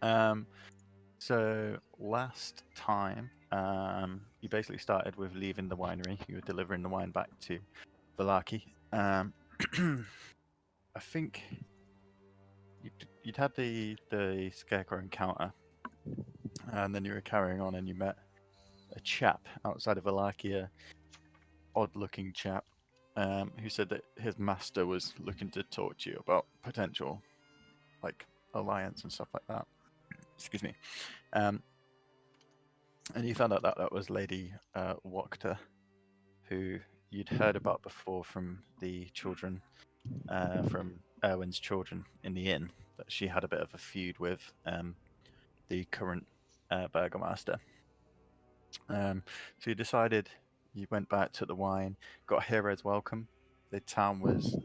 So last time, you basically started with leaving the winery. You were delivering the wine back to Valaki. I think you'd had the scarecrow encounter, and then you were carrying on, and you met a chap outside of Valaki, odd-looking chap, who said that his master was looking to talk to you about potential, like, alliance and stuff like that. Excuse me. And you found out that that was Lady Wachter, who you'd heard about before from the children, from Erwin's children in the inn, that she had a bit of a feud with the current burgomaster. So you decided, you went back, took the wine, got a hero's welcome. The town was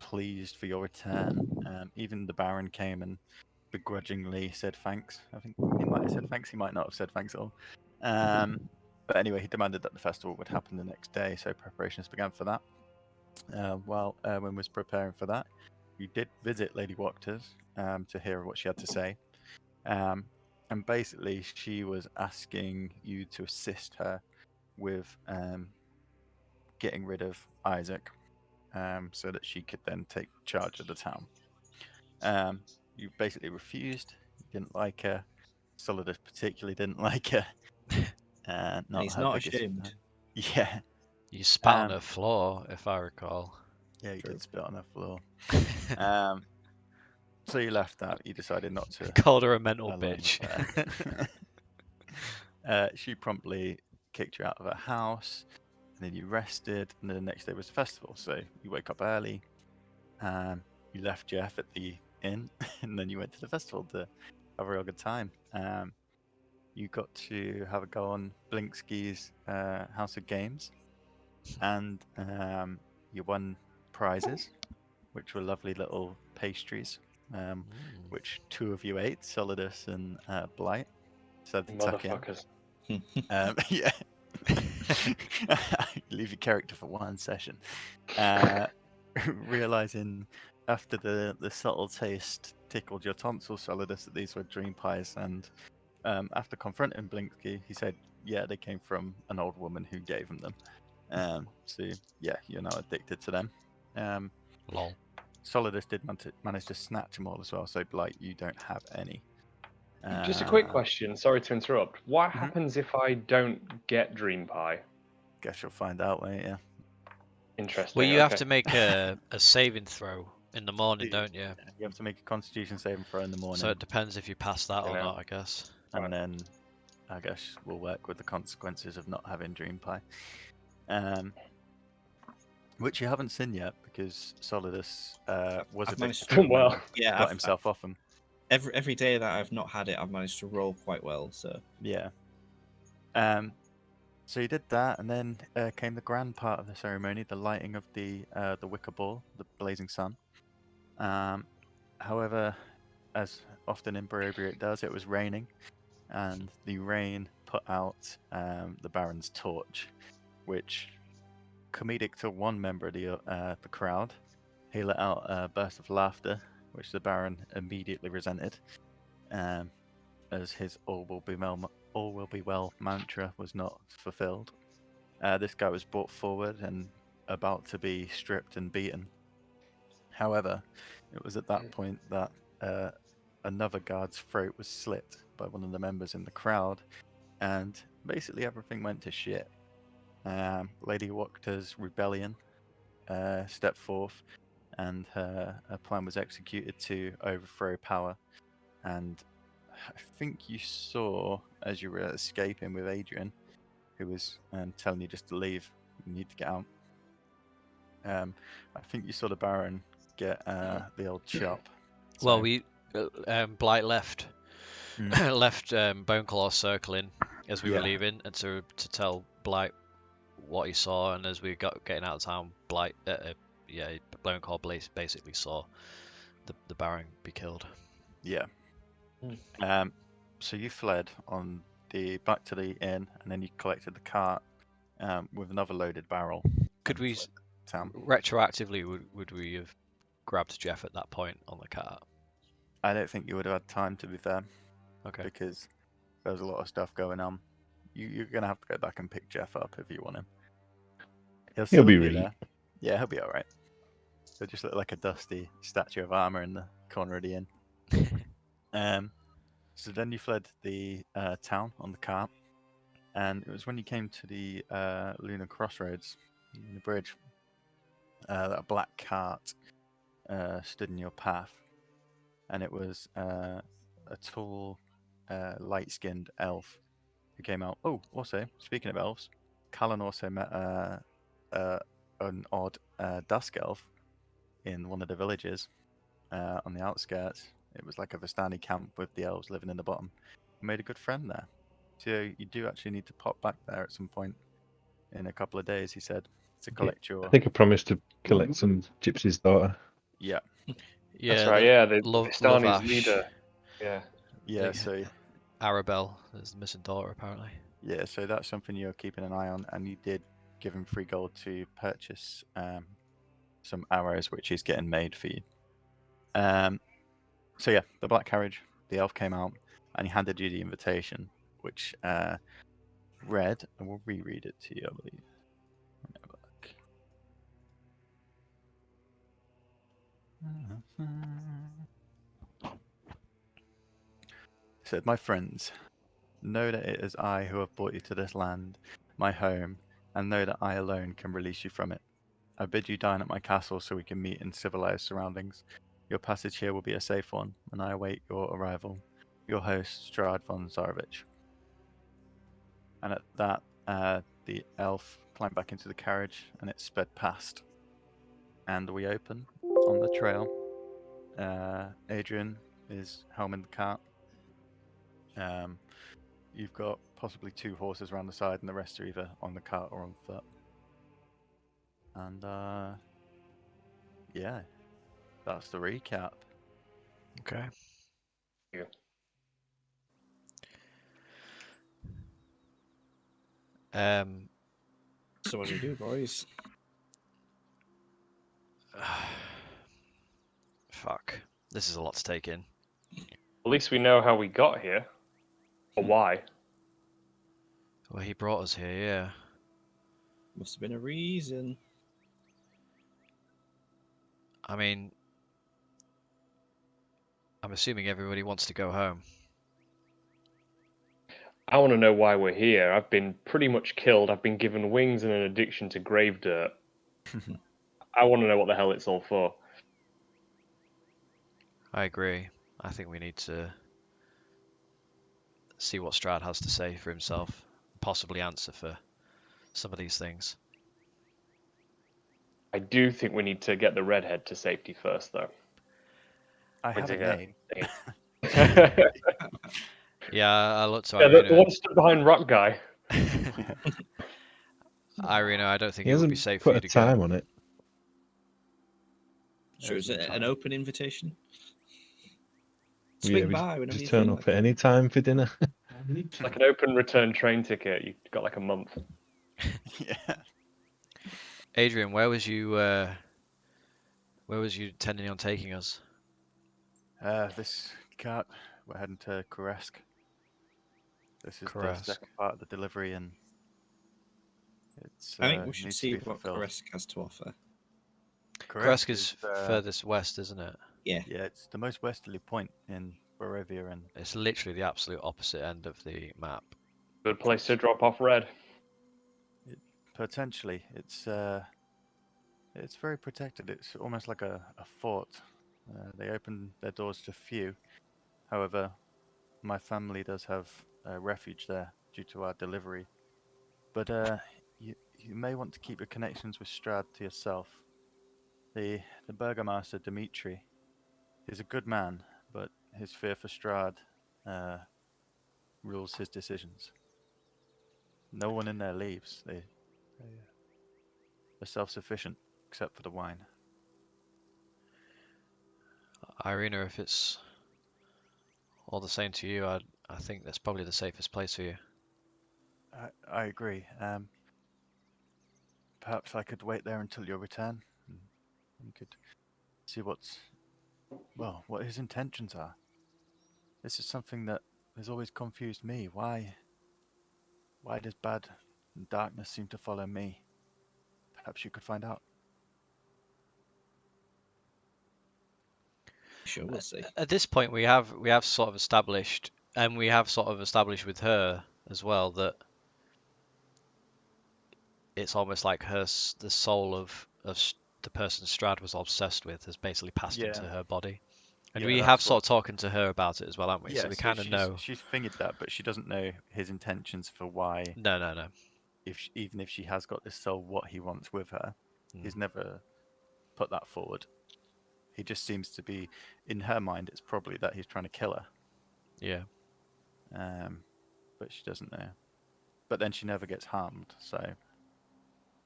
pleased for your return. Even the Baron came and begrudgingly said thanks. I think he might have said thanks, he might not have said thanks at all. But anyway, he demanded that the festival would happen the next day, so preparations began for that. While Erwin was preparing for that, you did visit Lady Wachter's to hear what she had to say. And basically, she was asking you to assist her with getting rid of Isaac, so that she could then take charge of the town. You basically refused. You didn't like her. Solidus particularly didn't like her. Not He's her not biggest ashamed. fan. Yeah. You spat on her floor, if I recall. Yeah, you True. did spit on her floor. So you left that. You decided not to. Called her a mental align with bitch. her. She promptly kicked you out of her house, and then you rested, and then the next day was the festival. So you wake up early, you left Jeff at the inn, and then you went to the festival to have a real good time. You got to have a go on Blinksky's House of Games, and you won prizes, which were lovely little pastries, which two of you ate, Solidus and Blight. So the tuck in. Motherfuckers. Yeah. Leave your character for one session. Realizing after the subtle taste tickled your tonsils, Solidus, that these were dream pies, and after confronting Blinksky, he said, yeah, they came from an old woman who gave him them. So yeah, you're now addicted to them. Lol. Solidus did manage to snatch them all as well, so Blight, you don't have any. Just a quick question. Sorry to interrupt. What happens if I don't get Dream Pie? Guess you'll find out later. Interesting. Well, you have okay. to make a saving throw in the morning, don't you? You have to make a Constitution saving throw in the morning. So it depends if you pass that or You know. not, I guess. And then I guess we'll work with the consequences of not having Dream Pie. Which you haven't seen yet, because Solidus was I've a bit managed to- Well, Yeah, got himself off him. every day that I've not had it, I've managed to roll quite well. So Yeah. So you did that, and then came the grand part of the ceremony, the lighting of the wicker ball, the blazing sun. However, as often in Barovia it does, it was raining, and the rain put out the Baron's torch, which, comedic to one member of the crowd, he let out a burst of laughter, which the Baron immediately resented, as his all will be well mantra was not fulfilled. This guy was brought forward and about to be stripped and beaten. However, it was at that point that another guard's throat was slit by one of the members in the crowd, and basically everything went to shit. Lady Wachter's rebellion stepped forth, and her plan was executed to overthrow power. And I think you saw, as you were escaping with Adrian, who was telling you just to leave, you need to get out. I think you saw the Baron get the old chop. Well, So- we Blight left left Boneclaw circling as we were Yeah. leaving, and to tell Blight what he saw, and as we got getting out of town, Blight Boneclaw basically saw the Baron be killed. Yeah. So you fled on the back to the inn, and then you collected the cart with another loaded barrel. Could and we fled town. retroactively would we have grabbed Jeff at that point on the cart? I don't think you would have had time, to be fair, Okay. because there was a lot of stuff going on. You're gonna have to go back and pick Jeff up if you want him. He'll still be be right. there. Yeah, he'll be all right. He'll just look like a dusty statue of armor in the corner of the inn. So then you fled the town on the cart, and it was when you came to the Lunar Crossroads, the bridge, that a black cart stood in your path, and it was a tall, light-skinned elf who came out. Oh, also, speaking of elves, Callan also met an odd Dusk Elf in one of the villages on the outskirts. It was like a Vistani camp with the elves living in the bottom. I made a good friend there. So you do actually need to pop back there at some point in a couple of days, he said, to collect I your... think I promised to collect some Gypsy's daughter. Yeah, Yeah, That's right. Yeah, the love Vistani's Ash. leader. Yeah. yeah, Big. so Arabelle is the missing daughter, apparently. yeah, so that's something you're keeping an eye on, and you did give him free gold to purchase some arrows, which he's getting made for you. So yeah, the black carriage, the elf came out, and he handed you the invitation, which read, and we'll reread it to you, I believe. Let me have a look. It said, "My friends, know that it is I who have brought you to this land, my home, and know that I alone can release you from it. I bid you dine at my castle so we can meet in civilized surroundings. Your passage here will be a safe one, and I await your arrival. Your host, Strahd von Zarovich." And at that, the elf climbed back into the carriage, and it sped past. And we open on the trail. Adrian is helming the cart. You've got possibly 2 horses around the side, and the rest are either on the cart or on foot. And yeah, that's the recap. Okay. Yeah. So what do we do, boys? Fuck. This is a lot to take in. At least we know how we got here, or why. Well, he brought us here, yeah. Must have been a reason. I mean, I'm assuming everybody wants to go home. I want to know why we're here. I've been pretty much killed. I've been given wings and an addiction to grave dirt. I want to know what the hell it's all for. I agree. I think we need to see what Strahd has to say for himself, possibly answer for some of these things. I do think we need to get the redhead to safety first, though. I have a Yeah. name. Yeah, I looked to Yeah, the Irina. one stood behind Rock Guy. Irina, I don't think He it would be hasn't safe for put you a to time go. on it. So is it an open invitation? Yeah, Swing we by whenever just you turn feel up like at it. any time for dinner. Like an open return train ticket. You've got like a month. Yeah. Adrian, where was you intending on taking us? This cart, we're heading to Koresk. This is the Koresk. second part of the delivery, and it's I think we should needs see to be what fulfilled. Koresk has to offer. Koresk is furthest west, isn't it? Yeah. Yeah, it's the most westerly point in Barovia, and It's literally the absolute opposite end of the map. Good place to drop off red. potentially it's very protected. It's almost like a fort. They open their doors to few. However, my family does have refuge there due to our delivery. But you may want to keep your connections with Strahd to yourself. The Burgomaster Dmitri is a good man, but his fear for Strahd rules his decisions. No one in there leaves. They're self-sufficient, except for the wine. Irina, if it's all the same to you, I think that's probably the safest place for you. I agree. Perhaps I could wait there until your return. And you could see what's well, what his intentions are. This is something that has always confused me. Why does bad and darkness seem to follow me? Perhaps you could find out. Sure, we'll see. At this point, we have sort of established, and we have sort of established with her as well, that it's almost like the soul of the person Strahd was obsessed with has basically passed into her body. And Yeah, we have that's sort what. of talking to her about it as well, haven't we? Yeah, So we so kind of know. she's fingered that, but she doesn't know his intentions for why. No. Even if she has got this soul, what he wants with her, he's never put that forward. He just seems to be, in her mind, it's probably that he's trying to kill her. Yeah. But she doesn't know. But then she never gets harmed, so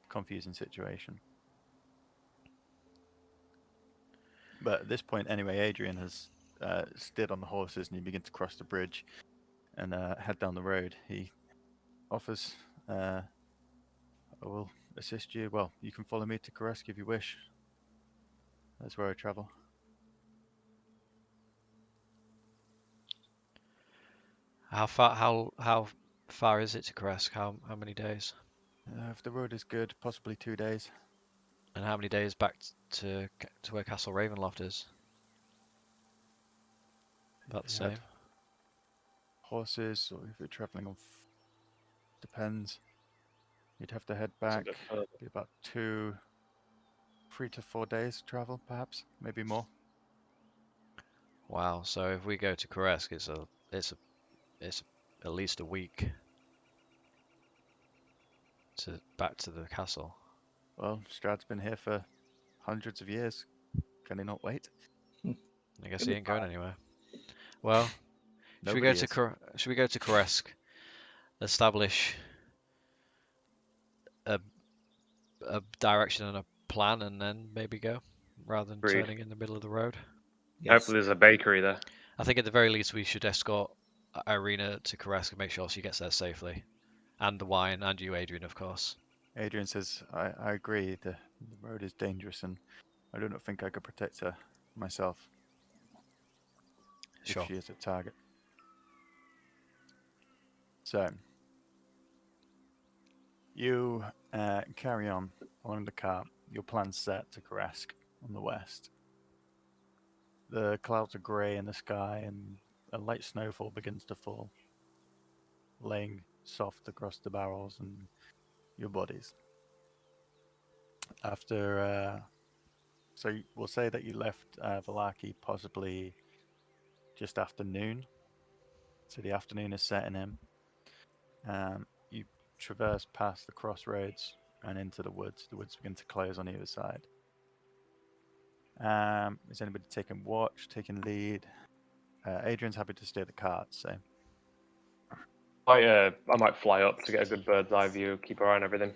confusing situation. But at this point, anyway, Adrian has steered on the horses and you begin to cross the bridge and head down the road. He offers, I will assist you. Well, you can follow me to Koresk if you wish. That's where I travel. How far is it to Kresk? How many days? If the road is good, possibly 2 days. And how many days back to where Castle Ravenloft is? About the If you had same. horses, or if you're traveling on, depends. You'd have to head It's a back. bit further. Be about 3 to 4 days travel, perhaps, maybe more. Wow. So if we go to Kresk, it's at least a week to back to the castle. Well, Strahd's been here for hundreds of years. Can he not wait? I guess he ain't going anywhere. Well, should we go Nobody to is. should we go to Kresk, establish a direction and a plan, and then maybe go, rather than Agreed. turning in the middle of the road? Yes. Hopefully there's a bakery there. I think at the very least we should escort Irina to Kresk and make sure she gets there safely, and the wine, and you, Adrian, of course. Adrian says, I agree. The road is dangerous, and I do not think I could protect her myself Sure. if she is a target. So, you carry on along the cart. Your plan's set to Koresk on the west. The clouds are grey in the sky, and a light snowfall begins to fall, laying soft across the barrels and your bodies. After, so we'll say that you left Vallaki possibly just after noon. So the afternoon is setting in. You traverse past the crossroads and into the woods. The woods begin to close on either side. Is anybody taking watch, taking lead? Adrian's happy to steer the cart, so I might fly up to get a good bird's eye view, keep an eye on everything.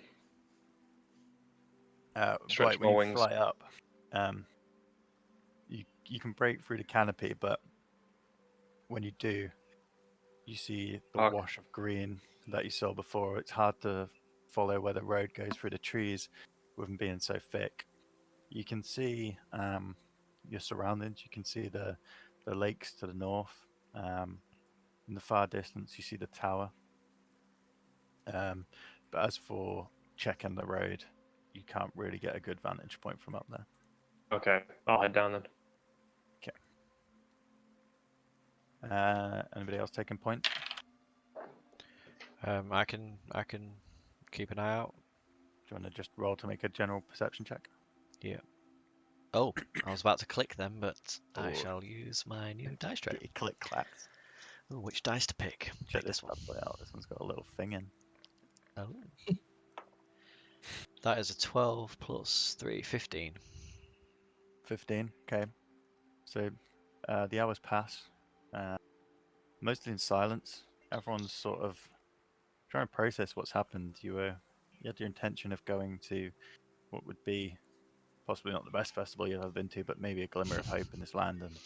Stretch Dwight, when my you wings. fly up, you can break through the canopy, but when you do, you see the Okay. wash of green that you saw before. It's hard to follow where the road goes through the trees with them being so thick. You can see your surroundings. You can see the lakes to the north. In the far distance, you see the tower. But as for checking the road, you can't really get a good vantage point from up there. Okay, I'll head down then. Anybody else taking point? I can keep an eye out. Do you want to just roll to make a general perception check? Yeah. Oh, I was about to click them, but I Oh. shall use my new dice tray. Get your click clacks. Ooh, which dice to pick? Check Pick this one. bad boy out. This one's got a little thing in. Oh. That is a 12 plus 3, 15. 15. Okay. So the hours pass, mostly in silence. Everyone's sort of trying to process what's happened. You had your intention of going to what would be possibly not the best festival you've ever been to, but maybe a glimmer of hope in this land. And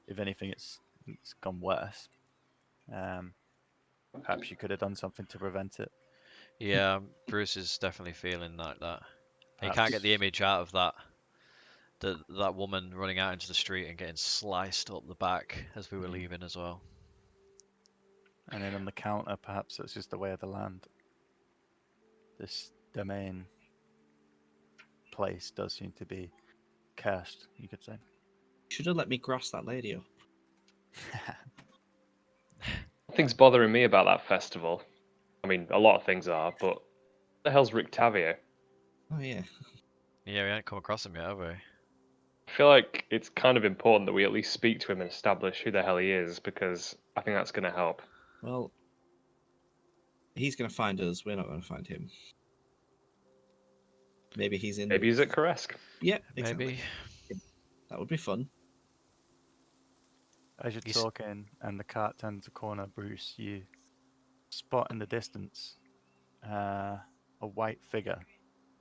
if anything, it's gone worse. Perhaps you could have done something to prevent it. Yeah, Bruce is definitely feeling like that. He can't Perhaps- get the image out of that that woman running out into the street and getting sliced up the back as we were leaving as well. And then on the counter, perhaps it's just the way of the land. This domain place does seem to be cursed, you could say. Should have let me grass that lady up. Nothing's bothering me about that festival. I mean, a lot of things are, but what the hell's Rictavio? Oh yeah. Yeah, we haven't come across him yet, have we? I feel like it's kind of important that we at least speak to him and establish who the hell he is, because I think that's going to help. Well, he's going to find us. We're not going to find him. Maybe he's in. Maybe he's at Karesk. Yeah, exactly. Maybe. That would be fun. As you're He's- talking and the cart turns the corner, Bruce, you spot in the distance a white figure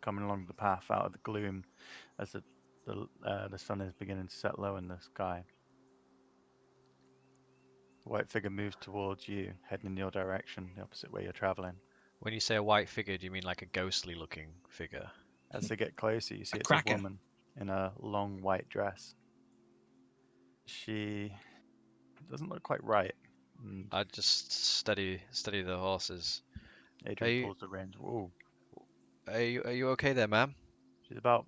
coming along the path out of the gloom as the sun is beginning to set low in the sky. The white figure moves towards you, heading in your direction, the opposite way you're traveling. When you say a white figure, do you mean like a ghostly looking figure? As they get closer, you see it's cracker. a woman in a long white dress. She doesn't look quite right. And I just steady the horses. Adrian you- pulls the reins. Whoa. Are you okay there, ma'am? She's about,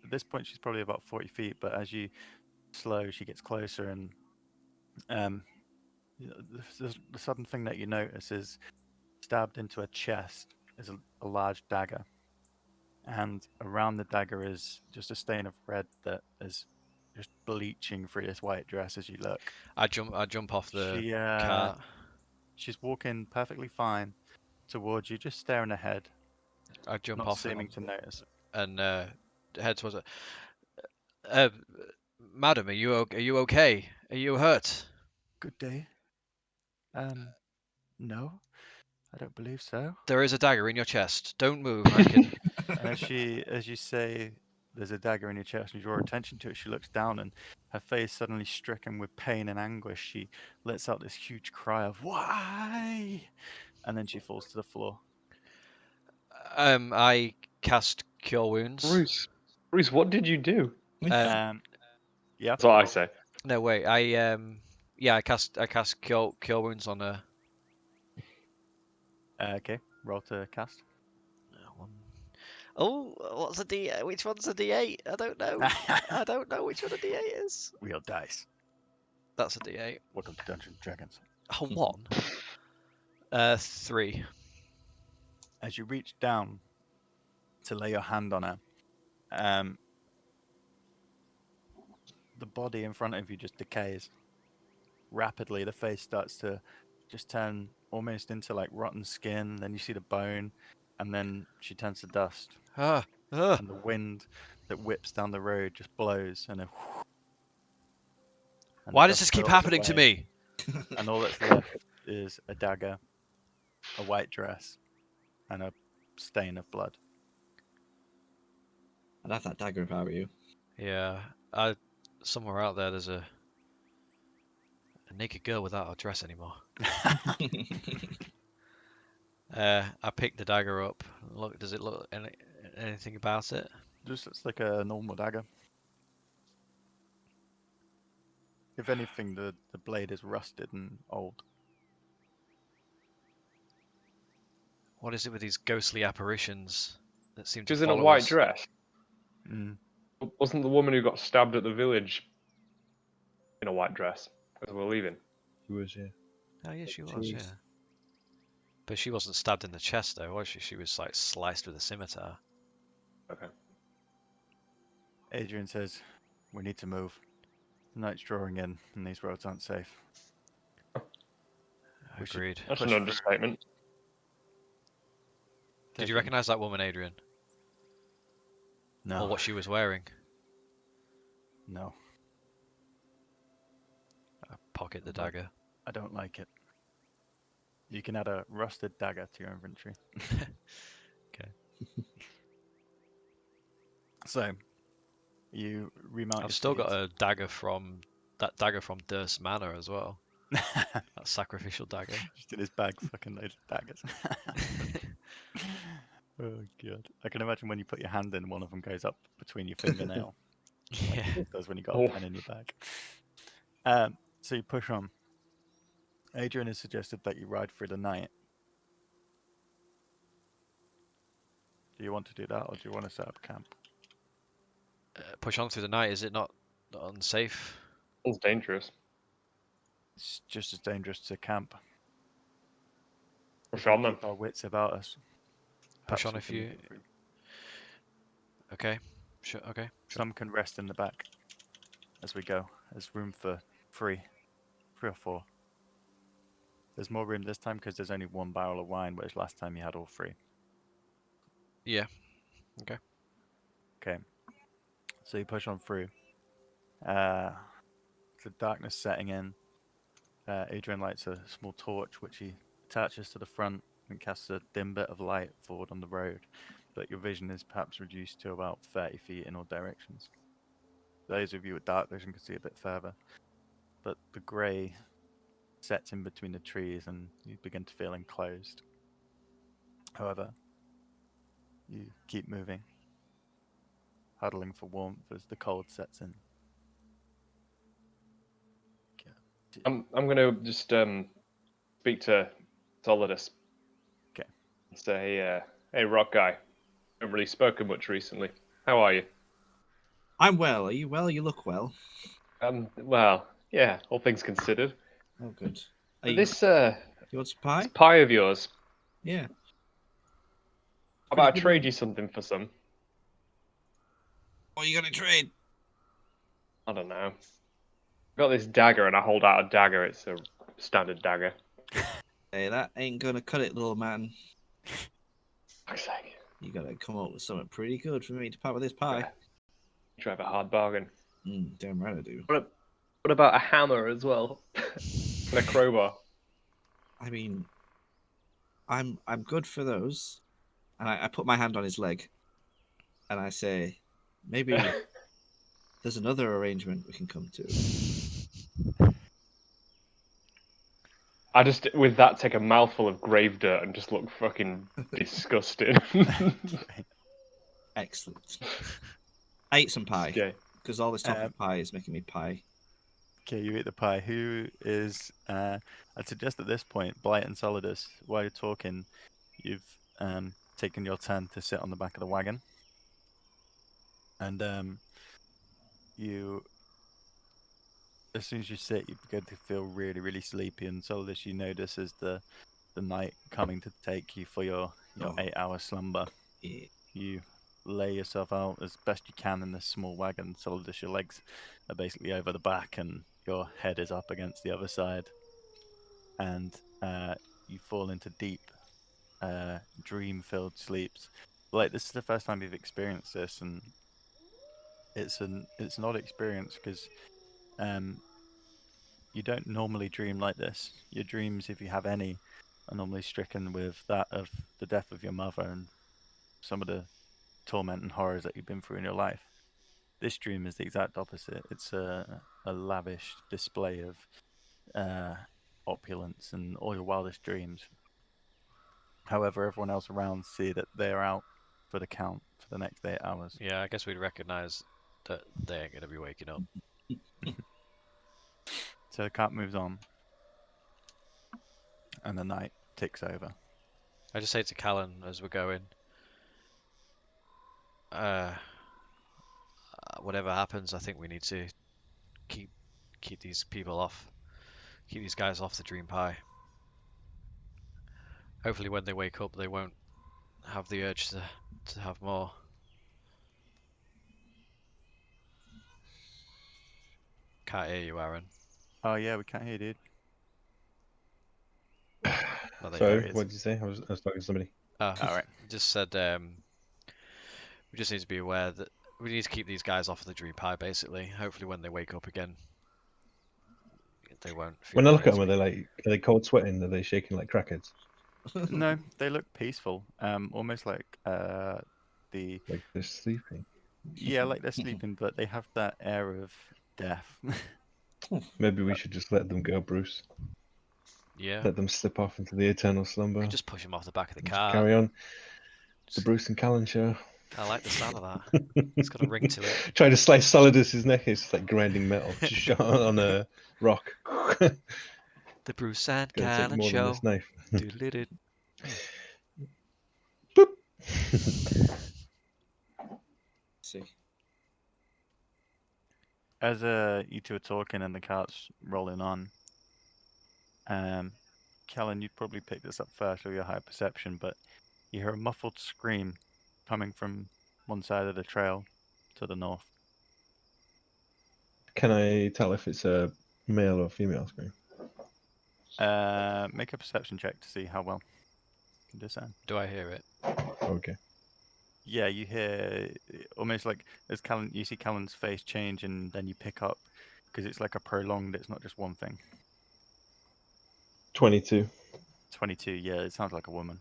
at this point, she's probably about 40 feet, but as you slow, she gets closer, and the sudden thing that you notice is stabbed into her chest is a large dagger. And around the dagger is just a stain of red that is just bleaching through this white dress as you look. I jump off the She, cart. she's walking perfectly fine towards you, just staring ahead, I jump not off seeming to notice it. and head towards it. Madam, are you okay? Are you hurt? Good day. No, I don't believe so. There is a dagger in your chest. Don't move. I can. And as you say, there's a dagger in your chest, and you draw attention to it, she looks down, and her face suddenly stricken with pain and anguish. She lets out this huge cry of "Why?" and then she falls to the floor. I cast Cure Wounds. Bruce, what did you do? Yeah. That's what I say. No wait. I cast Cure Wounds on her. Okay. Roll to cast. Oh, what's a D? Which one's a D8? I don't know. I don't know which one a D8 is. Real dice. That's a D8. Welcome to Dungeons and Dragons. Oh, 1. 3. As you reach down to lay your hand on her, the body in front of you just decays rapidly. The face starts to just turn almost into like rotten skin. Then you see the bone, and then she turns to dust. Ah. And the wind that whips down the road just blows, and then. And Why the does this dust keep curls happening to away, me? And all that's left is a dagger, a white dress, and a stain of blood. I'd have that dagger if I were you. Yeah. Somewhere out there, there's a naked girl without a dress anymore. I pick the dagger up. Look, does it look anything about it? Just looks like a normal dagger. If anything, the blade is rusted and old. What is it with these ghostly apparitions that seem to She's in a follow white us? dress. Mm. Wasn't the woman who got stabbed at the village in a white dress as we were leaving? He was, yeah. Oh yeah, she was. Jeez. Yeah. But she wasn't stabbed in the chest though, was she? She was like sliced with a scimitar. Okay. Adrian says, "We need to move. The night's drawing in, and these roads aren't safe." We should Agreed. That's push an through. understatement. Did you Taking- recognise that woman, Adrian? No. Or what she was wearing? No, I pocket the No. dagger. I don't like it. You can add a rusted dagger to your inventory. Okay. So, you remount. I've still got a dagger from Durst Manor as well. That sacrificial dagger. Just in his bag, fucking loads of daggers. Oh god! I can imagine when you put your hand in, one of them goes up between your fingernail. Yeah. It does when you got Oh. a pen in your bag. So you push on. Adrian has suggested that you ride through the night. Do you want to do that, or do you want to set up camp? Push on through the night. Is it not unsafe? It's dangerous. It's just as dangerous to camp. Push If we on then. keep our wits about us. Push perhaps on we if can you. make it through. Okay. Sure. Okay. Sure. Some can rest in the back as we go. There's room for three or four. There's more room this time because there's only one barrel of wine, whereas last time you had all three. Yeah. Okay. So you push on through. The darkness setting in. Adrian lights a small torch, which he attaches to the front and casts a dim bit of light forward on the road, but your vision is perhaps reduced to about 30 feet in all directions. Those of you with dark vision can see a bit further, but the grey sets in between the trees and you begin to feel enclosed. However, you keep moving, huddling for warmth as the cold sets in. I'm gonna just speak to Solidus. Okay. And say, hey, rock guy. Haven't really spoken much recently. How are you? I'm well. Are you well? You look well. Well, yeah, all things considered. Oh, good. Are you, This you want some pie? this pie of yours. Yeah. How about I Pretty good trade one. you something for some? What are you gonna trade? I don't know. I've got this dagger and I hold out a dagger. It's a standard dagger. Hey, that ain't gonna cut it, little man. Fuck's sake. You gotta come up with something pretty good for me to part with this pie. Yeah. Drive a hard bargain. Damn right I do. What about a hammer as well? And a crowbar. I mean, I'm good for those. And I put my hand on his leg, and I say, maybe there's another arrangement we can come to. I just, with that, take a mouthful of grave dirt and just look fucking disgusting. Excellent. I ate some pie Okay. because all this talk of pie is making me pie. Okay, you eat the pie. Who is? I'd suggest at this point, Blight and Solidus, while you're talking, you've taken your turn to sit on the back of the wagon, and you, as soon as you sit, you begin to feel really, really sleepy. And Solidus, you notice as the night coming to take you for your 8-hour slumber, Yeah. you lay yourself out as best you can in this small wagon. Solidus, your legs are basically over the back and your head is up against the other side, and you fall into deep dream-filled sleeps. Like, this is the first time you've experienced this, and it's an odd experience because you don't normally dream like this. Your dreams, if you have any, are normally stricken with that of the death of your mother and some of the torment and horrors that you've been through in your life. This dream is the exact opposite. It's a lavish display of opulence and all your wildest dreams. However, everyone else around see that they're out for the count for the next 8 hours. Yeah. I guess we'd recognise that they ain't gonna be waking up. So the count moves on, and the night ticks over. I just say to Callan as we're going, whatever happens, I think we need to keep these people off, keep these guys off the dream pie. Hopefully, when they wake up, they won't have the urge to have more. Can't hear you, Aaron. Oh yeah, we can't hear you, dude. Well, there So, you go. is. what did you say? I was talking to somebody. Oh, All right. just said we just need to be aware that we need to keep these guys off of the dream pie. Basically, hopefully, when they wake up again, they won't. Feel When I look quite at them, as are weak. they cold sweating? Are they shaking like crackers? No, they look peaceful. Almost like the Like they're sleeping? like they're sleeping, but they have that air of death. Maybe we should just let them go, Bruce. Yeah, Let them slip off into the eternal slumber. we just push them off the back of the and just car. carry on. The Just- Bruce and Callan show. I like the sound of that. It's got a ring to it. Trying to slice Solidus's neck, it's like grinding metal. Just shot on a rock. The Bruce and Gonna take Callan more than show. this knife. Doodle-doo. Boop. See. As you two are talking and the cart's rolling on, Callan, you'd probably pick this up first with your high perception, but you hear a muffled scream coming from one side of the trail to the north. Can I tell if it's a male or female scream? Make a perception check to see how well you can discern. Do I hear it? Okay. Yeah, you hear almost like as Callan, you see Callan's face change, and then you pick up because it's like a prolonged. It's not just one thing. 22. 22. Yeah, it sounds like a woman.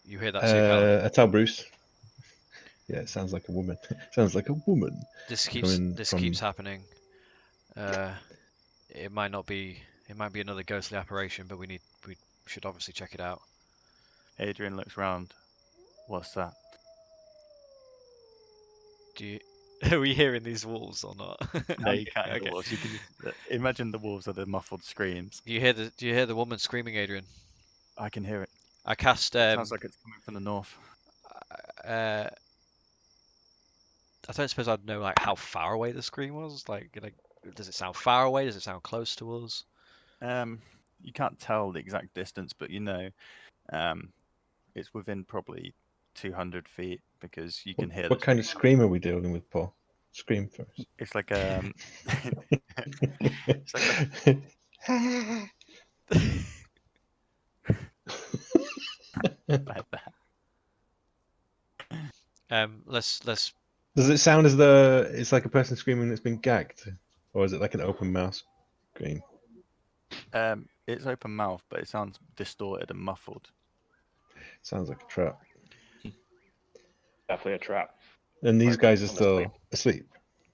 You hear that too, Callan? I tell Bruce. Yeah, it sounds like a woman. Sounds like a woman. This coming from- keeps happening. It might not be. It might be another ghostly apparition, but we should obviously check it out. Adrian looks round. What's that? Do you? Are we hearing these wolves or not? No, you can't hear Okay. the wolves. You can just, imagine the wolves are the muffled screams. Do you hear the woman screaming, Adrian? I can hear it. I cast. It sounds like it's coming from the north. I don't suppose I'd know like how far away the scream was. Like, does it sound far away? Does it sound close to us? You can't tell the exact distance, but you know, it's within probably 200 feet because you can hear. What kind of scream are we dealing with, Paul? Scream first. It's like it's like like that. Let's Does it sound as though it's like a person screaming that's been gagged? Or is it like an open mouth scream? It's open mouth, but it sounds distorted and muffled. Sounds like a trap. Definitely a trap. And these Right, guys are on the still sleep. asleep.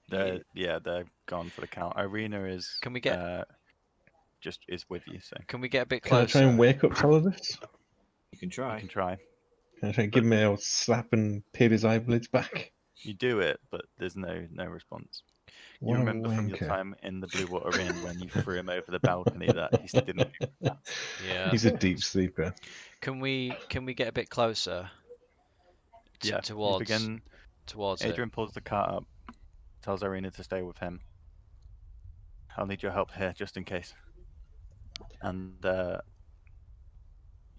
They're gone for the count. Irina is Can we get- just is with you, so Can we get a bit Can I closer? try and wake up Solidus? You can you try. can try. Can I try and give him a old slap and peel his eyelids back? You do it, but there's no response. What You a remember from your wanker. time in the Blue Water Inn when you threw him over the balcony that he still didn't move fast. Yeah. He's a deep sleeper. Can we get a bit closer? Yeah, you Towards begin. it. Adrian pulls the cart up, tells Irina to stay with him. I'll need your help here just in case. And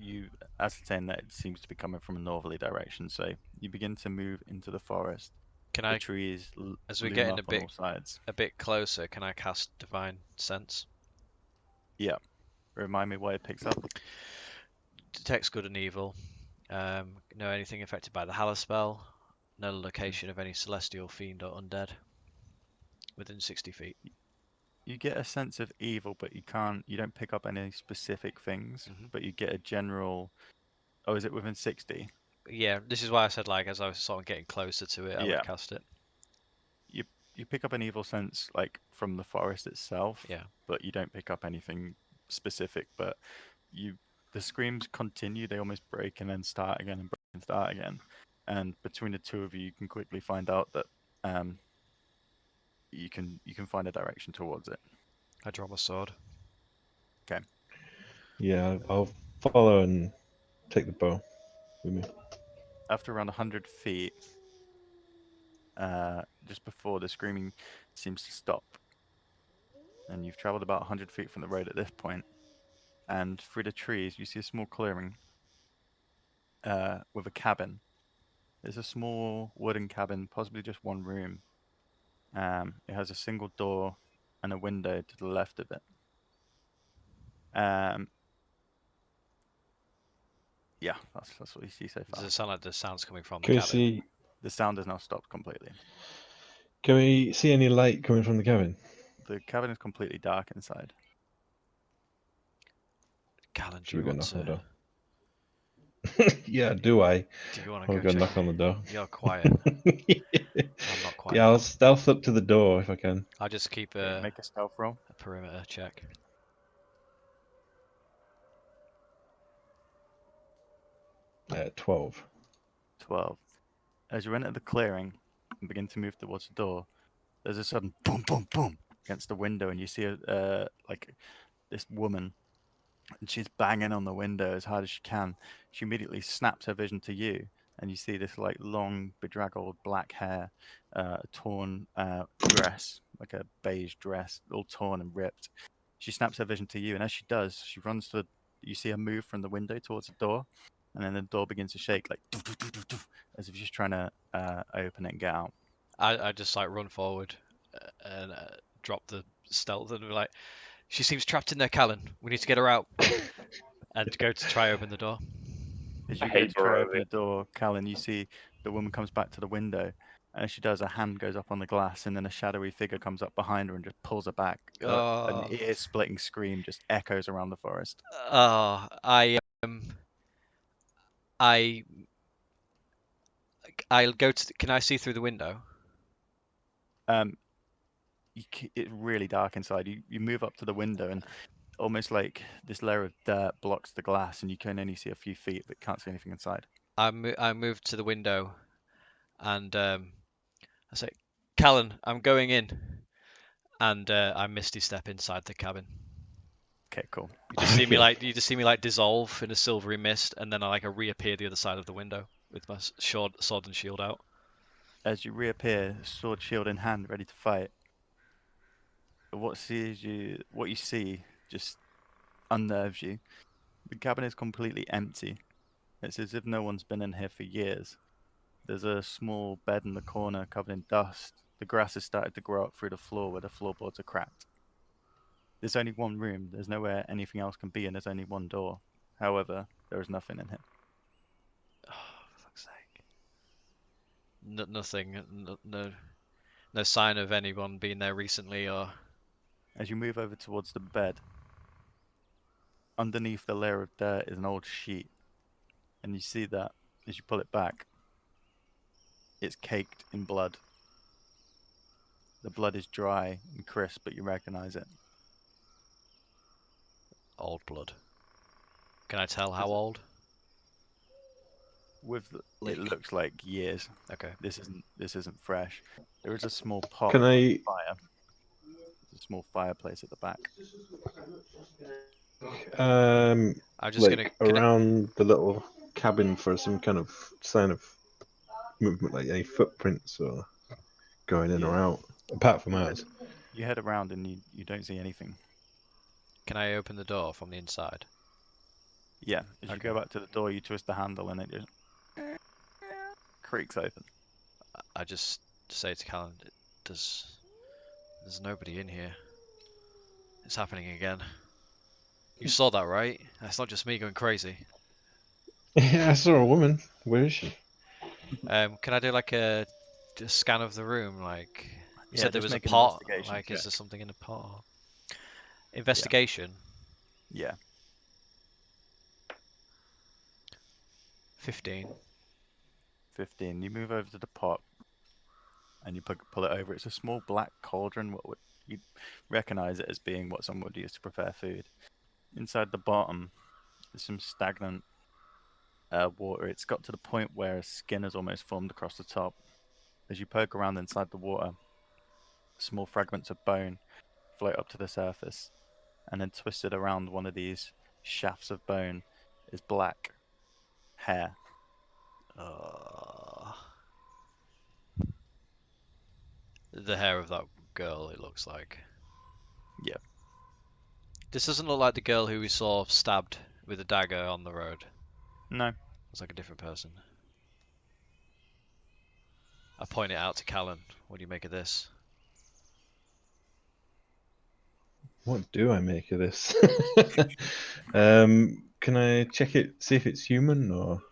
you ascertain that it seems to be coming from a northerly direction, so you begin to move into the forest. Can The I, trees as we loom get in up on all sides. a bit closer, can I cast Divine Sense? Yeah. Remind me what it picks up. Detects good and evil. Know anything affected by the Halla spell. Know the location of any celestial fiend or undead. Within 60 feet. You get a sense of evil, but you don't pick up any specific things, Mhm. but you get a general. Oh, is it within 60? Yeah, this is why I said, like, as I was sort of getting closer to it, I Yeah. would cast it. You pick up an evil sense like from the forest itself, Yeah. but you don't pick up anything specific. But the screams continue; they almost break and then start again and break and start again. And between the two of you, you can quickly find out that you can find a direction towards it. I draw my sword. Yeah, I'll follow and take the bow with me. After around 100 feet, just before the screaming seems to stop, and you've traveled about 100 feet from the road at this point, and through the trees you see a small clearing with a cabin. There's a small wooden cabin, possibly just one room. It has a single door and a window to the left of it. Yeah, that's what you see so Does far. it sound like the sound's coming from the Can we cabin? see? The sound has now stopped completely. Can we see any light coming from the cabin? The cabin is completely dark inside. Callan, do Should we you go want knock on the to? door? Yeah, do I? Do you want to I'll go go check? knock on the door. You're quiet. I'm not quiet. Yeah, I'll stealth up to the door if I can. I'll just keep Okay, a make a stealth roll. perimeter check. 12. 12. As you enter the clearing and begin to move towards the door, there's a sudden boom, boom, boom against the window, and you see like this woman, and she's banging on the window as hard as she can. She immediately snaps her vision to you, and you see this like long, bedraggled black hair, a torn dress, like a beige dress, all torn and ripped. She snaps her vision to you, and as she does, she runs to. You see her move from the window towards the door, and then the door begins to shake like doof, doof, doof, doof, doof, as if she's trying to open it and get out. I just like run forward and drop the stealth and be like, she seems trapped in there, Callan. We need to get her out. And go to try open the door. As I you go hate to try open Barovia. the door, Callan, you see the woman comes back to the window, and as she does, a hand goes up on the glass, and then a shadowy figure comes up behind her and just pulls her back. An Oh, ear-splitting scream just echoes around the forest. I I'll go to. Can I see through the window? It's really dark inside. You move up to the window, and almost like this layer of dirt blocks the glass, and you can only see a few feet, but can't see anything inside. I move to the window, and I say, Callan, I'm going in, and I misty step inside the cabin. Okay, cool. You just see me like dissolve in a silvery mist, and then I reappear the other side of the window with my sword and shield out. As you reappear, sword, shield in hand, ready to fight, what you see just unnerves you. The cabin is completely empty. It's as if no one's been in here for years. There's a small bed in the corner covered in dust. The grass has started to grow up through the floor where the floorboards are cracked. There's only one room. There's nowhere anything else can be, and there's only one door. However, there is nothing in here. Oh, for fuck's sake! Nothing. No sign of anyone being there recently, or. As you move over towards the bed, underneath the layer of dirt is an old sheet, and you see that as you pull it back, it's caked in blood. The blood is dry and crisp, but you recognize it. Old blood. Can I tell how old? It looks like years. Okay. This isn't fresh. There is a small pot Can I? fire. There's a small fireplace at the back. I'm just Like gonna. around the little cabin for some kind of sign of movement, like any footprints or going in or Yeah. out, apart from ours. You head around and you don't see anything. Can I open the door from the inside? Yeah, as you Okay. go back to the door, you twist the handle and it just creaks open. I just say to Callan, there's nobody in here. It's happening again. You saw that, right? That's not just me going crazy. Yeah, I saw a woman. Where is she? Can I do like a scan of the room? Like you Yeah, said, there just was a make an pot. investigation Like, is check. there something in the pot? Investigation. Yeah. 15. 15. You move over to the pot and you pull it over. It's a small black cauldron. You recognize it as being what someone would use to prepare food. Inside the bottom, there's some stagnant water. It's got to the point where skin has almost formed across the top. As you poke around inside the water, small fragments of bone float up to the surface, and then twisted around one of these shafts of bone is black hair. The hair of that girl, it looks like. Yeah. This doesn't look like the girl who we saw stabbed with a dagger on the road. No. It's like a different person. I point it out to Callan. What do you make of this? What do I make of this? Can I check it, see if it's human, or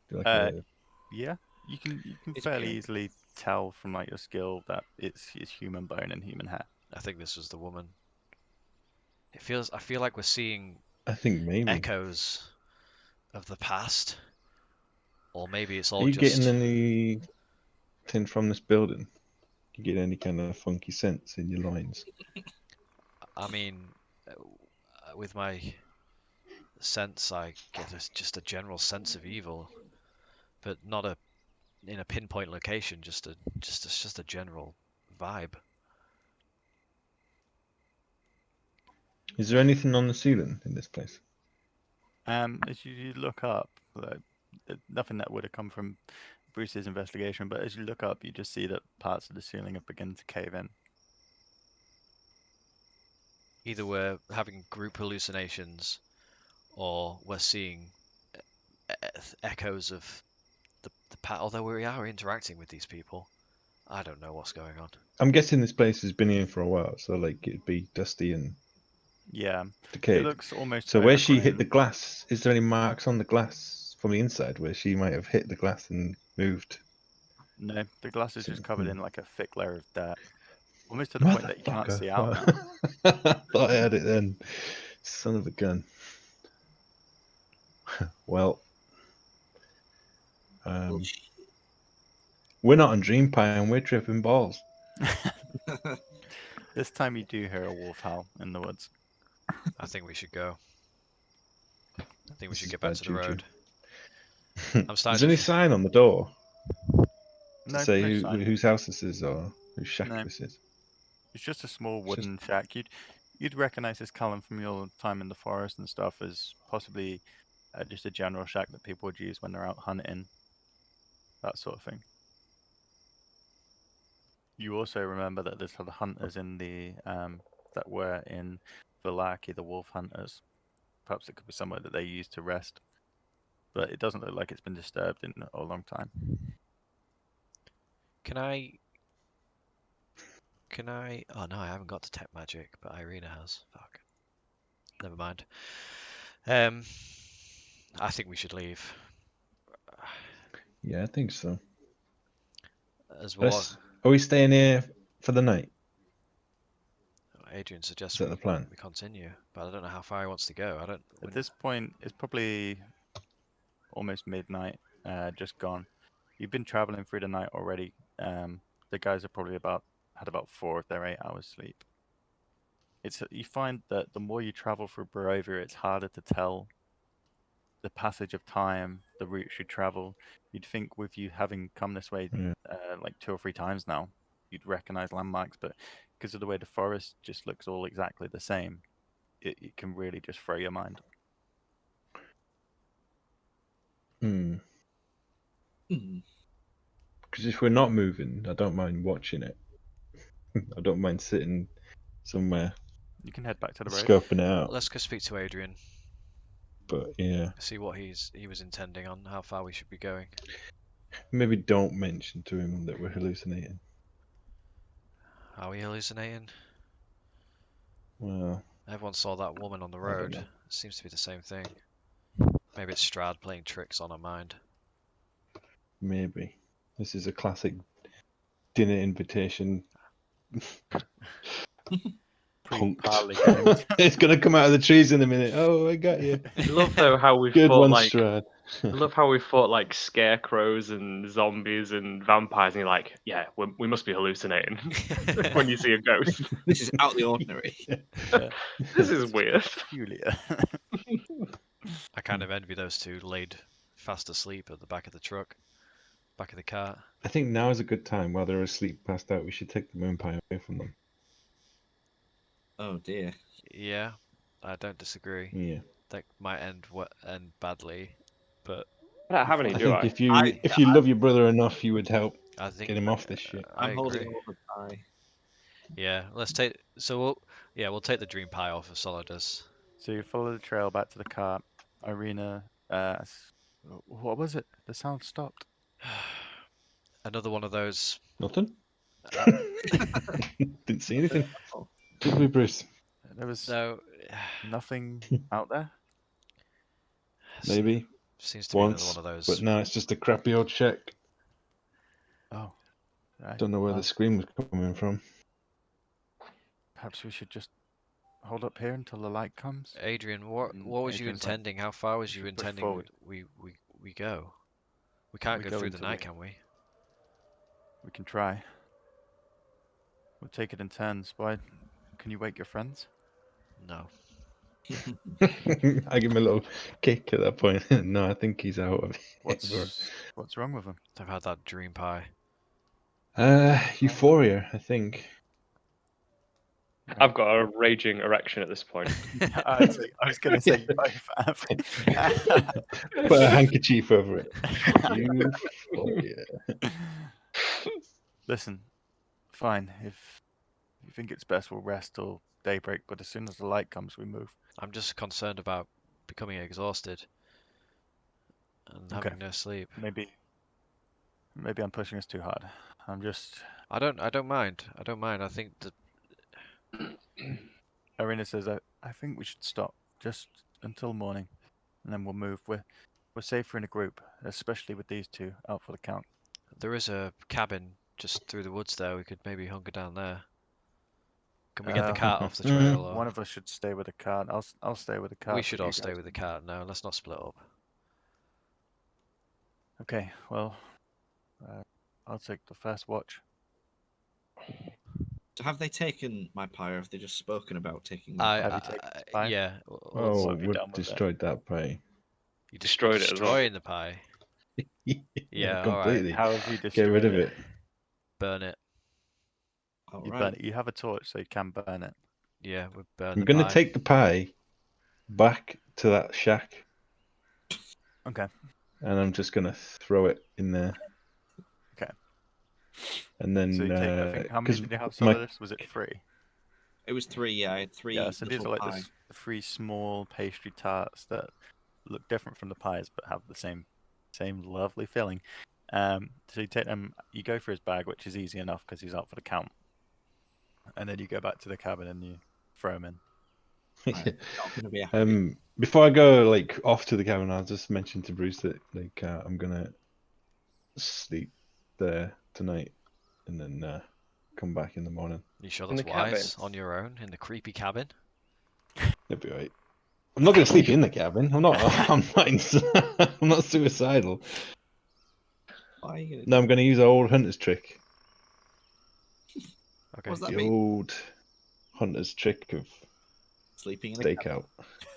do like a... Yeah. You can It's fairly pink. easily tell from like your skill that it's human bone and human hair. I think this was the woman. I feel like we're seeing I think maybe. echoes of the past. Or maybe it's Are all you just... getting anything from this building? You get any kind of funky scents in your loins? I mean, with my sense, I get just a general sense of evil, but not in a pinpoint location. Just a general vibe. Is there anything on the ceiling in this place? As you look up, nothing that would have come from Bruce's investigation, but as you look up, you just see that parts of the ceiling have begun to cave in. Either we're having group hallucinations, or we're seeing echoes of the although we are interacting with these people. I don't know what's going on. I'm guessing this place has been here for a while, so like it'd be dusty and Yeah, it decayed. looks almost So where she hit overgrown. the glass, is there any marks on the glass from the inside where she might have hit the glass and moved? No, the glass is just covered in like a thick layer of dirt, almost to the point that you can't Motherfucker. see out now. Thought I had it then. Son of a gun. Well, we're not on Dream Pie and we're tripping balls. This time you do hear a wolf howl in the woods. I think we should go. I think we This should is get back bad to the juju. road. I'm Is starting there any to. sign on the door to No, say no sign. whose house this is or whose shack No. this is? It's just a small It's just- wooden shack. You'd recognize this Callum from your time in the forest and stuff as possibly just a general shack that people would use when they're out hunting, that sort of thing. You also remember that there's other hunters in the that were in Vallaki, the wolf hunters. Perhaps it could be somewhere that they used to rest, but it doesn't look like it's been disturbed in a long time. Can I? Oh no, I haven't got detect magic, but Irina has. Fuck. Never mind. I think we should leave. Yeah, I think so. As well, Are we staying here for the night? Adrian Is suggests that the plan? we continue, but I don't know how far he wants to go. At this point, it's probably almost midnight, just gone. You've been traveling through the night already. The guys are probably had about 4 of their 8 hours sleep. You find that the more you travel through Barovia, it's harder to tell the passage of time, the routes you travel. You'd think with you having come this way Yeah. like 2 or 3 times now, you'd recognize landmarks, but because of the way the forest just looks all exactly the same, it can really just throw your mind. Because if we're not moving, I don't mind watching it. I don't mind sitting somewhere You can head back to the road. scoping it out. Let's go speak to Adrian. But yeah, See what he was intending on how far we should be going. maybe don't mention to him that we're hallucinating. Are we hallucinating? Well, Everyone saw that woman on the I don't road. know. It seems to be the same thing. Maybe it's Strahd playing tricks on our mind. maybe. This is a classic dinner invitation. Pre-parley Punked. games. It's gonna come out of the trees in a minute. Oh, I got you. I love though how we Good fought one, like Strahd. I love how we fought like scarecrows and zombies and vampires, and you're like, yeah, we must be hallucinating when you see a ghost. This is out of the ordinary. This is weird. Peculiar. I kind of envy those two laid fast asleep at the back of the truck, back of the cart. I think now is a good time while they're asleep, passed out. We should take the moon pie away from them. Oh dear. Yeah, I don't disagree. Yeah. That might end badly, but I don't have any, I do think I? if you love your brother enough, you would help I think get him off this shit. I I'm holding agree. all the pie. Yeah, let's take. So we'll take the dream pie off of Solidus. So you follow the trail back to the cart. Irina, what was it? The sound stopped. Another one of those. Nothing? Didn't see anything. Did we, Bruce? There was No, nothing out there. Maybe. Seems to be Once. another one of those. But now it's just a crappy old shack. Oh, right. Don't know where Well, the scream was coming from. perhaps we should just hold up here until the light comes. Adrian, what And was you Adrian's like, intending? How far was you should push intending? forward. We go. We can't We go go through into the night, the- can we? We can try. We'll take it in turns. Why? Can you wake your friends? No. I give him a little kick at that point. No, I think he's out of it. What's wrong with him? They've had that dream pie. Euphoria, I think. I've got a raging erection at this point. I was going to say you both have. Put a handkerchief over it. Euphoria. Listen, fine. If you think it's best, we'll rest till daybreak. But as soon as the light comes, we move. I'm just concerned about becoming exhausted and Okay. having no sleep. Maybe I'm pushing us too hard. I'm just. I don't mind. I don't mind. I think that Irina says I think we should stop just until morning, and then we'll move. We're safer in a group, especially with these two out for the count. there is a cabin just through the woods there. We could maybe hunker down there. Can we get the cart off the trail? Or... One of us should stay with the cart. I'll stay with the cart. We should all stay with the cart. No, let's not split up. Okay. Well, I'll take the first watch. So have they taken my pie, or have they just spoken about taking my pie? Have you taken the pie? Yeah. Oh, have you we've done with it? destroyed that pie. You Destroyed it as well. destroying the pie. Yeah, all right. completely. How have you Get destroyed rid of it. Burn it. All You right. burn it. You have a torch, so you can burn it. Yeah, we burn I'm the gonna pie. take the pie back to that shack, Okay. and I'm just gonna throw it in there. Okay. And then, So you take. I think how many did you have? Solidus? Was it 3? It was 3. Yeah, I had 3. Yeah. So these are little like pie. the 3 small pastry tarts that look different from the pies, but have the same lovely filling. So you take them. You go for his bag, which is easy enough because he's out for the count. And then you go back to the cabin and you throw him in. Right. Not gonna be a happy. Before I go off to the cabin, I'll just mention to Bruce that I'm gonna sleep there tonight, and then come back in the morning. You sure In that's the wise? cabin? On your own in the creepy cabin? It'll be alright. I'm not gonna sleep in the cabin. I'm not. I'm not suicidal. Why are you gonna No, I'm gonna use an old hunter's trick. Okay. What's that The mean? old hunter's trick of Sleeping in a stakeout.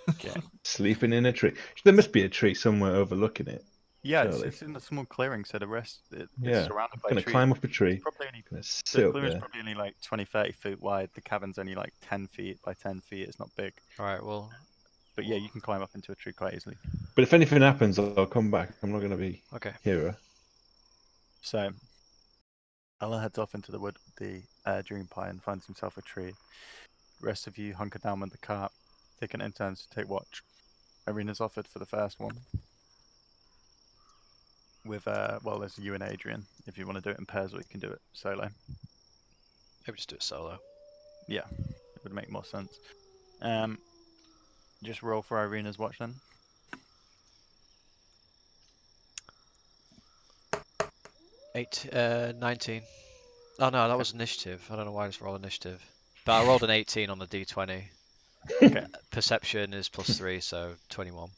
Okay. Sleeping in a tree. There must be a tree somewhere overlooking it. Yeah, Surely. it's in a small clearing, so the rest it's Yeah. surrounded I'm by gonna trees. climb up a tree. It's probably only Gonna the sit up clearing's there. probably only like 20, 30 feet wide. The cabin's only like 10 feet by 10 feet. It's not big, All right. Well, but yeah, you can climb up into a tree quite easily. But if anything happens, I'll come back. I'm not gonna be okay. here. So Ella heads off into the wood with the dream pie and finds himself a tree. The rest of you hunker down with the cart, taking it in turns to take watch. Irina's offered for the first one. With there's you and Adrian. If you want to do it in pairs, or you can do it solo. Maybe just do it solo. Yeah, it would make more sense. Just roll for Irina's watch then. 19. Oh no, that was initiative. I don't know why I just rolled initiative. But I rolled an 18 on the d20. Okay. Perception is +3, so 21.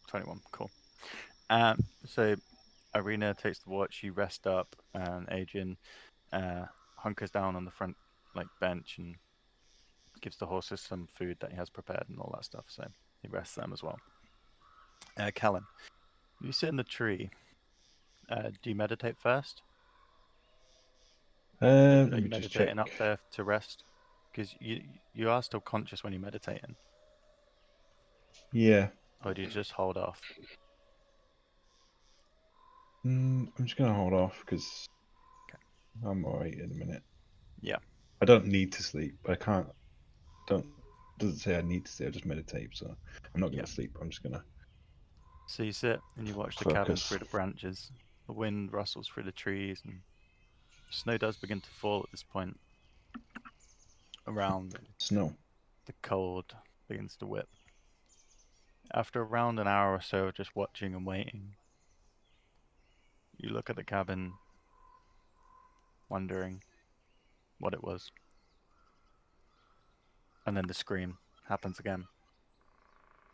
21, cool. So Irina takes the watch, you rest up, and Adrian hunkers down on the front bench and gives the horses some food that he has prepared and all that stuff, so he rests them as well. Callan, you sit in the tree. Do you meditate first? Are Let you me just meditating check. up there to rest? Because you are still conscious when you're meditating. Yeah. Or do you just hold off? I'm just gonna hold off because Okay. I'm alright in a minute. Yeah. I don't need to sleep. I can't. Doesn't say I need to sleep. I just meditate. So I'm not gonna Yeah. sleep. I'm just gonna. So you sit and you watch the cabin Focus. through the branches. The wind rustles through the trees and snow does begin to fall at this point. Around Snow. the cold begins to whip. After around an hour or so of just watching and waiting, you look at the cabin, wondering what it was. And then the scream happens again.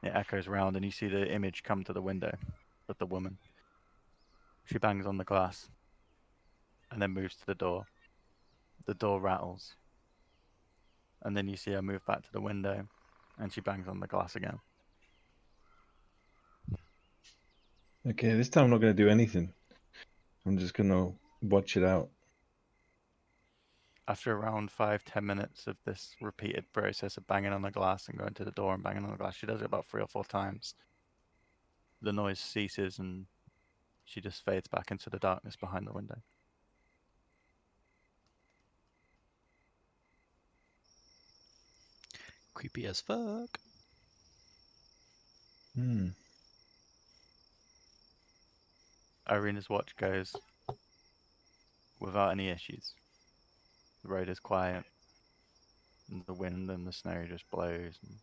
It echoes around and you see the image come to the window of the woman. She bangs on the glass and then moves to the door. The door rattles. And then you see her move back to the window and she bangs on the glass again. Okay, this time I'm not going to do anything. I'm just going to watch it out. After around 5-10 minutes of this repeated process of banging on the glass and going to the door and banging on the glass, she does it about 3 or 4 times. The noise ceases and she just fades back into the darkness behind the window. Creepy as fuck. Irina's watch goes without any issues. The road is quiet, and the wind and the snow just blows and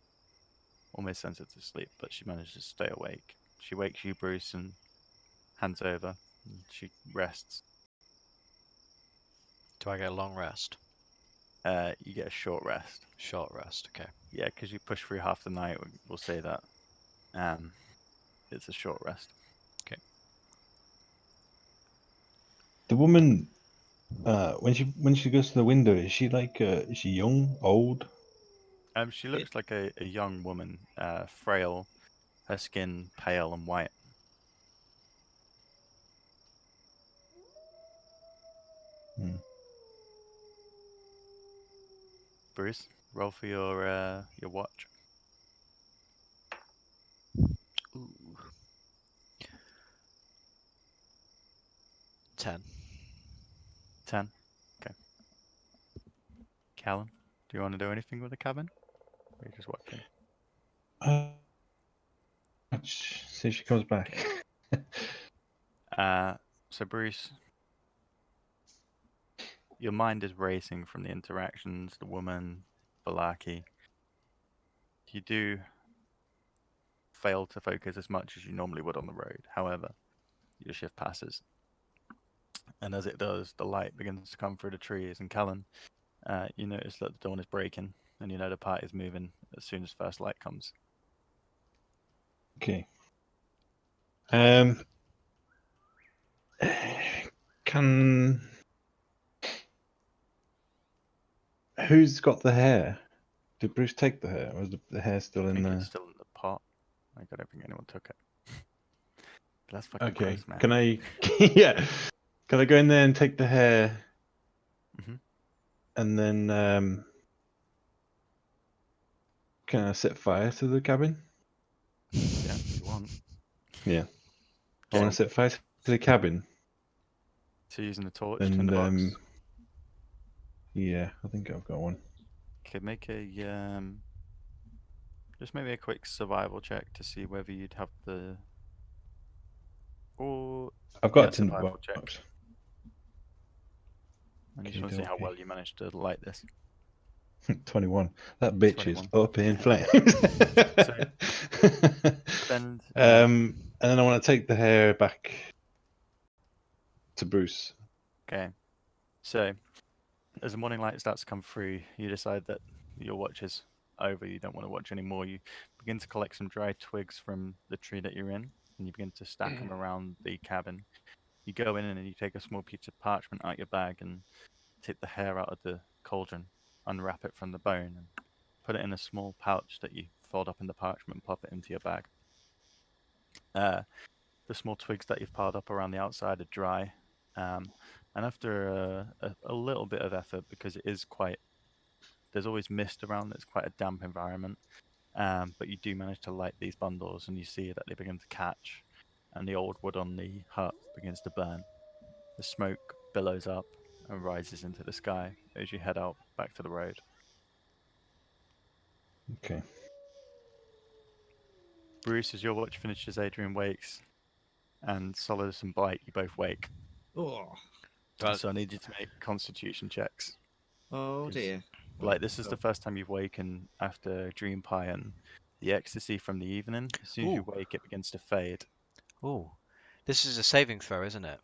almost sends her to sleep, but she manages to stay awake. She wakes you, Bruce, and hands over. And she rests. Do I get a long rest? You get a short rest. Short rest, okay. Yeah, because you push through half the night, we'll say that. It's a short rest. The woman, when she goes to the window, is she like is she young, old? She looks like a young woman, frail, her skin pale and white. Bruce, roll for your watch. Ooh. 10. 10. Okay. Callum, do you want to do anything with the cabin? Or are you just watching? See if she comes back. So Bruce, your mind is racing from the interactions, the woman, Balaki. You do fail to focus as much as you normally would on the road. However, your shift passes. And as it does, the light begins to come through the trees. And Callan, you notice that the dawn is breaking, and you know the party is moving as soon as first light comes. Okay. Who's got the hair? Did Bruce take the hair? Or is the hair still I in think there? it's still in the pot. Like, I don't think anyone took it. But that's fucking Okay. gross, man. Can I? Yeah. Can I go in there and take the hair? Mhm. And then can I set fire to the cabin? Yeah, if you want. Yeah. I Okay. want to set fire to the cabin. So using the torch, And tinderbox. yeah, I think I've got one. Okay, make a just maybe a quick survival check to see whether you'd have the. Or I've got yeah, a survival check. tinderbox. I just want to see how well you managed to light this. 21. That bitch 21. is up in flames. Then and then I want to take the hair back to Bruce. okay. So as the morning light starts to come through, you decide that your watch is over. You don't want to watch anymore. You begin to collect some dry twigs from the tree that you're in, and you begin to stack them around the cabin. You go in and you take a small piece of parchment out your bag and take the hair out of the cauldron, unwrap it from the bone, and put it in a small pouch that you fold up in the parchment and pop it into your bag. The small twigs that you've piled up around the outside are dry, and after a little bit of effort, because it is quite, there's always mist around, it's quite a damp environment, but you do manage to light these bundles and you see that they begin to catch, and the old wood on the hut begins to burn. The smoke billows up and rises into the sky as you head out back to the road. Okay. Bruce, as your watch finishes, Adrian wakes, and Solidus and Blight, you both wake. Oh, So I need you to make constitution checks. oh dear. Like, this is the first time you've waken after Dream Pie and the ecstasy from the evening. As soon as you Ooh. wake, it begins to fade. Ooh. This is a saving throw, isn't it?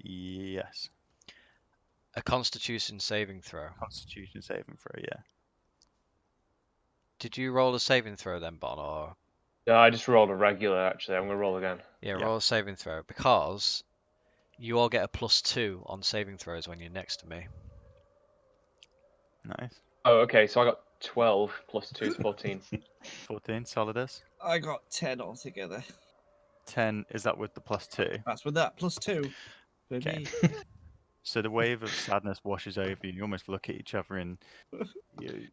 Yes. A constitution saving throw. Constitution saving throw, yeah. Did you roll a saving throw then, Bon? Or No, I just rolled a regular, actually. I'm going to roll again. yeah, Yeah. roll a saving throw because you all get a +2 on saving throws when you're next to me. Nice. Oh, okay. So I got 12 plus 2 is 14. 14, Solidus. I got 10 altogether. 10, is that with the +2? That's with that +2 for Okay. me. So the wave of sadness washes over you, and you almost look at each other, and you,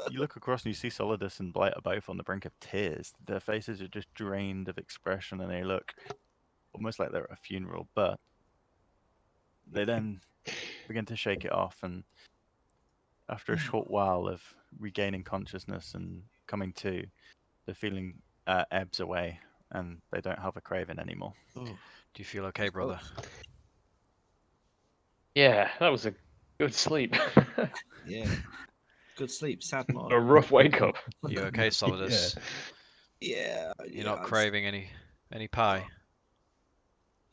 you look across and you see Solidus and Blight are both on the brink of tears. Their faces are just drained of expression, and they look almost like they're at a funeral, but they then begin to shake it off, and after a short while of regaining consciousness and coming to, the feeling ebbs away, and they don't have a craving anymore. Oh, Do you feel okay, brother? Yeah, that was a good sleep. yeah. Good sleep, sad A morning. rough wake up. You okay, Solidus? Yeah. You're not craving any pie?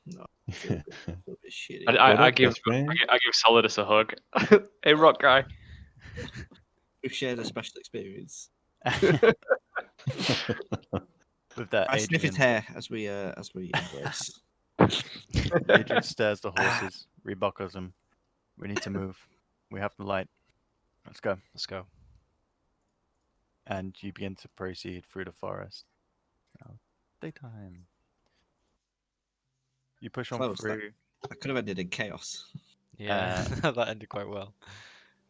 No, I feel a bit shitty. I What give up, best friend? I give Solidus a hug. Hey, rock guy. We've shared a special experience. With that, I sniff his Adrian, hair as we embrace. Adrian stares the horses, rebuckles them. We need to move. We have the light. Let's go. Let's go. And you begin to proceed through the forest. Now, daytime. You push on Close, through, That could have ended in chaos. Yeah, that ended quite well.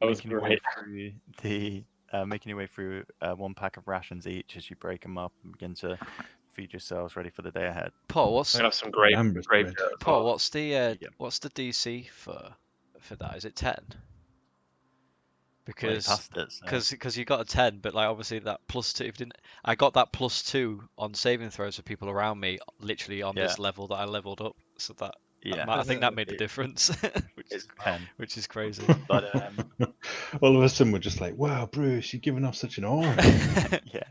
That was making your way great. through making your way through 1 pack of rations each as you break them up and begin to feed yourselves ready for the day ahead. Paul, I'm gonna have some great Amber's great bread. dirt as Paul, well. what's the Yeah. DC for that? Is it 10? Well, you Because passed it, so- because you got a 10, but like obviously that +2. If you didn't, I got that +2 on saving throws for people around me, literally on this level that I leveled up. So that yeah, I think that made the It- difference, it's 10. which is crazy. But All of a sudden, we're just like, wow, Bruce, you're giving off such an aura. yeah.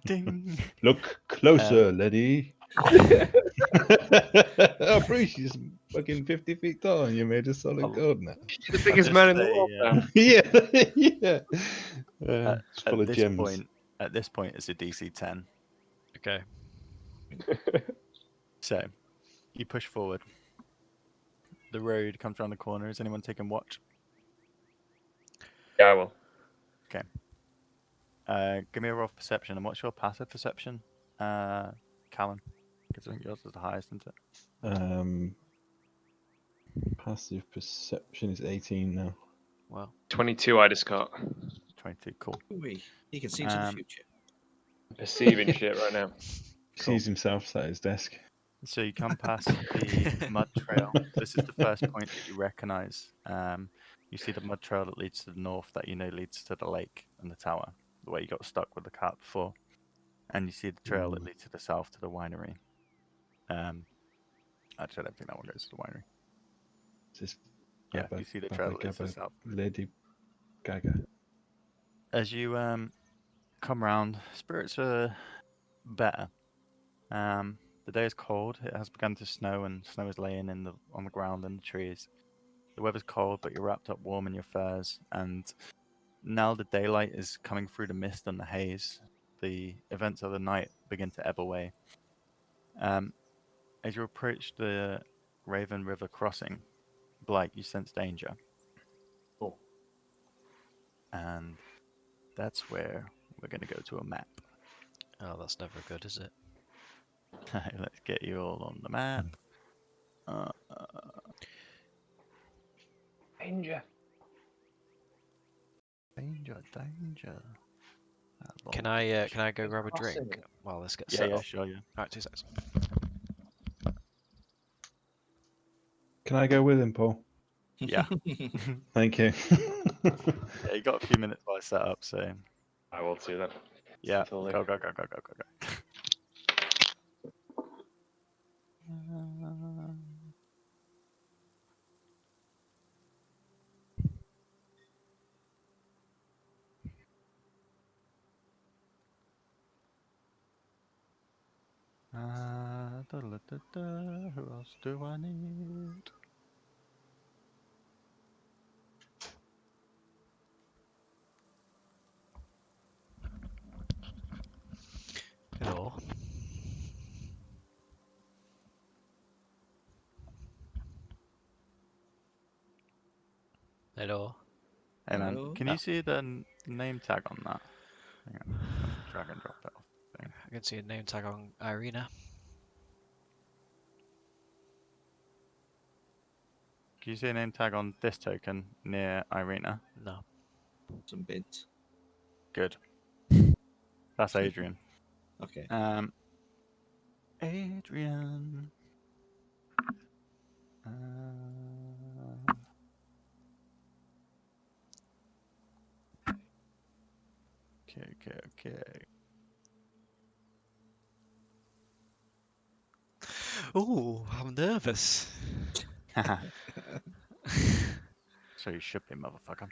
Ding. Look closer, lady. Oh, Bruce, you're fucking 50 feet tall and you're made of solid I'll- gold now. You're the biggest man in the world now. Yeah, yeah. It's full At of gems. this point, it's a DC 10. Okay. So, you push forward. The road comes around the corner. Is anyone taking watch? Yeah, I will. Give me a roll of perception. And what's your passive perception, Callan? Because I think yours is the highest, isn't it? Passive perception is 18 now. Well, 22 I just got. 22. Cool. Ooh-wee. He can see into the future. Perceiving shit right now. Cool. Sees himself sat at his desk. So you come past the mud trail. This is the first point that you recognize. You see the mud trail that leads to the north that you know leads to the lake and the tower, the way you got stuck with the cart before. And you see the trail that leads to the south to the winery. Actually, I don't think that one goes to the winery. Is this Yeah, Baba- you see the Baba trail that leads to the Gabba south. Lady Gaga. As you come round, spirits are better. The day is cold. It has begun to snow, and snow is laying on the ground and the trees. The weather's cold, but you're wrapped up warm in your furs, and now the daylight is coming through the mist and the haze. The events of the night begin to ebb away. As you approach the Raven River crossing, Blight, you sense danger. Cool. And that's where we're going to go to a map. oh, that's never good, is it? Let's get you all on the map. Danger. Danger. Can I go grab a drink Crossing. while this gets Yeah, set yeah, up? sure, yeah. Alright, 2 seconds. Can I go with him, Paul? Yeah. Thank you. Yeah, you got a few minutes while I set up, so I will too then. yeah, Until go, later. go, go, go, go, go, go. Who else do I need? Hello. Hello. Hey man, Hello? can you see the name tag on that? Hang on. I'll just drag and drop it off the thing. I can see a name tag on Irina. Can you see a name tag on this token near Irina? No. Some bids. Good. That's Adrian. Okay. Adrian. Okay. Ooh, I'm nervous. So you should be, motherfucker.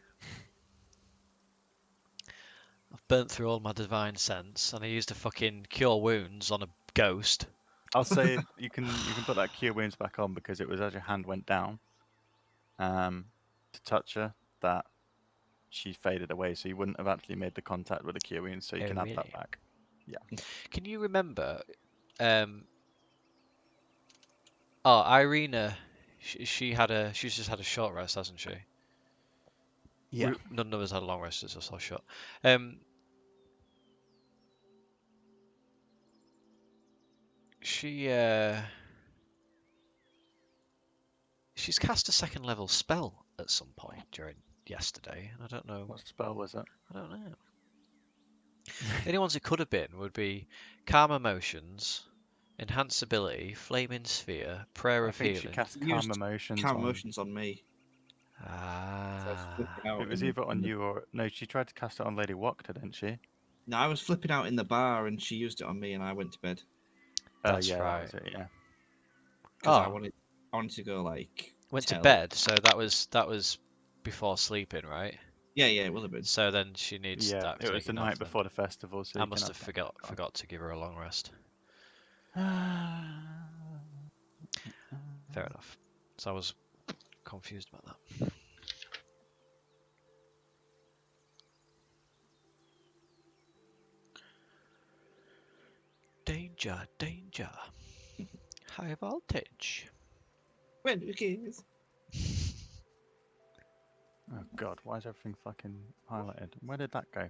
I've burnt through all my divine sense, and I used a fucking cure wounds on a ghost. I'll say you can put that cure wounds back on because it was as your hand went down to touch her that she faded away, so you wouldn't have actually made the contact with the cure wounds, so you Oh, can have really? that back. Yeah. Can you remember? Irina, she's just had a short rest, hasn't she? Yeah. None of us had a long rest, it's just so short. She's cast a second level spell at some point during yesterday, and I don't know. What spell was it? I don't know. The only ones it could have been would be Calm Emotions, Enhance Ability, Flaming Sphere, Prayer I of think she Healing. cast Used calm emotions Calm on. emotions on me. So I was flipping out It was in either on the... you or no. She tried to cast it on Lady Wachter, didn't she? No, I was flipping out in the bar and she used it on me and I went to bed. That's yeah, right. that was it. Yeah. Because Oh. I wanted to go like... Went to tell. bed, so that was before sleeping, right? Yeah, it will have been. So then she needs Yeah, that it was the taken off night then. before the festival, so I you can must have have that back on. forgot to give her a long rest. Fair enough. So I was confused about that. Danger, danger. High voltage. When who cares? Oh god, why is everything fucking highlighted? Where did that go?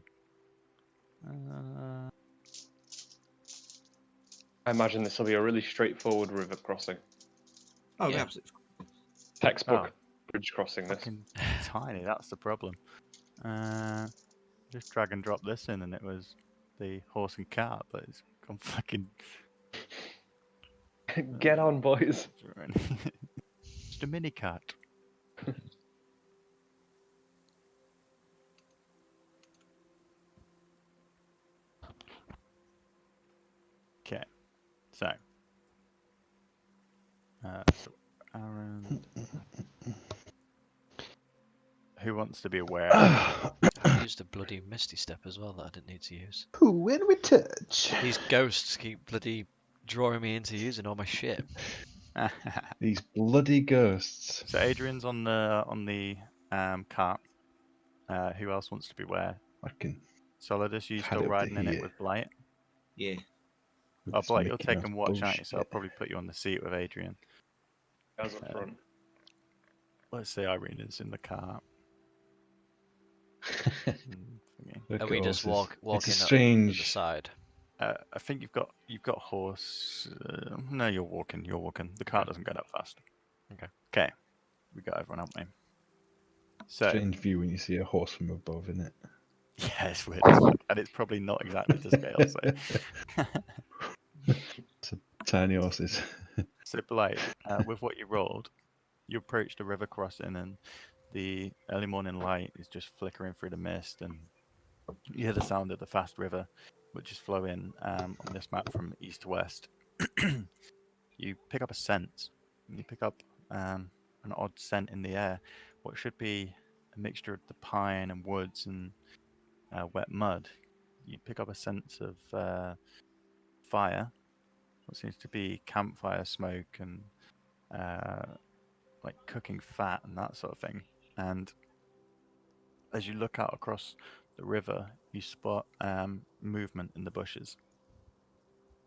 I imagine this will be a really straightforward river crossing. Oh, Yeah. absolutely. Textbook bridge crossing. This. Fucking tiny, that's the problem. Just drag and drop this in and it was the horse and cart, but it's gone fucking... Get on, boys. Just a mini cart. Okay, so Aaron, who wants to be aware? I used a bloody Misty Step as well that I didn't need to use. Who when we touch? These ghosts keep bloody drawing me into using all my shit. These bloody ghosts. So Adrian's on the cart. Who else wants to be aware? Fucking Solidus, you Had still it up to riding in it here. with Blight? Yeah. Oh, It's Blight, you'll making take us and watch, aren't you? So I'll bullshit. probably put you on the seat with Adrian. Guys up front. Let's say Irina's in the cart. Look Are at we just horses. walking It's a up the strange. side? I think you've got horse. No, you're walking. You're walking. The cart doesn't go that fast. Okay. Okay, we got everyone, haven't we? So Strange view when you see a horse from above, isn't it? yeah, it's weird as fuck, and it's probably not exactly to scale. So, It's a tiny horses. so Blight, with what you rolled, you approach the river crossing, and the early morning light is just flickering through the mist, and you hear the sound of the fast river, which is flowing on this map from east to west. You pick up a scent. You pick up an odd scent in the air. What should be a mixture of the pine and woods and wet mud. You pick up a sense of fire. What seems to be campfire smoke and like cooking fat and that sort of thing. And as you look out across the river, you spot movement in the bushes,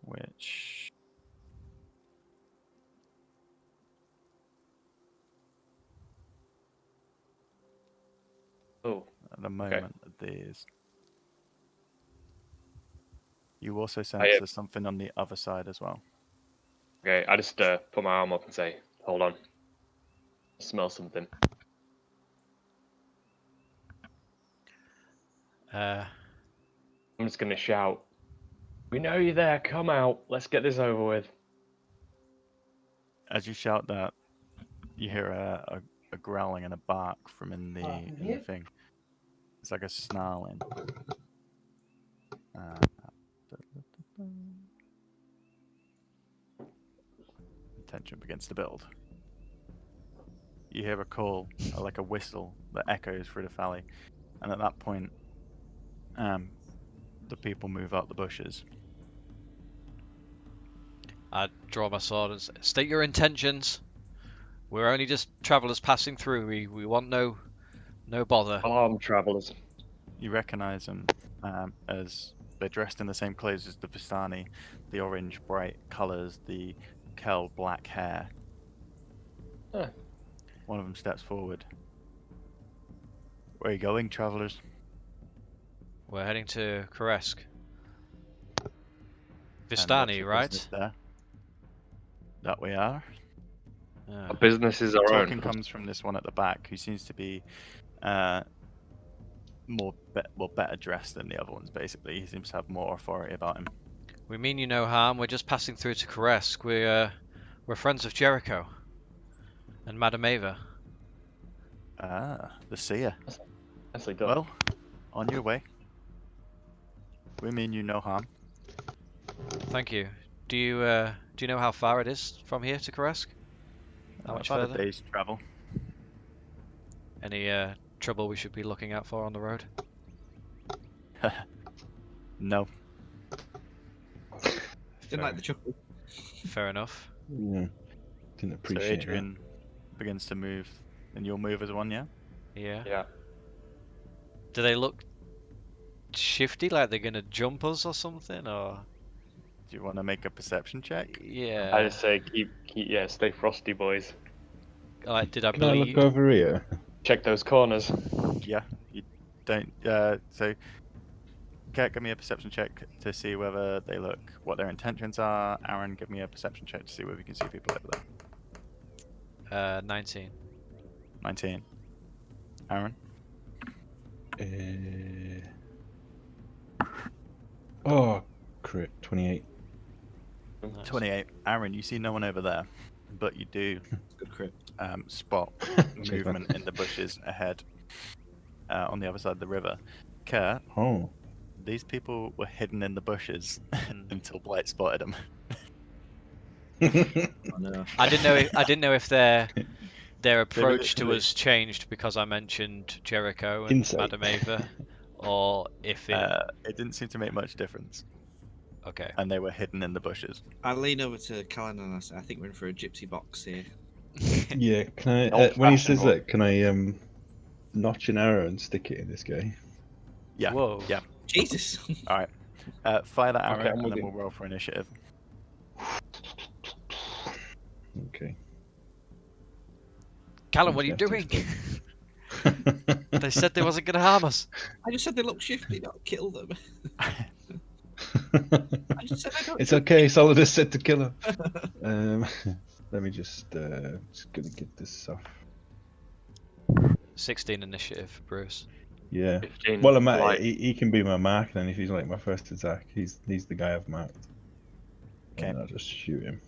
which Oh, at the moment these. You also sense yeah. there's something on the other side as well. Okay, I just put my arm up and say, hold on. Smell something. Uh, I'm just going to shout, we know you're there, come out, let's get this over with. As you shout that, you hear a growling and a bark from in the thing. It's like a snarling. Tension begins to build. You hear a call, like a whistle, that echoes through the valley, and at that point, the people move out the bushes. I draw my sword and say, state your intentions. We're only just travellers passing through. We want no bother. Armed travellers. You recognise them as they're dressed in the same clothes as the Vistani, the orange bright colours, the Kel black hair. Huh. One of them steps forward. Where are you going, travellers? We're heading to Koresk. And what's Vistani, your right? business there? That we are. Ah. Our business is our Talking own. comes from this one at the back, who seems to be better dressed than the other ones. Basically, he seems to have more authority about him. We mean you no harm. We're just passing through to Koresk. We're friends of Jericho and Madame Ava. Ah, the seer. Nicely done. Well, on your way. We mean you no harm. Thank you. Do you know how far it is from here to Koresk? How much About further? a day's travel. Any trouble we should be looking out for on the road? No. Didn't like the chuckle. Fair enough. Yeah. Didn't So appreciate Adrian begins to move, and you'll move as one, yeah? Yeah. Yeah. Do they look shifty, like they're gonna jump us or something, or? Do you want to make a perception check? Yeah. I just say stay frosty, boys. Like, did I that. Can I look believe? over here? Check those corners. Yeah, you don't. So, Kat, give me a perception check to see whether they look what their intentions are. Aaron, give me a perception check to see whether you can see people over there. 19. 19. Aaron? Oh, crit. 28. Nice. 28. Aaron, you see no one over there, but you do Good crit. spot Check movement that. in the bushes ahead on the other side of the river. Kurt, Oh. these people were hidden in the bushes Mm. until Blight spotted them. Oh no. I didn't know if their approach to literally- us changed because I mentioned Jericho and Insight. Madame Ava, or if it. It didn't seem to make much difference, Okay. and they were hidden in the bushes. I lean over to Callan and I say, I think we're in for a gypsy box here. Yeah, can I? Old When he fashioned says one. that, can I notch an arrow and stick it in this guy? Yeah. Whoa. Yeah. Jesus. All right. Fire that arrow, Okay, I'm and with then you. we'll roll for initiative. Okay. Callum, what are you doing? They said they wasn't gonna harm us. I just said they look shifty, not kill them. I just said I don't. It's okay. Solidus said to kill him. Let me just gonna get this off. 16 initiative, Bruce. Yeah. 15 Well, light. he can be my mark then if he's like my first attack. He's the guy I've marked. Okay. And I'll just shoot him.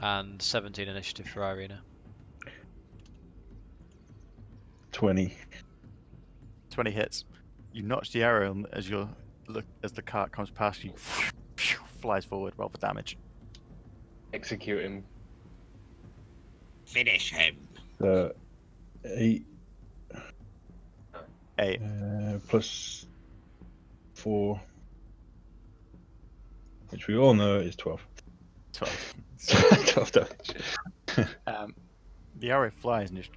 And 17 initiative for Irina. 20. 20 hits. You notch the arrow, and as the cart comes past you, flies forward. Roll for damage. Execute him. Finish him. 8 8. plus 4, which we all know is 12. 12. 12 damage. The arrow flies and just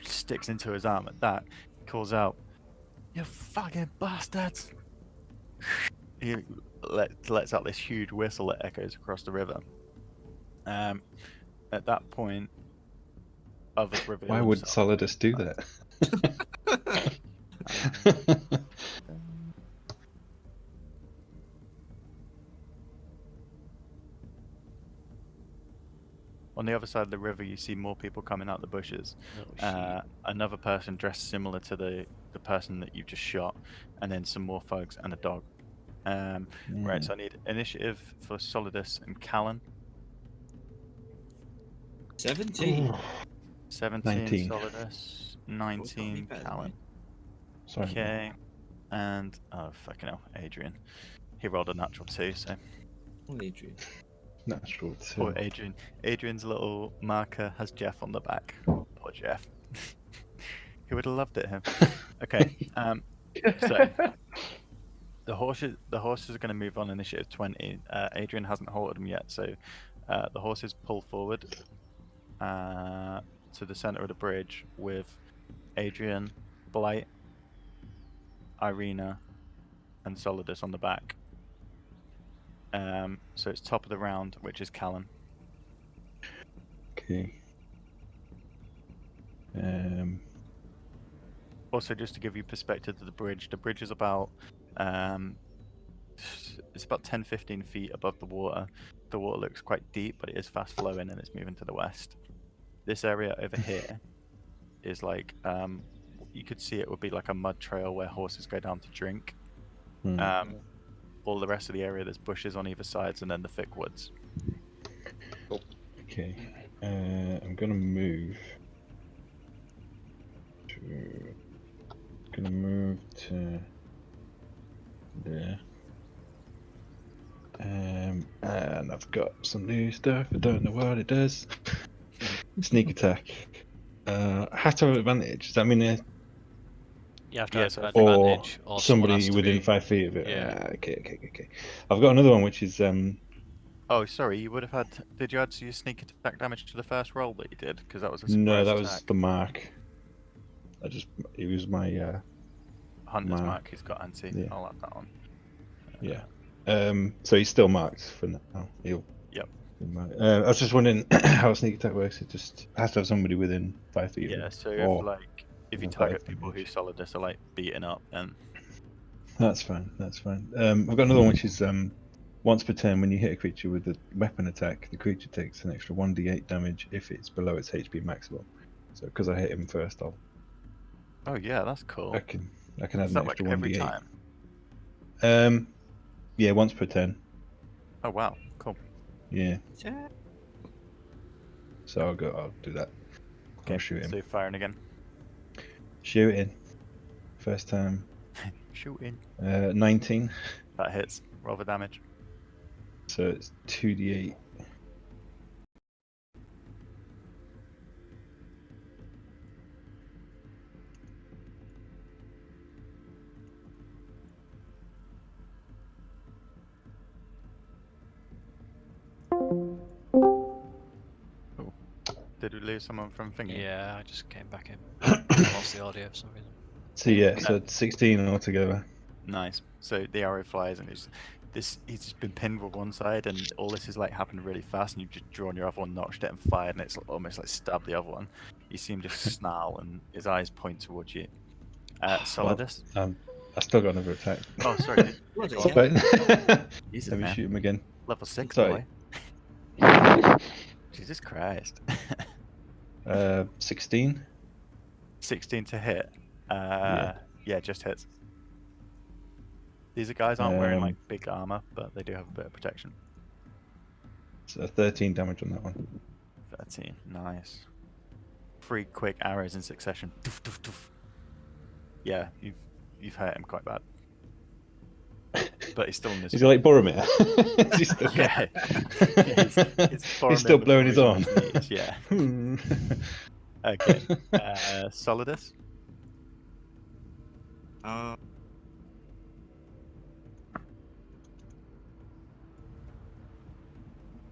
sticks into his arm. At that, he calls out, "You fucking bastards!" He lets out this huge whistle that echoes across the river. At that point, others reveal Why would themselves. Solidus do that? On the other side of the river, you see more people coming out the bushes. Oh, shit. Another person dressed similar to the person that you just shot, and then some more folks and a dog. Right, so I need initiative for Solidus and Callan. 17. 17 19. Solidus, Both got me 19 better than Callan. me. Sorry. man. Okay, and oh fucking hell, Adrian. He rolled a natural 2, so Only Adrian. Natural poor 2. Adrian. Adrian's little marker has Jeff on the back. Poor Jeff. He would have loved it, him. Okay, so the horses are going to move on initiative 20. Adrian hasn't halted them yet, so the horses pull forward to the center of the bridge with Adrian, Blight, Irina, and Solidus on the back. So it's top of the round, which is Callan. Okay. Also, just to give you perspective to the bridge is about it's about 10-15 feet above the water. The water looks quite deep, but it is fast flowing and it's moving to the west. This area over here is like you could see it would be like a mud trail where horses go down to drink. All the rest of the area, there's bushes on either sides and then the thick woods. Okay. I'm gonna move to there. And I've got some new stuff. I don't know what it does. Sneak attack. Have to have advantage. Does that mean You have to Yeah, have so I or advantage, or someone somebody has to within be... 5 feet of it? Yeah. Okay. I've got another one which is Oh, sorry, you would have had. Did you add your sneak attack damage to the first roll that you did? Because that was a no, surprise that was attack. the mark. It was my Hunter's mark. mark. He's got anti. Yeah. I'll add that on. Yeah. So he's still marked for now. He'll. Yep. I was just wondering how a sneak attack works. It just has to have somebody within 5 feet. Yeah. Of So it, if or if you within target 5 people who damage. Solidus are like beating up, then That's fine. I've got another one which is once per turn when you hit a creature with a weapon attack, the creature takes an extra 1d8 damage if it's below its HP maximum. So because I hit him first, oh yeah, that's cool. I can add Is an that like extra every 1d8. time? Yeah, once per turn. Oh wow, cool. Yeah. So I'll do that. Okay, I'll shoot him. so firing again. Shooting. First time. Shooting. 19. That hits. Roll the damage. So it's 2d8. Did we lose someone from thingy? Yeah, I just came back in. I lost the audio for some reason. So yeah, so it's 16 altogether. Nice. So the arrow flies and he's just been pinned with one side and all this is like happened really fast and you've just drawn your other one, notched it and fired and it's almost like stabbed the other one. You see him just snarl and his eyes point towards you. Solidus? I still got another attack. Oh, sorry. Bloody Go hell. on. Jesus, Let me man. shoot him again. Level 6, Sorry. boy. Jesus Christ. 16. 16 to hit. Yeah. Yeah, just hits. These guys aren't wearing like Um, big armor, but they do have a bit of protection. So 13 damage on that one. 13, nice. 3 quick arrows in succession. Doof, doof, doof. Yeah, you've hurt him quite bad. But he's still in this. Is he like Boromir? Is he still Yeah. He's still blowing his arm. Knees, yeah. Okay. Solidus?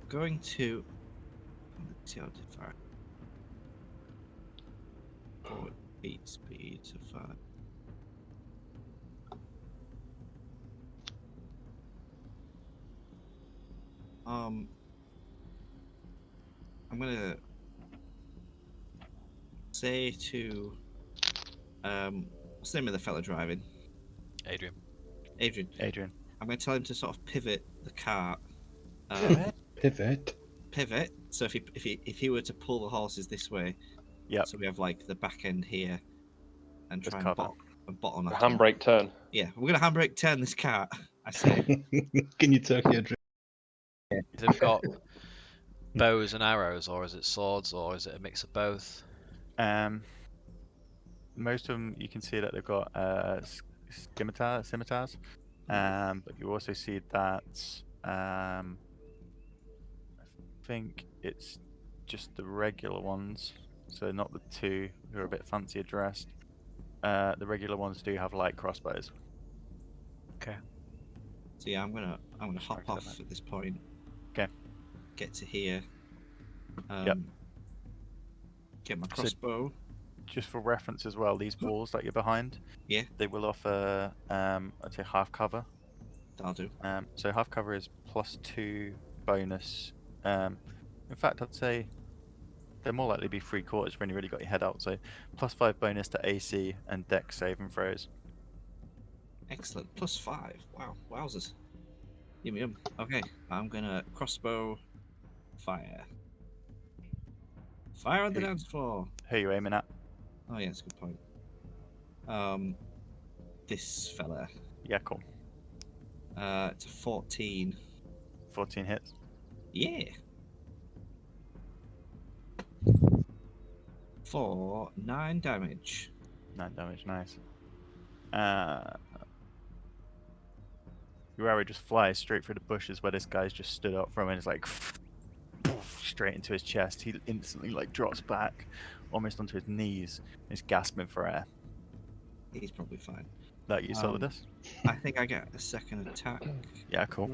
Going to. Let's see how far. 8 speed to 5. I'm gonna say to What's the name of the fella driving? Adrian. Adrian. I'm going to tell him to sort of pivot the cart. Pivot. Pivot. So if he were to pull the horses this way, Yep. so we have like the back end here, and Just try cover. and bottleneck. A handbrake turn. Yeah, we're going to handbrake turn this cart. I say. Can you turkey a drink? They've got bows and arrows, or is it swords, or is it a mix of both? Most of them you can see that they've got scimitars, but you also see that I think it's just the regular ones, so not the two who are a bit fancier dressed. The regular ones do have light crossbows. Okay. So yeah, I'm gonna hop Sorry, off at this point. Okay. Get to here. Yep. Get my So- crossbow. Just for reference as well, these walls that you're behind, Yeah. they will offer I'd say half cover. That'll do. So half cover is +2 bonus. In fact, I'd say they're more likely to be 3/4 when you really got your head out. So +5 bonus to AC and Dex saving throws. Excellent. +5. Wow. Wowzers. Yum. Okay. I'm gonna crossbow. Fire. Fire on the Who- dance floor. Who are you aiming at? Oh yeah, that's a good point. This fella. Yeah, cool. It's a 14. 14 hits. Yeah. For 9 damage. 9 damage, nice. Your arrow just flies straight through the bushes where this guy's just stood up from, and it's like straight into his chest. He instantly like drops back, almost onto his knees. He's gasping for air. He's probably fine. That you saw with this? I think I get a second attack. Yeah, cool.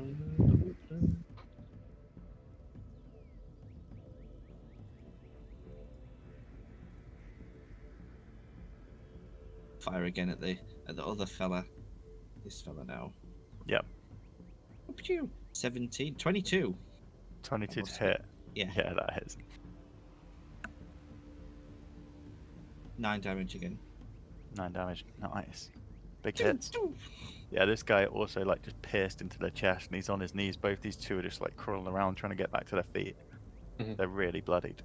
Fire again at the other fella. This fella now. Yep. 17, 22. 22 Almost to hit. Yeah. Yeah, that hits. 9 damage again. 9 damage. Nice. Big hits. Yeah, this guy also like just pierced into the chest, and he's on his knees. Both these two are just like crawling around trying to get back to their feet. Mhm. They're really bloodied.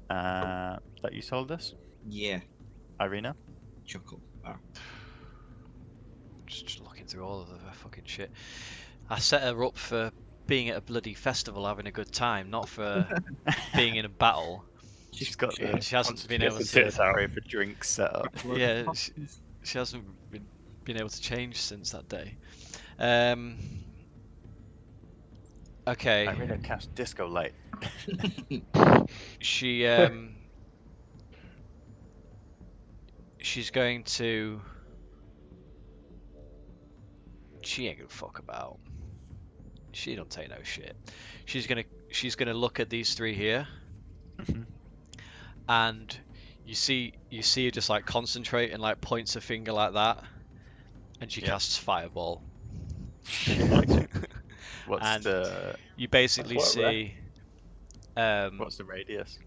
That you sold this? Yeah. Irina? Chuckle. Just looking through all of the fucking shit. I set her up for being at a bloody festival having a good time, not for being in a battle. She's got she- the she hasn't been able constitution to- Tits out. pray for drinks set up. Yeah, she hasn't been able to change since that day. Okay. Irina cast Disco Light. She she's going to. She ain't gonna fuck about. She don't take no shit. She's gonna look at these three here, Mhm. and you see her just like concentrate and like points a finger like that, and she Yeah. casts Fireball. What's And the You basically That's what see. what's the radius?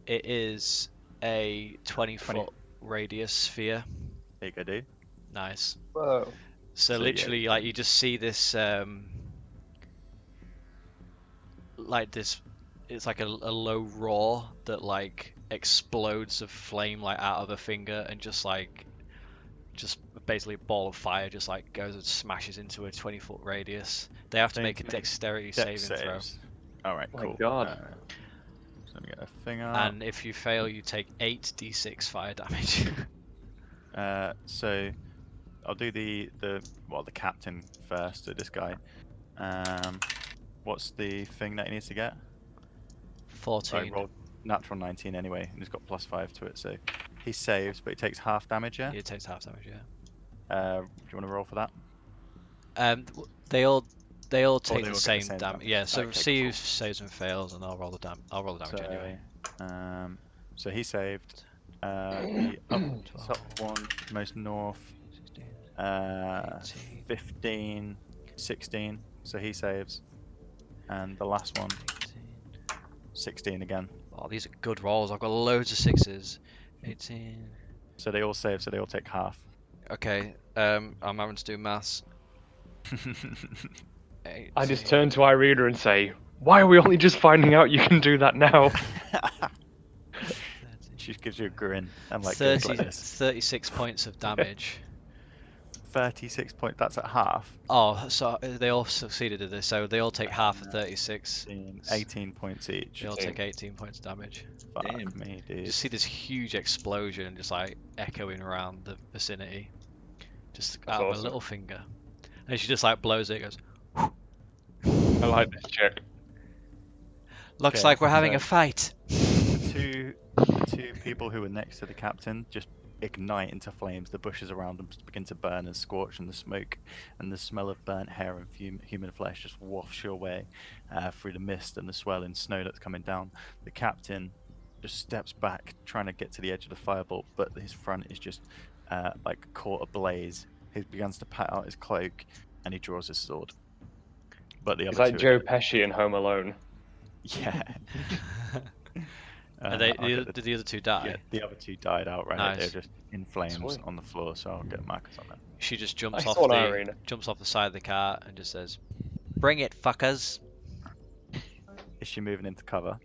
It is a 20-foot radius sphere. There you go, dude. Nice. Whoa. So So, yeah. literally, like, you just see this, like this, it's like a low roar that like explodes of flame like out of a finger, and just basically a ball of fire just like goes and smashes into a 20-foot radius. They have to They make a need to make dexterity Dex saving throw, saves. All right, My cool. God. So let me get a thing up. and if you fail, you take 8d6 fire damage. So I'll do the captain first. So this guy. What's the thing that he needs to get? 14. I rolled natural 19 anyway, and he's got +5 to it, so he saves, but he takes half damage. Yeah. It takes half damage, yeah. Do you want to roll for that? They all take all the get the same same damage. damage. Yeah, so Okay, see who cool. saves and fails, and I'll roll the damage So, anyway. So he saved. The top one, most north, 18, 15, 16. So he saves, and the last one, 16 again. Oh, these are good rolls. I've got loads of 6s. 18. So they all save. So they all take half. Okay, I'm having to do maths. I just turn to Irina and say, "Why are we only just finding out you can do that now?" She just gives you a grin and like 30, goes like this. 36 points of damage. 36 points. That's at half. Oh, so they all succeeded at this, so they all take half of No. 36. 18 points each. They all take 18 points of damage. Fuck Damn. me, You dude. just see this huge explosion just like echoing around the vicinity, just That's out of a awesome. little finger, and she just like blows it. Goes. I like this chick. Looks Okay, like we're having so- a fight. The two people who were next to the captain just ignite into flames. The bushes around them begin to burn and scorch, and the smoke and the smell of burnt hair and human flesh just wafts your way through the mist and the swirling snow that's coming down. The captain just steps back, trying to get to the edge of the firebolt, but his front is just like caught ablaze. He begins to pat out his cloak, and he draws his sword. But the He's other like two, Joe Pesci in Home Alone. yeah. And I'll get did the other two die? Yeah, the other two died outright. Nice. They're just in flames Sweet. on the floor, so I'll get markers on them. She just jumps Nice off one, the Irina. side of the car and just says, "Bring it, fuckers." Is she moving into cover?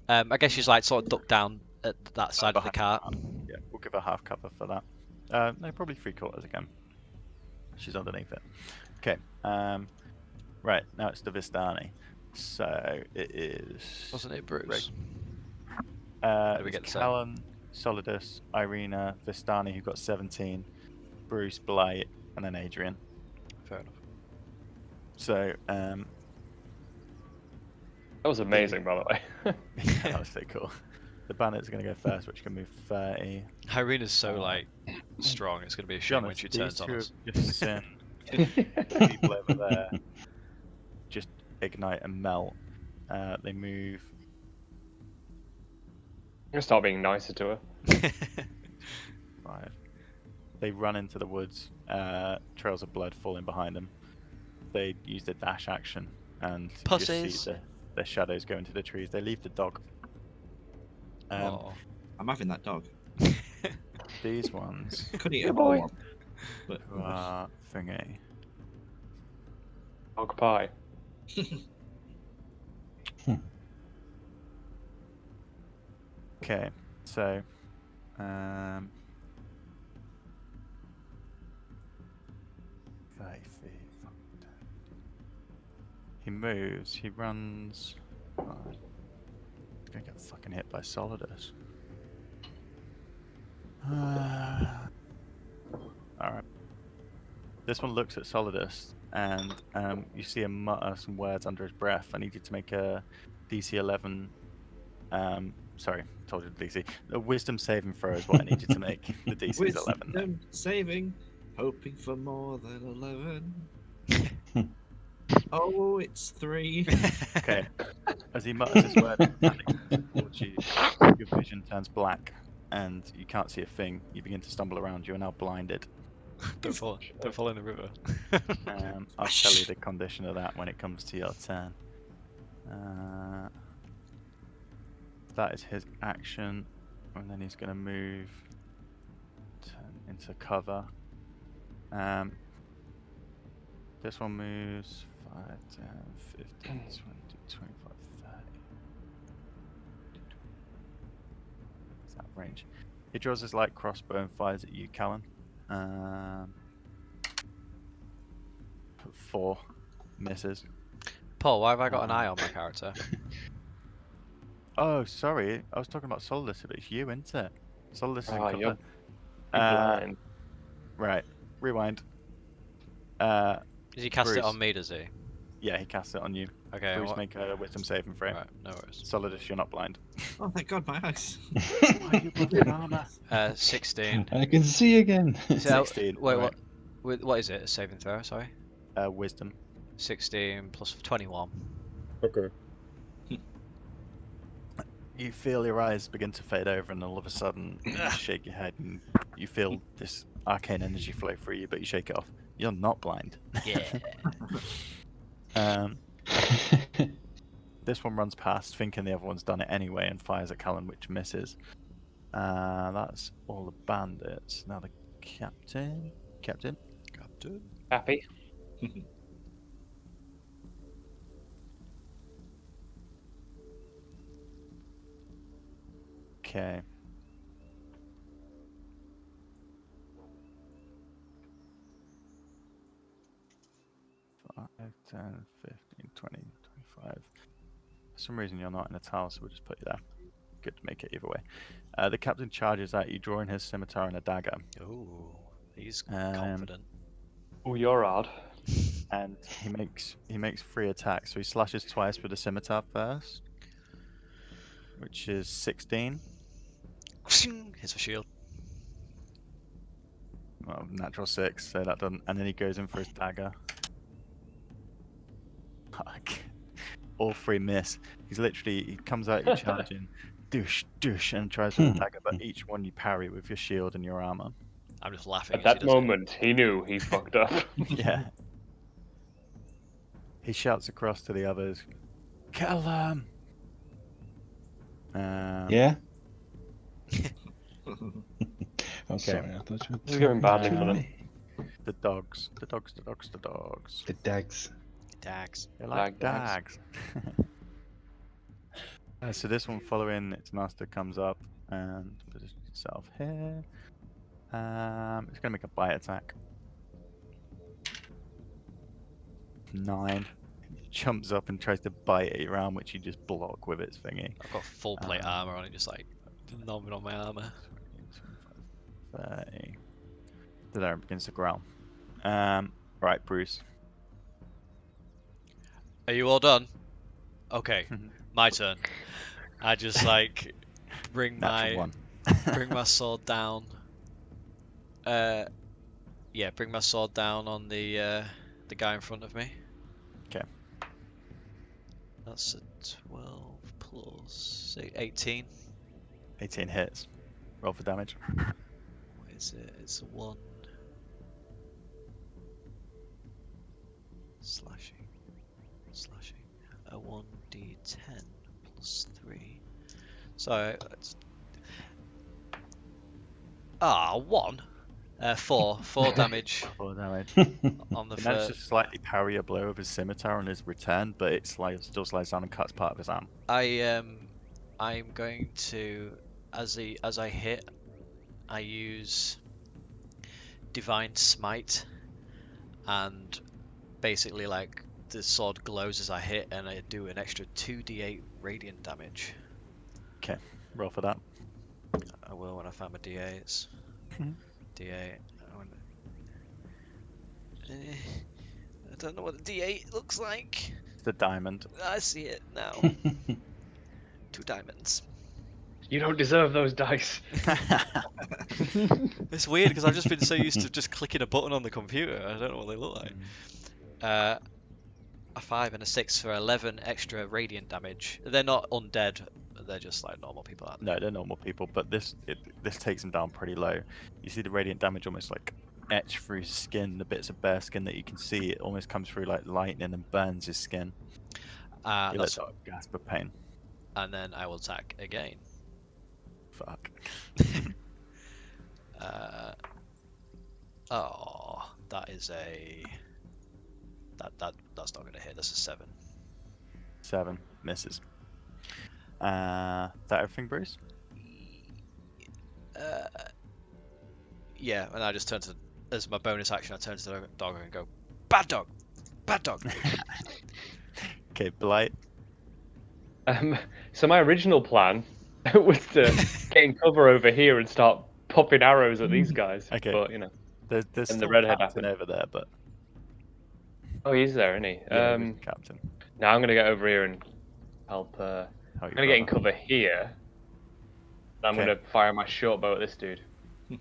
I guess she's like sort of ducked down at that side of the car. Yeah, we'll give her half cover for that. No, probably 3/4 again. She's underneath it. Okay. Right, now it's the Vistani. So it is. Wasn't it, Bruce? Right. Did we get the same? Callan, Solidus, Irina, Vistani, who got 17, Bruce, Blight, and then Adrian. Fair enough. So, That was amazing, by the way. yeah, that was so cool. The bandits are going to go first, which can move 30. Irina's so like strong. It's gonna be a To be shame when honest, she these turns on two us. have just sent the people over there just ignite and melt. They move I'm gonna start being nicer to her. 5. They run into the woods. Trails of blood falling behind them. They use their dash action, and you just Pussies. see their shadows go into the trees. They leave the dog. Aw. I'm having that dog. These ones Could eat Good a boy. whole one. But who are thingy. Dog pie. Okay, so 30 feet. He moves. He runs. Oh, he's gonna get fucking hit by Solidus. Alright. This one looks at Solidus, and you see him mutter some words under his breath. I need you to make a DC 11. Sorry, told you the DC. A wisdom saving throw is what I need you to make. The DC is 11. though. wisdom saving, hoping for more than 11. Oh, it's 3. Okay. As he mutters his word, towards you, your vision turns black, and you can't see a thing. You begin to stumble around. You are now blinded. Don't fall in the river. I'll tell you the condition of that when it comes to your turn. That is his action, and then he's going to move into cover. This one moves 5, 10, 15, 20, 25, 30. What's that range? He draws his light crossbow and fires at you, Callan. 4 misses. Paul, why have I got an eye on my character? Oh, sorry. I was talking about Solidus, but it's you, isn't it? Solidus is in Oh, cover. you're blind. Right. Rewind. Does he cast Bruce. it on me, does he? Yeah, he casts it on you. Okay, Bruce, what? make a wisdom saving throw. Right, no worries. Solidus, you're not blind. Oh, thank God, my eyes. Why are you wearing armor? 16. I can see again. So, 16. wait, alright. what is it? A saving throw, sorry? Wisdom. 16 plus 21. Okay. You feel your eyes begin to fade over, and all of a sudden, you shake your head, and you feel this arcane energy flow through you, but you shake it off. You're not blind. Yeah. This one runs past, thinking the other one's done it anyway, and fires at Callan, which misses. That's all the bandits. Now the Captain. Captain. Happy. Okay. Five, 10, 15, 20, 25. For some reason you're not in a tower, so we'll just put you there. Good to make it either way. The captain charges at you, drawing his scimitar and a dagger. Ooh, he's Um, confident. Oh, you're hard. And he makes 3 attacks. So he slashes twice with the scimitar first, which is 16. Hits for shield. Well, natural 6, so that doesn't. And then he goes in for his dagger. Fuck. All 3 miss. He comes at you charging, douche, douche, and tries with a dagger. But each one you parry with your shield and your armor. I'm just laughing At as he that does it. moment, he knew he fucked up. Yeah. He shouts across to the others, "Kill them!" Yeah. Oh, sorry. I thought you were This is going badly for killing them. me. The dogs. The dogs. The dogs. The dogs. The dags. Dags. They like Dags. dags. So this one following its master comes up and positions itself here. It's gonna make a bite attack. 9. It jumps up and tries to bite at your arm, which you just block with its thingy. I've got full plate armor on it, just like nomming on my armor. 30. The there begins to growl. Right, Bruce. Are you all done? Okay, my turn. I just like bring Natural my sword down. Yeah, bring my sword down on the guy in front of me. Okay. That's a 12 plus 18. 18 hits. Roll for damage. What is it? It's a 1. Slashing. A 1d10 plus 3. So it's 1. 4 damage 4 damage. on the He managed to first. slightly parry a blow with his scimitar on his return, but it still slides down and cuts part of his arm. I'm going to, as I hit, I use Divine Smite, and basically like the sword glows as I hit, and I do an extra 2d8 radiant damage. Okay, roll for that. I will when I find my d8s. D8. I don't know what the D8 looks like. It's the diamond. I see it now. 2 diamonds. You don't deserve those dice. It's weird because I've just been so used to just clicking a button on the computer. I don't know what they look like. A 5 and a 6 for 11 extra radiant damage. They're not undead. They're just like normal people, aren't they? No, they're normal people, but this takes him down pretty low. You see the radiant damage almost like etch through his skin, the bits of bare skin that you can see. It almost comes through like lightning and burns his skin. He lets out a gasp of pain. And then I will attack again. Fuck. That is a that's not gonna hit. That's a 7. 7 misses. That everything, Bruce? Yeah, and I just turn to, as my bonus action, I turn to the dog and go, bad dog, bad dog. Okay, Blight. So my original plan was to get in cover over here and start popping arrows at these guys. Okay. But you know, There's and still the redhead Captain happened. over there, but Oh, he's there, isn't he? yeah, he's the Captain. Now I'm gonna get over here and help. I'm gonna get in cover here. I'm Okay. gonna fire my short bow at this dude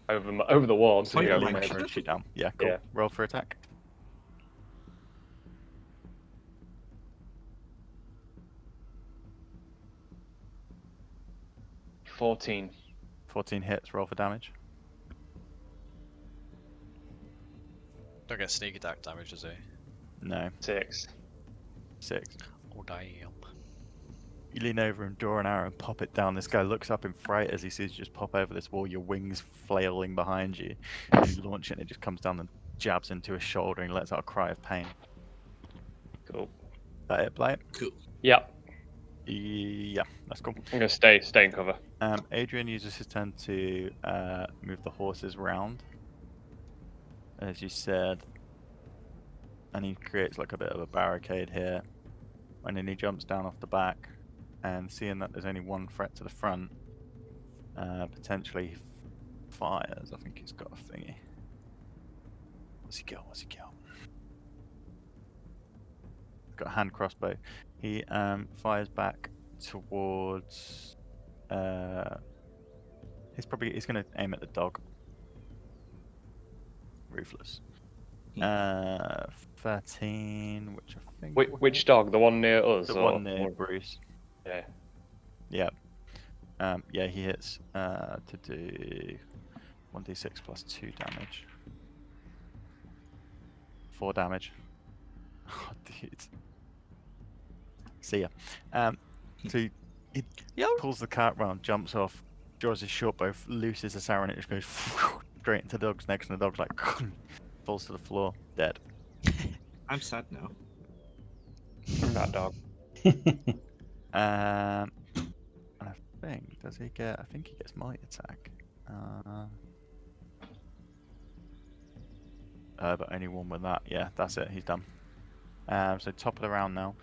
over the wall. So you Point go blank. lean over and shoot down. Yeah, cool. Yeah. Roll for attack. Yeah. 14. 14 hits. Roll for damage. Don't get sneak attack damage, does he? No. 6. 6. Oh damn. You lean over and draw an arrow and pop it down. This guy looks up in fright as he sees you just pop over this wall, your wings flailing behind you. And you launch it and it just comes down and jabs into his shoulder and lets out a cry of pain. Cool. That it, Blight? Cool. Yep. Yeah, that's cool. I'm gonna stay in cover. Adrian uses his turn to move the horses round, as you said, and he creates like a bit of a barricade here. And then he jumps down off the back, and seeing that there's only one threat to the front, potentially fires. I think he's got a thingy. What's he got? He's got a hand crossbow. He fires back towards. He's going to aim at the dog. Ruthless. 13, which I think. Which dog? The one near us? The or one near Bruce. Yeah. Yeah. Yeah, he hits to do 1d6 plus 2 damage. 4 damage. Oh, dude. See ya. So he pulls the cart round, jumps off, draws his short bow, looses his arrow, and it just goes straight into the dog's neck, and the dog's like falls to the floor, dead. I'm sad now. That dog. And I think, does he get? I think he gets might attack. But only one with that. Yeah, that's it. He's done. So top of the round now.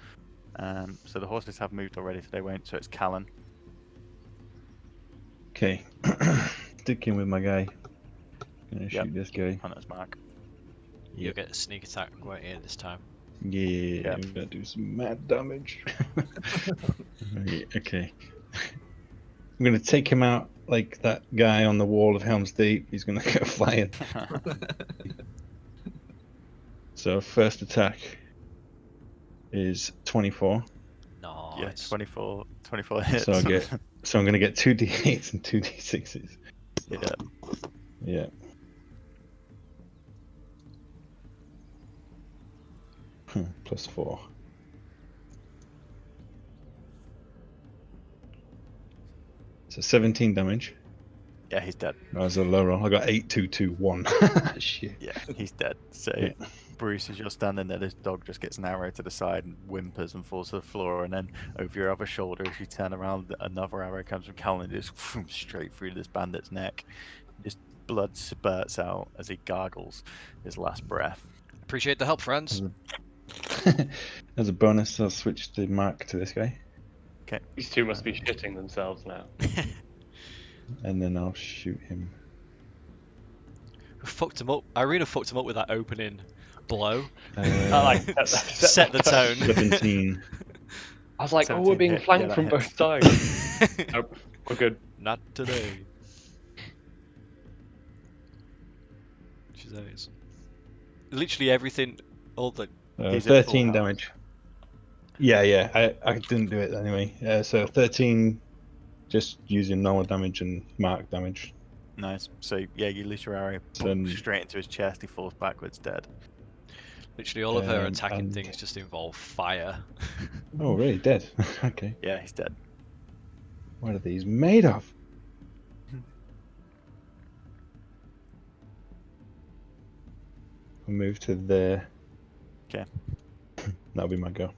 So the horses have moved already, so they won't. So it's Callan. Okay. Sticking with my guy. Gonna shoot this guy. Hunter's mark. You'll get a sneak attack right here this time. Yeah, I'm gonna do some mad damage. Right, okay. I'm gonna take him out like that guy on the wall of Helm's Deep. He's gonna go flying. So first attack is 24. Nice. Yeah, 24 hits. So I'm gonna get 2d8s and 2d6s. Yeah. Yeah. Plus 4. So 17 damage. Yeah, he's dead. That was a low roll. I got 8, 2, 2, 1. Shit. Yeah, he's dead. So, Yeah. Bruce, as you're standing there, this dog just gets an arrow to the side and whimpers and falls to the floor. And then over your other shoulder, as you turn around, another arrow comes from Callan and just straight through this bandit's neck. Just blood spurts out as he gargles his last breath. Appreciate the help, friends. As a bonus, I'll switch the mark to this guy. Okay. These two must be shitting themselves now. And then I'll shoot him. Who fucked him up? Irina fucked him up with that opening blow. I like that. Set the tone. 17. I was like, oh, 17 we're being hit. flanked Yeah, from that both sides. Nope, we're good. Not today. Jesus. Literally everything, all the... He's at 13 full damage. Yeah, I didn't do it anyway. So 13, just using normal damage and mark damage. Nice. So, yeah, you loose your arrow, boom, straight into his chest, he falls backwards, dead. Literally all of her attacking and- things just involve fire. Oh, really? Dead? Okay. Yeah, he's dead. What are these made of? I'll move to there. Okay. That'll be my go.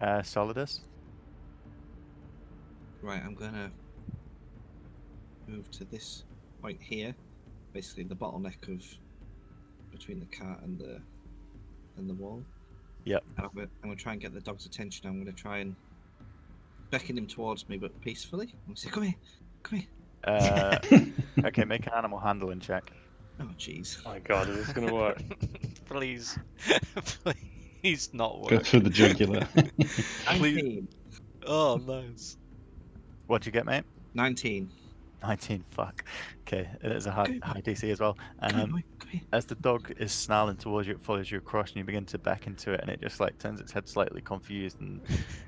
Solidus. Right, I'm gonna move to this point here, basically the bottleneck of between the cart and the wall. Yep. And I'm gonna try and get the dog's attention. I'm gonna try and beckon him towards me, but peacefully. I'm gonna say, "Come here." Okay, make an animal handling check. Oh, jeez. Oh my god, is this gonna work? Please. Please not Go work. through the jugular. 19. Oh, nice. What'd you get, mate? 19. 19, fuck. Okay, it is a high DC as well. Come here. As the dog is snarling towards you, it follows you across, and you begin to back into it, and it just like turns its head slightly confused, and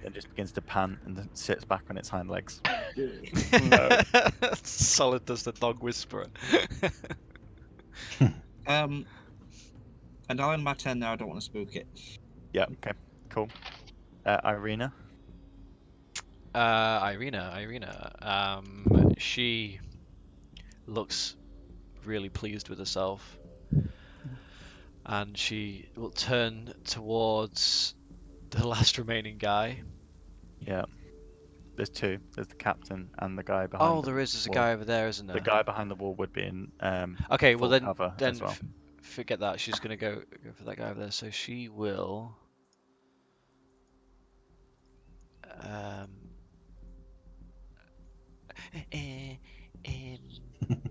then just begins to pant, and then sits back on its hind legs. No. Solid does the dog whisperer. And I'll end my turn now. I don't want to spook it. Yeah, okay, cool. Irina. Irina. She looks really pleased with herself, and she will turn towards the last remaining guy. Yeah. There's two. There's the captain and the guy behind Oh, the there's a wall. guy over there, isn't there? The guy behind the wall would be in Okay, well full cover then as well. forget that. She's gonna go for that guy over there. So she will. Um, eh, um,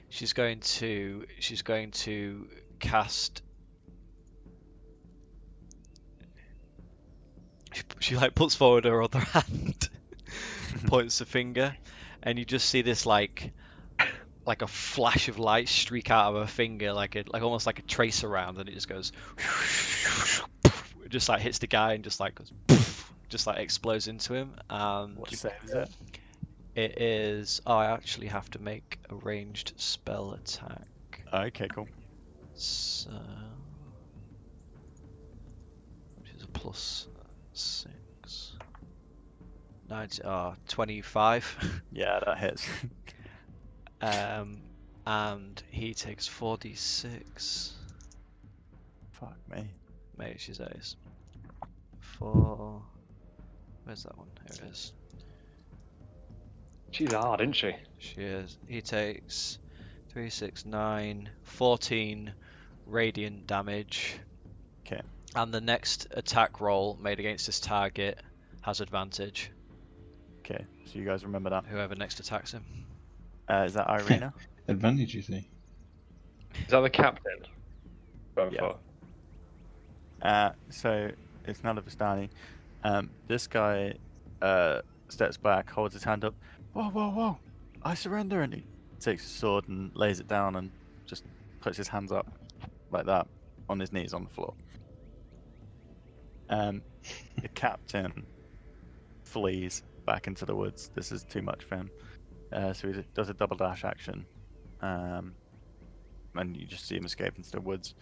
she's going to cast. She like puts forward her other hand, points a finger, and you just see this like a flash of light streak out of her finger, like almost like a tracer round, and it just goes, it just like hits the guy and just like goes, just like explodes into him. And What save is it? it is. Oh, I actually have to make a ranged spell attack. Okay, cool. So, which is a +6. 90, 25. Yeah, that hits. And he takes 4d6. Fuck me. Mate, she's ace. Where's that one? Here it is. She's hard, isn't she? She is. He takes 3, 6, 9, 14 radiant damage. Okay. And the next attack roll made against this target has advantage. Okay, so you guys remember that. Whoever next attacks him. Is that Irina? Advantage, you see. Is that the captain? Going Yeah. for? So it's now the Vistani. This guy steps back, holds his hand up. Whoa, whoa, whoa! I surrender, and he takes his sword and lays it down and just puts his hands up like that on his knees on the floor. The captain flees back into the woods. This is too much for him. So he does a double dash action, and you just see him escape into the woods.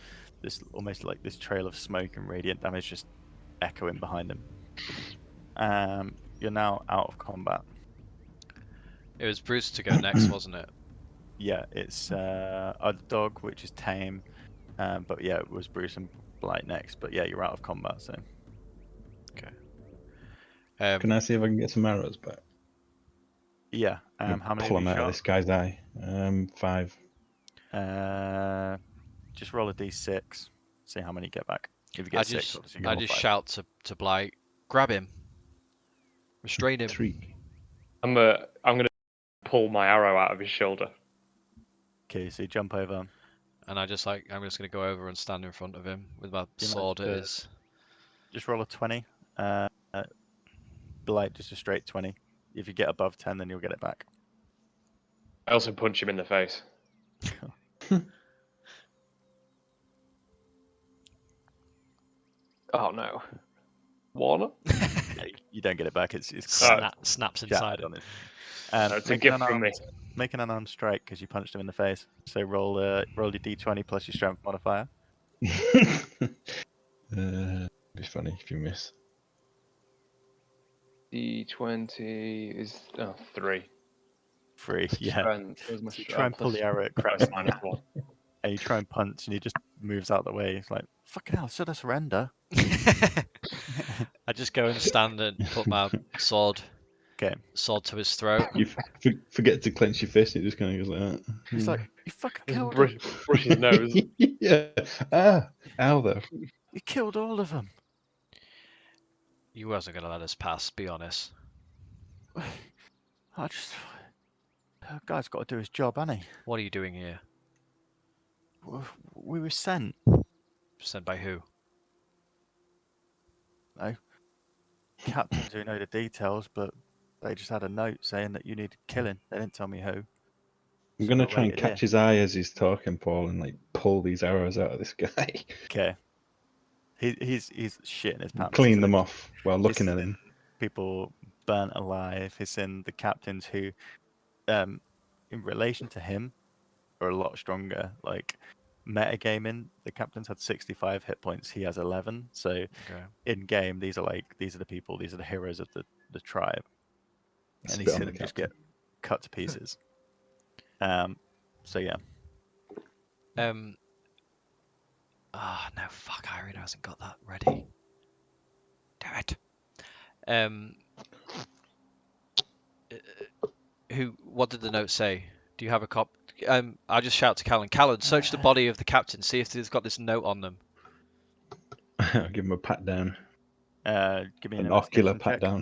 This almost like this trail of smoke and radiant damage just echoing behind him. You're now out of combat. It was Bruce to go next, wasn't it? Yeah, it's a dog which is tame, but yeah, it was Bruce and Blight next. But yeah, you're out of combat, so Can I see if I can get some arrows back? yeah. I'm How many pull have them you out of this guy's eye. 5. shot? Just roll a d6. See how many you get back. If you get 6, obviously you get I all just 5. shout to Blight, grab him, restrain him. 3. I'm gonna pull my arrow out of his shoulder. Okay, so you jump over. And I'm just gonna go over and stand in front of him with my You sword at managed his. Just roll a 20. Blight, just a straight 20. If you get above 10, then you'll get it back. I also punch him in the face. Oh no. 1? Yeah, you don't get it back. It's Snaps shattered inside on him. it. It's a gift from me. Make an unarmed strike because you punched him in the face. So roll your d20 plus your strength modifier. Be funny if you miss. D20 is 3. 3, yeah. Strength. Where's my So you try and pull the arrow, it cracks, -1. and you try and punch, and he just moves out the way. It's like, fucking hell, should I surrender? I just go and stand and put my sword Okay. to his throat. You forget to clench your fist. It just kind of goes like that. He's like, you fucking Just killed brush, him. brush his nose. Yeah. Ow though. You killed all of them. You wasn't gonna let us pass, be honest. I just... That guy's got to do his job, hasn't he? What are you doing here? We were sent. Sent by who? No. Captains who know the details, but they just had a note saying that you needed killing. They didn't tell me who. I'm gonna try and catch his eye as he's talking, Paul, and like pull these arrows out of this guy. Okay. He's shitting his pants. Clean them off while looking at him. People burnt alive. He's in the captains who, in relation to him, are a lot stronger. Like metagaming, the captain's had 65 hit points. He has 11. So Okay. in game, these are the people. These are the heroes of the tribe, and Spit he's on seen the them just captain. get cut to pieces. So yeah, No, fuck, Irene hasn't got that ready. Damn it. What did the note say? Do you have a cop? I'll just shout to Callan. Callan, search the body of the captain. See if they've got this note on them. I'll give him a pat down, give me an an ocular investigation pat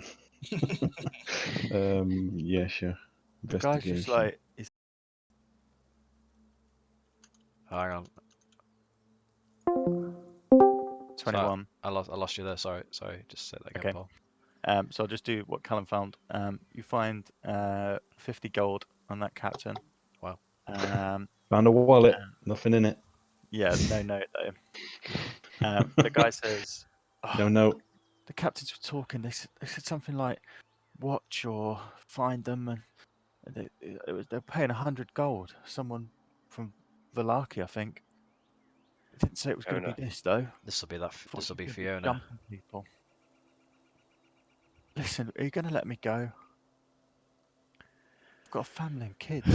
check. down. Yeah, sure. The guy's just Investigation. like, Hang on. 21. I lost you there. Sorry. Just say that again, Okay. Paul. So I'll just do what Callum found. You find 50 gold on that captain. Wow. Found a wallet. Um, Nothing in it. Yeah, no note though. The guy says, No note. the captains were talking. They said something like, watch or find them, and they're paying 100 gold. Someone from Valaki, I think. It didn't say it was going to be this though. This will be Thought This will it be was gonna Fiona. dumping people. Listen, are you going to let me go? I've got a family and kids.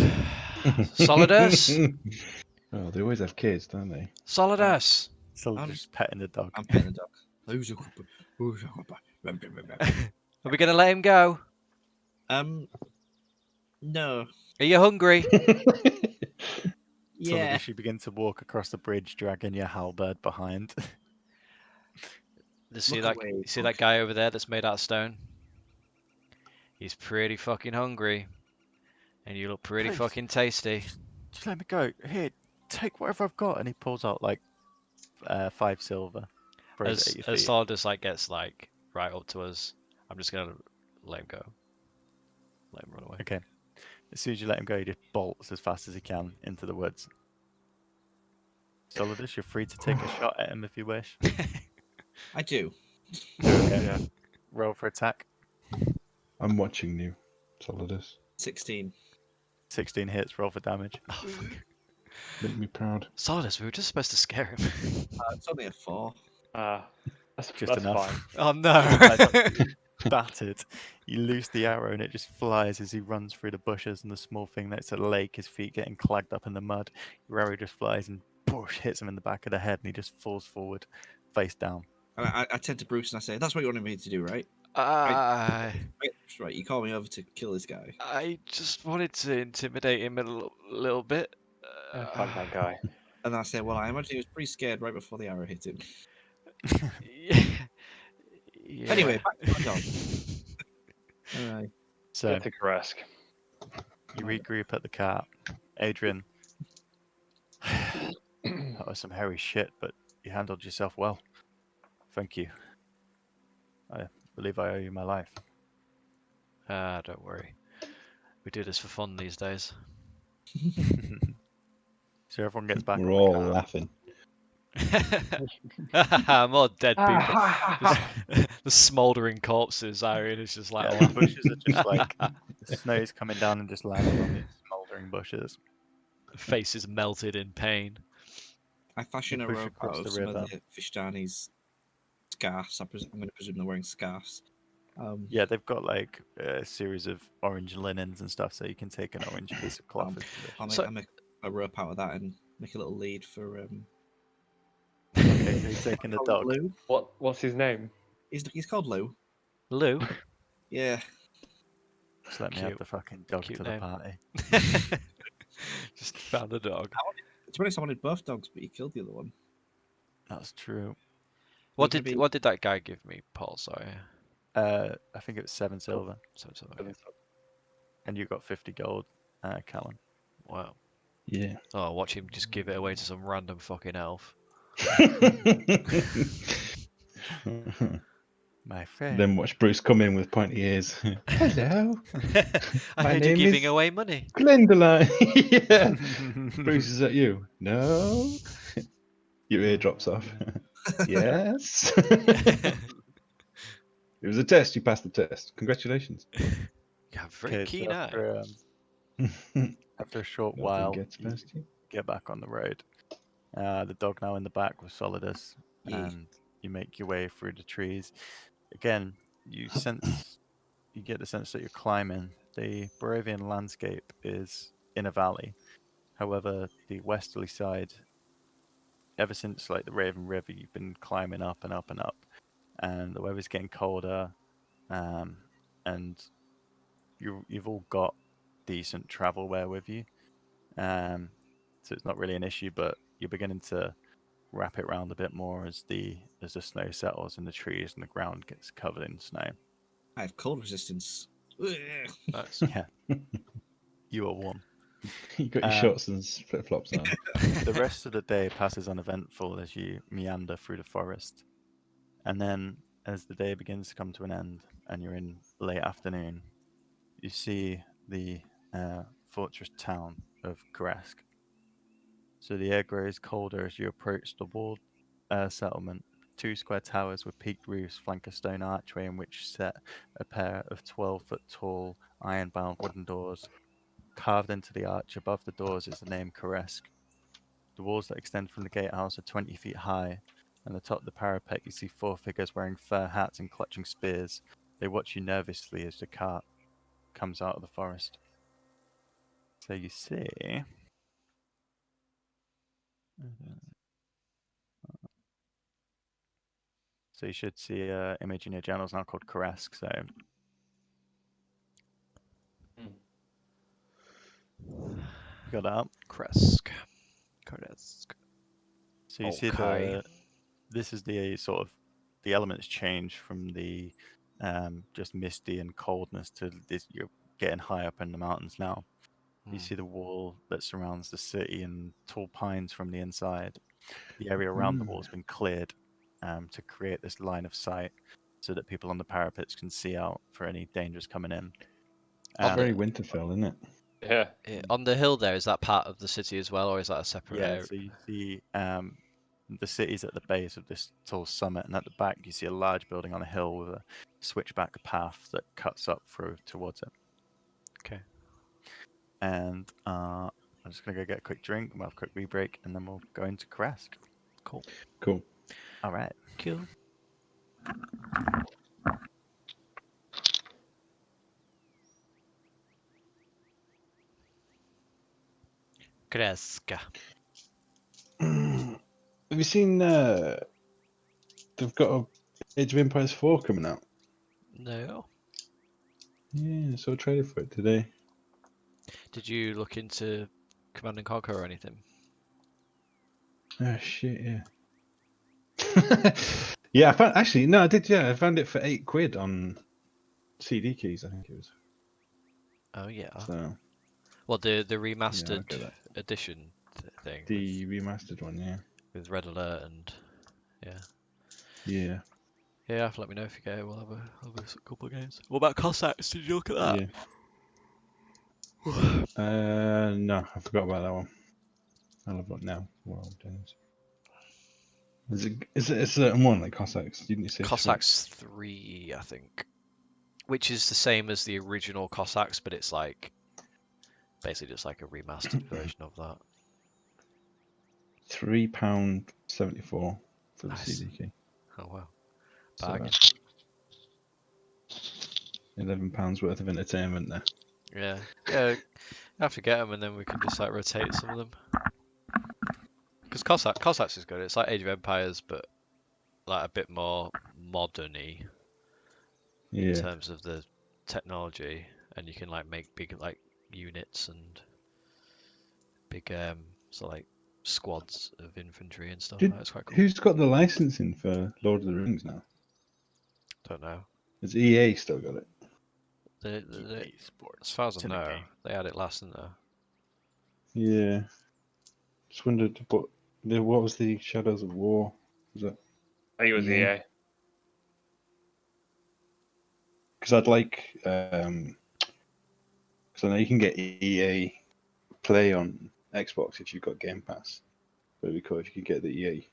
Solidus. Oh, they always have kids, don't they? Solidus. So I'm- just petting the dog. I'm petting the dog. Are we gonna let him go? No. Are you hungry? So Yeah. as you begin to walk across the bridge, dragging your halberd behind. See Look that? away, See dog. that guy over there that's made out of stone? He's pretty fucking hungry, and you look pretty Please. fucking tasty. Just let me go. Here, take whatever I've got. And he pulls out like 5 silver. Throws it As at your feet. Solidus gets right up to us, I'm just gonna let him go. Let him run away. Okay. As soon as you let him go, he just bolts as fast as he can into the woods. Solidus, you're free to take a shot at him if you wish. I do. Okay. Yeah. Roll for attack. I'm watching you, Solidus. 16. 16 hits. Roll for damage. Oh, fuck. Make me proud. Solidus, we were just supposed to scare him. It's only a 4. That's Just enough. fine. Oh no! Battered. You loose the arrow and it just flies as he runs through the bushes and the small thing that's a lake, his feet getting clogged up in the mud. Your arrow just flies and push hits him in the back of the head and he just falls forward, face down. And I tend to Bruce and I say, that's what you wanted me to do, right? I Right, you called me over to kill this guy. just wanted to intimidate him a little bit. Fuck that guy. And then I say, well, I imagine he was pretty scared right before the arrow hit him. Yeah. Anyway, back to my dog. Alright. So Get to Kresk. you regroup at the cart. Adrian, that was some hairy shit, but you handled yourself well. Thank you. I believe I owe you my life. Don't worry. We do this for fun these days. So everyone gets back We're on the all cart. laughing. More dead people. The smouldering corpses. Irene is just like, Yeah, the bushes are just like the snow's coming down and just landing on these smouldering bushes. faces melted in pain. I fashion You a push rope across out the of some river. of the Vishtani's scarves. I'm going to presume they're wearing scarves. Yeah, they've got like a series of orange linens and stuff, so you can take an orange piece of cloth. I'll make a rope out of that and make a little lead for. Okay, so you're taking the dog. Lou. What's his name? He's called Lou. Lou? Yeah. Just let me add Cute. the fucking dog Cute to name. the party. Just found a dog. To be honest, I wanted both dogs, but he killed the other one. That's true. What Maybe- did that guy give me, Paul? Sorry. I think it was 7 silver, So okay. and you got 50 gold, Callan. Wow. Yeah. Oh, watch him just give it away to some random fucking elf. My friend. Then watch Bruce come in with pointy ears. Hello, I My heard you name giving is- away money. Glendoline. Yeah. Bruce is at you. No. Your ear drops off. Yes. It was a test. You passed the test. Congratulations. You have very Okay, so keen eye. after a short Nothing while, gets you past you. get back on the road, The dog now in the back with Solidus, Yeah. and you make your way through the trees. Again, you get the sense that you're climbing. The Barovian landscape is in a valley. However, the westerly side, ever since like the Raven River, you've been climbing up and up and up, and the weather's getting colder, and you've all got decent travel wear with you, so it's not really an issue. But you're beginning to wrap it around a bit more as the snow settles and the trees and the ground gets covered in snow. I have cold resistance. Nice. Yeah, you are warm. You got your shorts and flip flops on. The rest of the day passes uneventful as you meander through the forest. And then, as the day begins to come to an end and you're in late afternoon, you see the fortress town of Kresk. So the air grows colder as you approach the walled settlement. 2 square towers with peaked roofs flank a stone archway in which set a pair of 12-foot tall, iron-bound wooden doors. Carved into the arch above the doors is the name Kresk. The walls that extend from the gatehouse are 20 feet high, and atop the parapet you see 4 figures wearing fur hats and clutching spears. They watch you nervously as the cart comes out of the forest. So you see... So you should see an image in your journals now called Kresk. So you got that up? Kresk. So you see Okay. this is the sort of the elements change from the just misty and coldness to this. You're getting high up in the mountains now. You see the wall that surrounds the city and tall pines from the inside. The area around the wall has been cleared to create this line of sight so that people on the parapets can see out for any dangers coming in. It's very Winterfell, isn't it? Yeah. On the hill there, is that part of the city as well, or is that a separate Yeah, area? so you see the city's at the base of this tall summit, and at the back you see a large building on a hill with a switchback path that cuts up through towards it. Okay. And I'm just going to go get a quick drink, we'll have a quick wee break, and then we'll go into Kresk. Cool. All right. Cool. Kresk. Have you seen? They've got a Age of Empires 4 coming out. No. Yeah, I saw a trailer for it today. Did you look into Command and Conquer or anything? Oh shit, yeah. Yeah, I found actually no, I did. Yeah, I found it for £8 on CD keys. I think it was. Oh yeah. So Well, the yeah, I'll remastered get that. edition thing The remastered one, yeah. with Red Alert and yeah. Yeah. Yeah, have to let me know if you get it. We'll have a couple of games. What about Cossacks? Did you look at that? Yeah. No, I forgot about that one. I'll have a look now. World Games. Is it a certain one like Cossacks? Didn't you say Cossacks 3, I think. Which is the same as the original Cossacks, but it's like basically just like a remastered version of that. £3.74 for the Nice. CD key. Oh wow. So Bargain. £11 worth of entertainment there. Yeah. Yeah. I have to get them and then we can just like rotate some of them. Because Cossacks is good. It's like Age of Empires, but like a bit more modern-y in Yeah. terms of the technology, and you can like make big like units and big so like squads of infantry and stuff. That's quite cool. Who's got the licensing for Lord of the Rings now? Don't know. Has EA still got it? As Sports. far as It's I in the know, game. they had it last, didn't they? Yeah. Just wondered what was the Shadows of War? Was that? I think it was EA. Because I'd like, because I know you can get EA Play on Xbox if you've got Game Pass. But it'd be cool if you could get the EA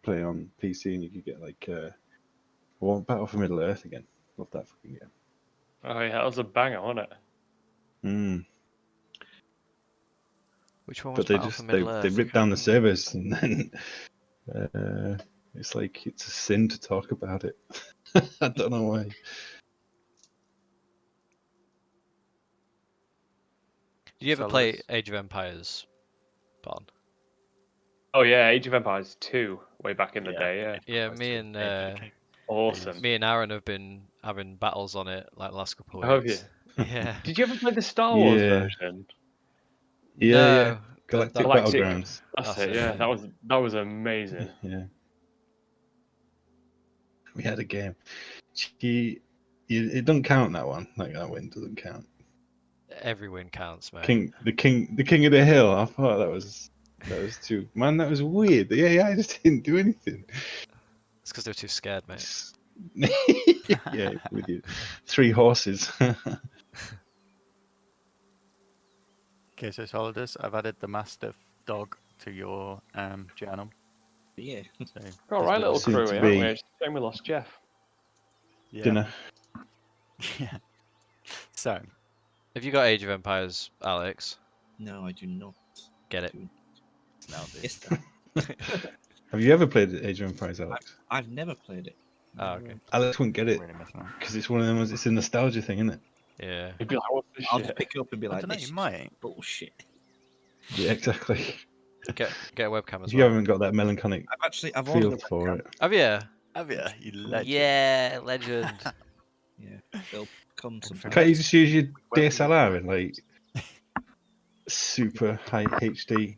Play on PC and you could get like, Battle for Middle Earth again. Love that fucking game. Oh yeah, that was a banger, wasn't it? Which one was But they Battle for just Middle they Earth? ripped down the servers, and then it's like it's a sin to talk about it. I don't know why. Did you ever So play let's- Age of Empires, Bon? Oh yeah, Age of Empires 2, way back in the Yeah. day. Yeah, Yeah, That's me true. and Age of the King. awesome. me and Aaron have been having battles on it like the last couple of Have weeks. Yeah. Did you ever play the Star Wars Yeah. version? No, Galactic that- Galactic- Battlegrounds. That's That's it. it, Yeah, yeah. that was amazing. Yeah. We had a game. It doesn't count, that one. Like, that win doesn't count. every win counts, mate. The king of the hill. I thought that was too. Man, that was weird. The AI just didn't do anything. It's because they're too scared, mate. Yeah, with you. 3 horses. Okay, so Solidus, I've added the Mastiff dog to your journal. Yeah. So Got a he's right with little us. Soon crew to here, be. haven't we? It's a shame we lost Jeff. Yeah. Dinner. Yeah. So Have you got Age of Empires, Alex? No, I do not. Get it. it's now the Yes, sir. Have you ever played Age of Empires, Alex? I've never played it. Oh, okay. Alex wouldn't get it really messing up. because it's one of them. It's a nostalgia thing, isn't it? Yeah. You'd be like, "What's this I'll shit?" just pick it up and be I like, don't know, this you is might. bullshit. Yeah, exactly. Get a webcam as If you well. haven't got that melancholic I've feel ordered a for webcam. it, Have you? Have you? You legend. Yeah, legend. Yeah, they'll come for sometime. can't you just use your Where DSLR in like super high HD,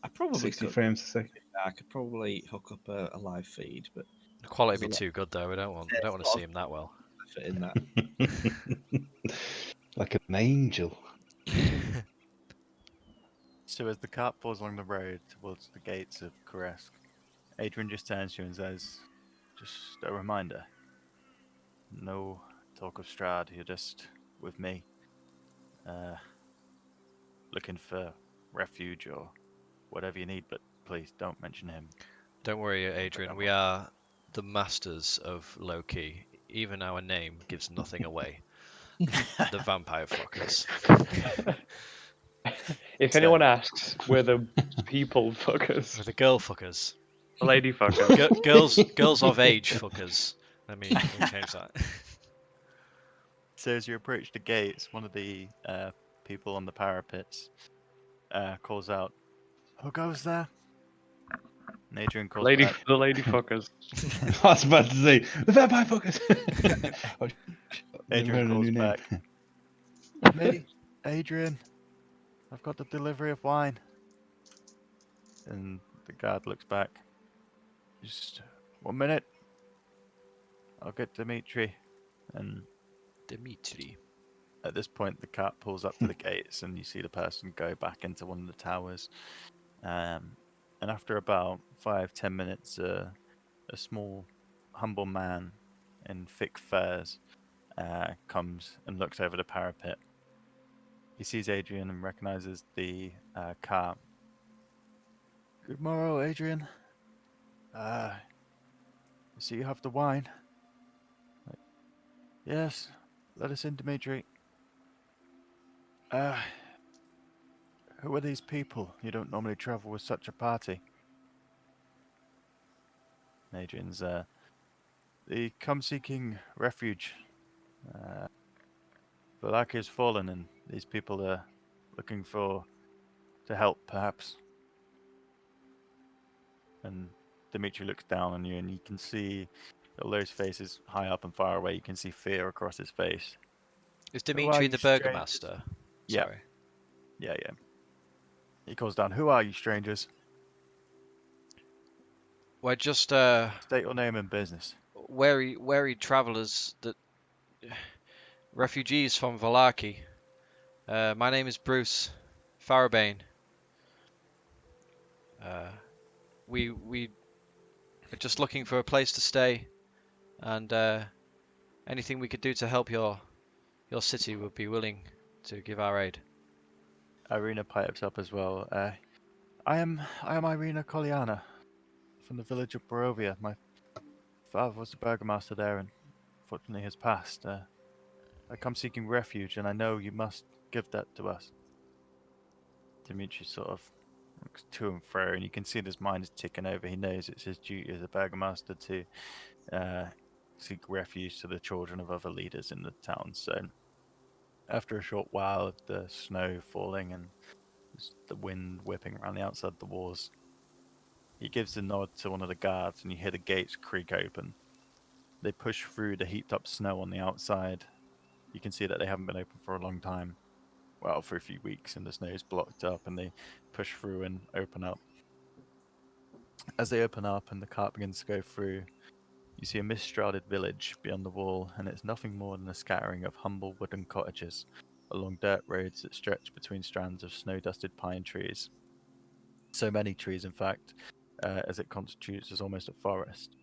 I probably 60 could. frames a second? I could probably hook up a live feed, but The quality would be There's a too good though. We don't want to see him that well. fit in that. Like an angel. So as the cart pulls along the road towards the gates of Koresk, Adrian just turns to you and says, "Just a reminder. No talk of Strahd. You're just with me. Looking for refuge or whatever you need, but please don't mention him." Don't worry, Adrian. We are the masters of low key. Even our name gives nothing away. The vampire fuckers. If So- anyone asks, we're the people fuckers, We're the girl fuckers. the lady fuckers. Girls of age fuckers. Let me change that. So as you approach the gates, one of the people on the parapets calls out, "Who goes there?" And Adrian calls back, The lady fuckers. I was about to say, the vampire fuckers! Oh, they're Adrian wearing a calls new name. back, "Me, Adrian. I've got the delivery of wine." And the guard looks back. "Just 1 minute. I'll get Dimitri." And Dimitri. at this point, the cart pulls up to the gates, and you see the person go back into one of the towers. And after about 5-10 minutes, a small, humble man in thick furs comes and looks over the parapet. He sees Adrian and recognizes the cart. "Good morrow, Adrian. I see you have the wine." "Yes, let us in, Dimitri." Who are these people? You don't normally travel with such a party." And Adrian's, "They come seeking refuge. Valakia's fallen, and these people are looking to help, perhaps." And Dimitri looks down on you, and you can see, although his face is high up and far away, you can see fear across his face. Is Who are Dimitri you, the strangers? burgomaster? Yeah. Sorry. Yeah. He calls down, "Who are you, strangers? We're just State your name and business." wary travellers that refugees from Valaki. My name is Bruce Farabane. We are just looking for a place to stay, and anything we could do to help your city would be willing to give our aid. Irina pipes up as well. I am Irina Koliana from the village of Barovia. My father was the burgomaster there and fortunately has passed. I come seeking refuge, and I know you must give that to us." Demetrius sort of looks to and fro, and you can see his mind is ticking over. He knows it's his duty as a burgomaster to seek refuge to the children of other leaders in the town. So, after a short while of the snow falling and the wind whipping around the outside of the walls, he gives a nod to one of the guards, and you hear the gates creak open. They push through the heaped up snow on the outside. You can see that they haven't been open for a long time. Well, for a few weeks, and the snow is blocked up, and they push through and open up. As they open up and the cart begins to go through, you see a mist-shrouded village beyond the wall, and it's nothing more than a scattering of humble wooden cottages along dirt roads that stretch between strands of snow-dusted pine trees. So many trees, in fact, as it constitutes as almost a forest.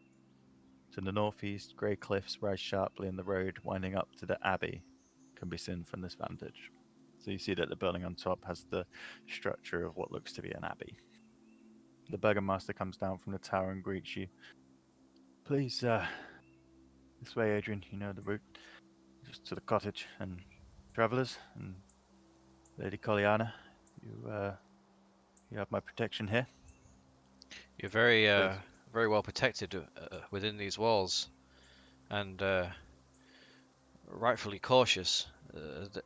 To the northeast, grey cliffs rise sharply, and the road winding up to the Abbey can be seen from this vantage. So you see that the building on top has the structure of what looks to be an abbey. The burgomaster comes down from the tower and greets you. Please, this way, Adrian. You know the route. Just to the cottage. And travellers, and Lady Colliana, you have my protection here. You're very Please. very well protected within these walls, and rightfully cautious.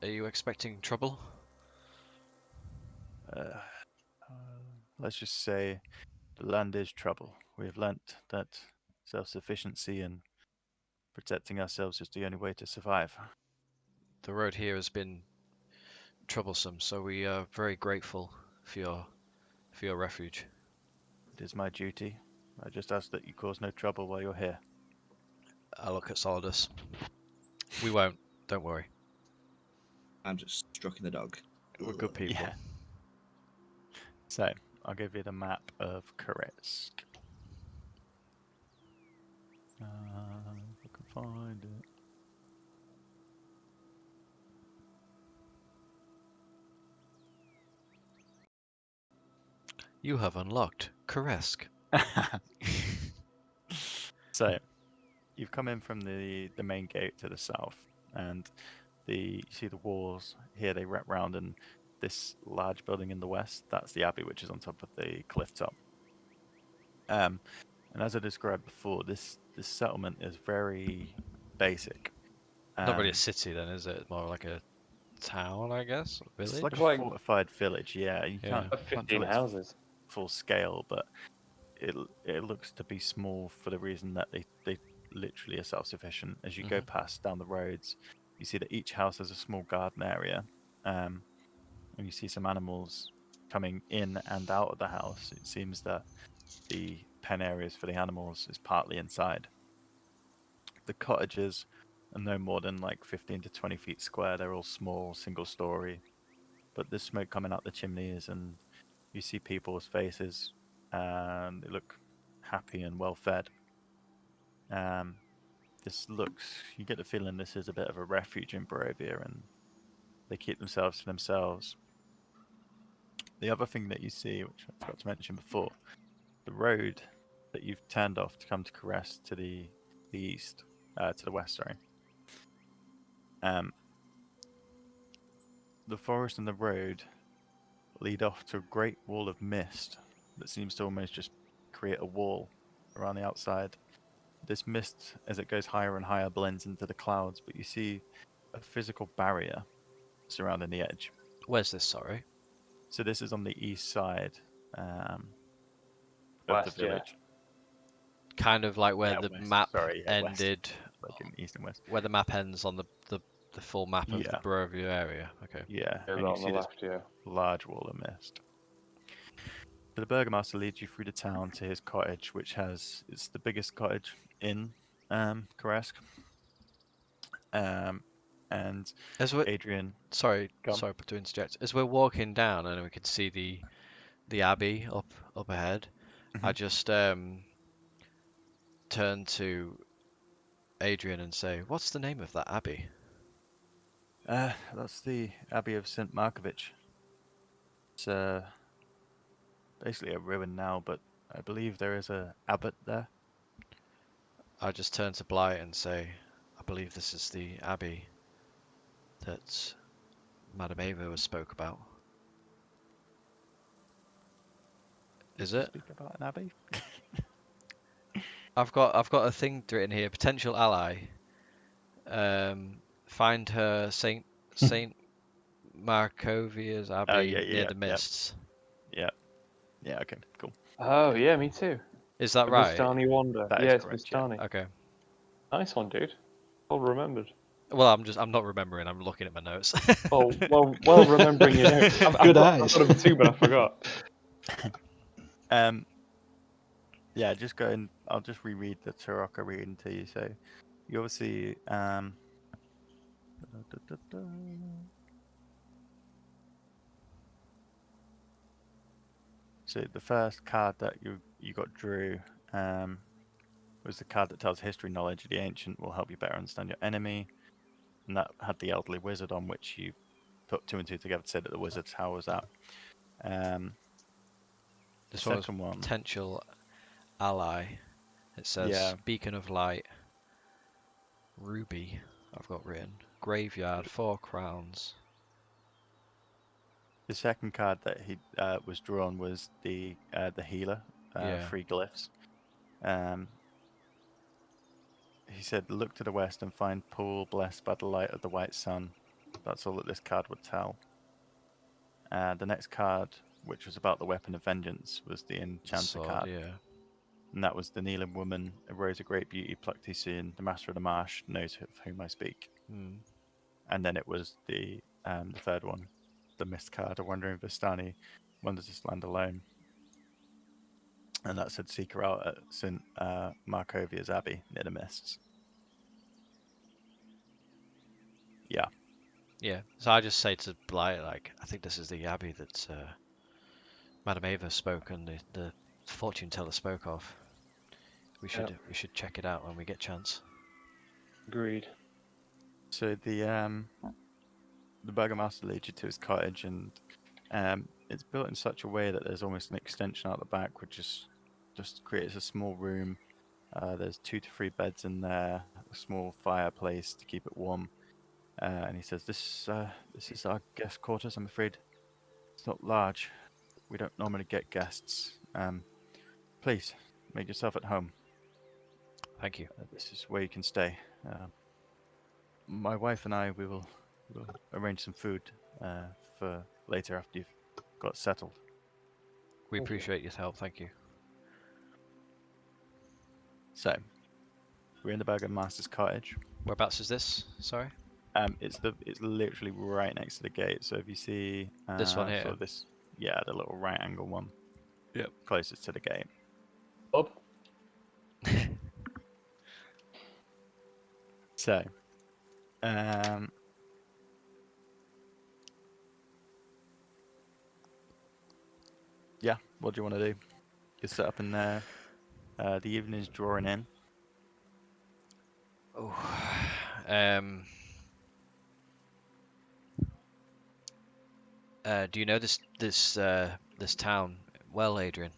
Are you expecting trouble? Let's just say the land is trouble. We have learnt that self-sufficiency and protecting ourselves is the only way to survive. The road here has been troublesome, so we are very grateful for your refuge. It is my duty. I just ask that you cause no trouble while you're here. I look at Solidus. We won't. Don't worry. I'm just stroking the dog. We're good people. Yeah. So, I'll give you the map of Koretsk. If I can find it. You have unlocked Koretsk. So, you've come in from the main gate to the south, and you see the walls here, they wrap round, and this large building in the west, that's the Abbey, which is on top of the cliff top. And as I described before, this settlement is very basic. Not really a city then, is it? More like a town, I guess? A It's village? like It's a like- fortified village, yeah. You Yeah. can't, Of can't 15 tell it's houses. full scale, but it looks to be small for the reason that they literally are self-sufficient. As you go past down the roads, you see that each house has a small garden area, and you see some animals coming in and out of the house. It seems that the pen areas for the animals is partly inside. The cottages are no more than like 15 to 20 feet square. They're all small, single story, but there's smoke coming out the chimneys, and you see people's faces, and they look happy and well fed. You get the feeling this is a bit of a refuge in Barovia, and they keep themselves to themselves. The other thing that you see, which I forgot to mention before, the road that you've turned off to come to Caress to the east, to the west, sorry. The forest and the road lead off to a great wall of mist that seems to almost just create a wall around the outside. This mist, as it goes higher and higher, blends into the clouds, but you see a physical barrier surrounding the edge. Where's this, sorry? So this is on the east side of West, the yeah. village. Kind of like where Yeah, the west, map sorry, yeah, west. ended, Like in east and west. where the map ends on the full map of the Yeah. Barovia area. Okay. Yeah, Yeah, and right you on the see this left, yeah. large wall of mist. So the burgomaster leads you through the town to his cottage, which it's the biggest cottage in Koresk. And As we Adrian, sorry Go on. to interject. As we're walking down and we can see the Abbey up ahead, I Mhm. just turn to Adrian and say, "What's the name of that abbey?" that's the Abbey of St. Markovich. It's basically a ruin now, but I believe there is a abbot there. I just turn to Blight and say, "I believe this is the abbey that Madame Ava spoke about." Is to it? speak about an abbey? I've got a thing written here. Potential ally. Find her Saint Markovia's Abbey near the mists. Yeah. Okay. Cool. Oh yeah, me too. Is that The right? Vistani Wander. That is Yeah, it's correct, yeah. Vistani. Okay. Nice one, dude. Well remembered. Well, I'm not remembering. I'm looking at my notes. Oh, well remembering your notes. I've Good got eyes. them too, but I forgot. Yeah, just go and I'll just reread the Taraka reading to you. So, you obviously So the first card that you got drew was the card that tells history knowledge. The ancient will help you better understand your enemy, and that had the elderly wizard on, which you put 2 and 2 together to say that the wizard's how was that. This The one was second one, potential ally. It says yeah, beacon of light, ruby. I've got written graveyard, 4 crowns. the second card that he was drawn was the healer, Yeah. 3 glyphs. He said, look to the west and find pool blessed by the light of the white sun. That's all that this card would tell. The next card, which was about the weapon of vengeance, was the Enchanter Sword, card. yeah. And that was the kneeling woman, arose a great beauty, plucked he soon. The master of the marsh knows of whom I speak. Hmm. And then it was the third one, the mist card, a wandering Vistani, wanders this land alone. And that said, seek her out at St. Markovia's Abbey near the mists. Yeah. Yeah. So I just say to Blight, like, I think this is the abbey that Madame Ava spoke and the fortune teller spoke of. We should check it out when we get chance. Agreed. So the burgomaster leads you to his cottage, and it's built in such a way that there's almost an extension out the back, which just creates a small room. There's 2 to 3 beds in there, a small fireplace to keep it warm. And he says, "This is our guest quarters. I'm afraid it's not large. We don't normally get guests. Please make yourself at home. Thank you. This is where you can stay. My wife and I, we'll arrange some food for later after you've got settled." We Thank you. appreciate your help. Thank you. So, we're in the burgomaster's cottage. Whereabouts is this? Sorry. It's literally right next to the gate. So if you see This one here? sort of this, yeah, the little right angle one. Yep. Closest to the gate. Bob? So, yeah, what do you want to do? You set up in there. The evening's drawing in. Oh. Do you know this town well, Adrian?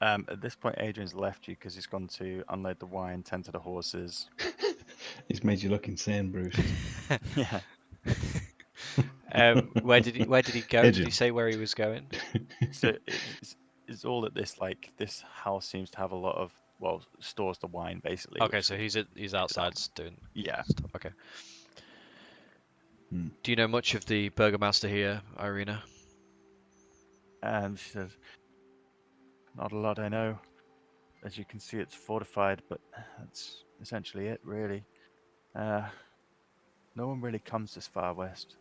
At this point, Adrian's left you because he's gone to unload the wine, tend to the horses. He's made you look insane, Bruce. Yeah. Where did he go? Did he say where he was going? So it's all at this this house seems to have a lot of stores the wine basically. Okay, which so he's outside doing yeah. stuff. Okay. Hmm. Do you know much of the burgomaster here, Irina? And she says, "Not a lot I know. As you can see, it's fortified, but that's essentially it, really. No one really comes this far west."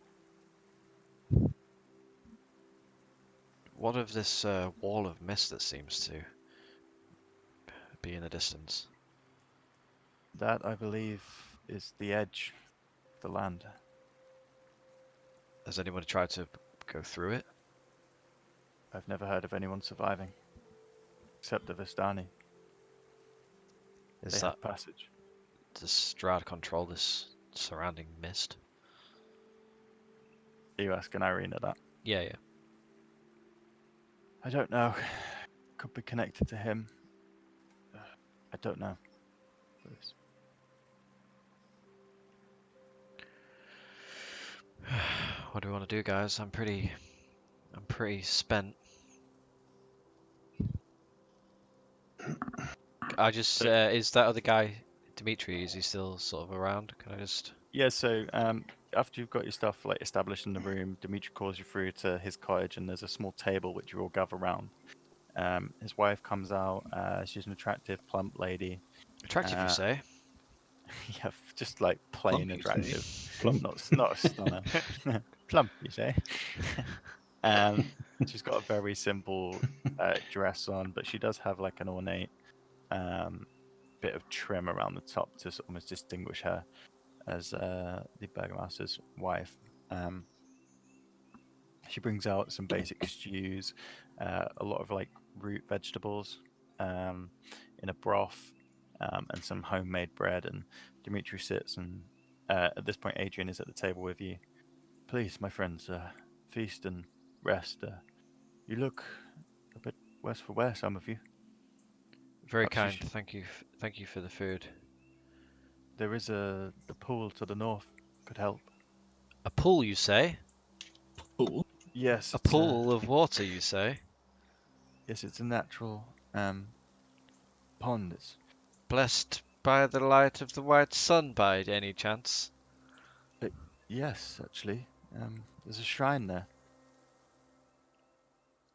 What of this wall of mist that seems to be in the distance? That, I believe, is the edge of the land. Has anyone tried to go through it? I've never heard of anyone surviving, except the Vistani. Is They that have passage. does Strahd control this surrounding mist? Are you asking Irina that? Yeah. I don't know. Could be connected to him. I don't know. Bruce. What do we want to do, guys? I'm pretty spent. I just So- is that other guy Dimitri? Is he still sort of around? Can I just? Yeah, so after you've got your stuff like established in the room, Dimitri calls you through to his cottage, and there's a small table which you all gather around. His wife comes out. She's an attractive, plump lady. Attractive, you Uh, say? yeah, just like plain Plump, you say? attractive, Plump. not a stunner. Plump, you say? um, she's got a very simple dress on, but she does have like an ornate um, bit of trim around the top to almost distinguish her as the burgomaster's wife. She brings out some basic stews, a lot of like root vegetables in a broth, and some homemade bread. And Dimitri sits, and at this point, Adrian is at the table with you. Please, my friends, feast and rest. You look a bit worse for wear, some of you. Very Perhaps you kind. should... Thank you for the food. There is the pool to the north. Could help. A pool, you say? Cool. Yes, A it's pool of water, you say? it's a natural pond. It's Blessed by the light of the white sun, by any chance? yes, actually. There's a shrine there.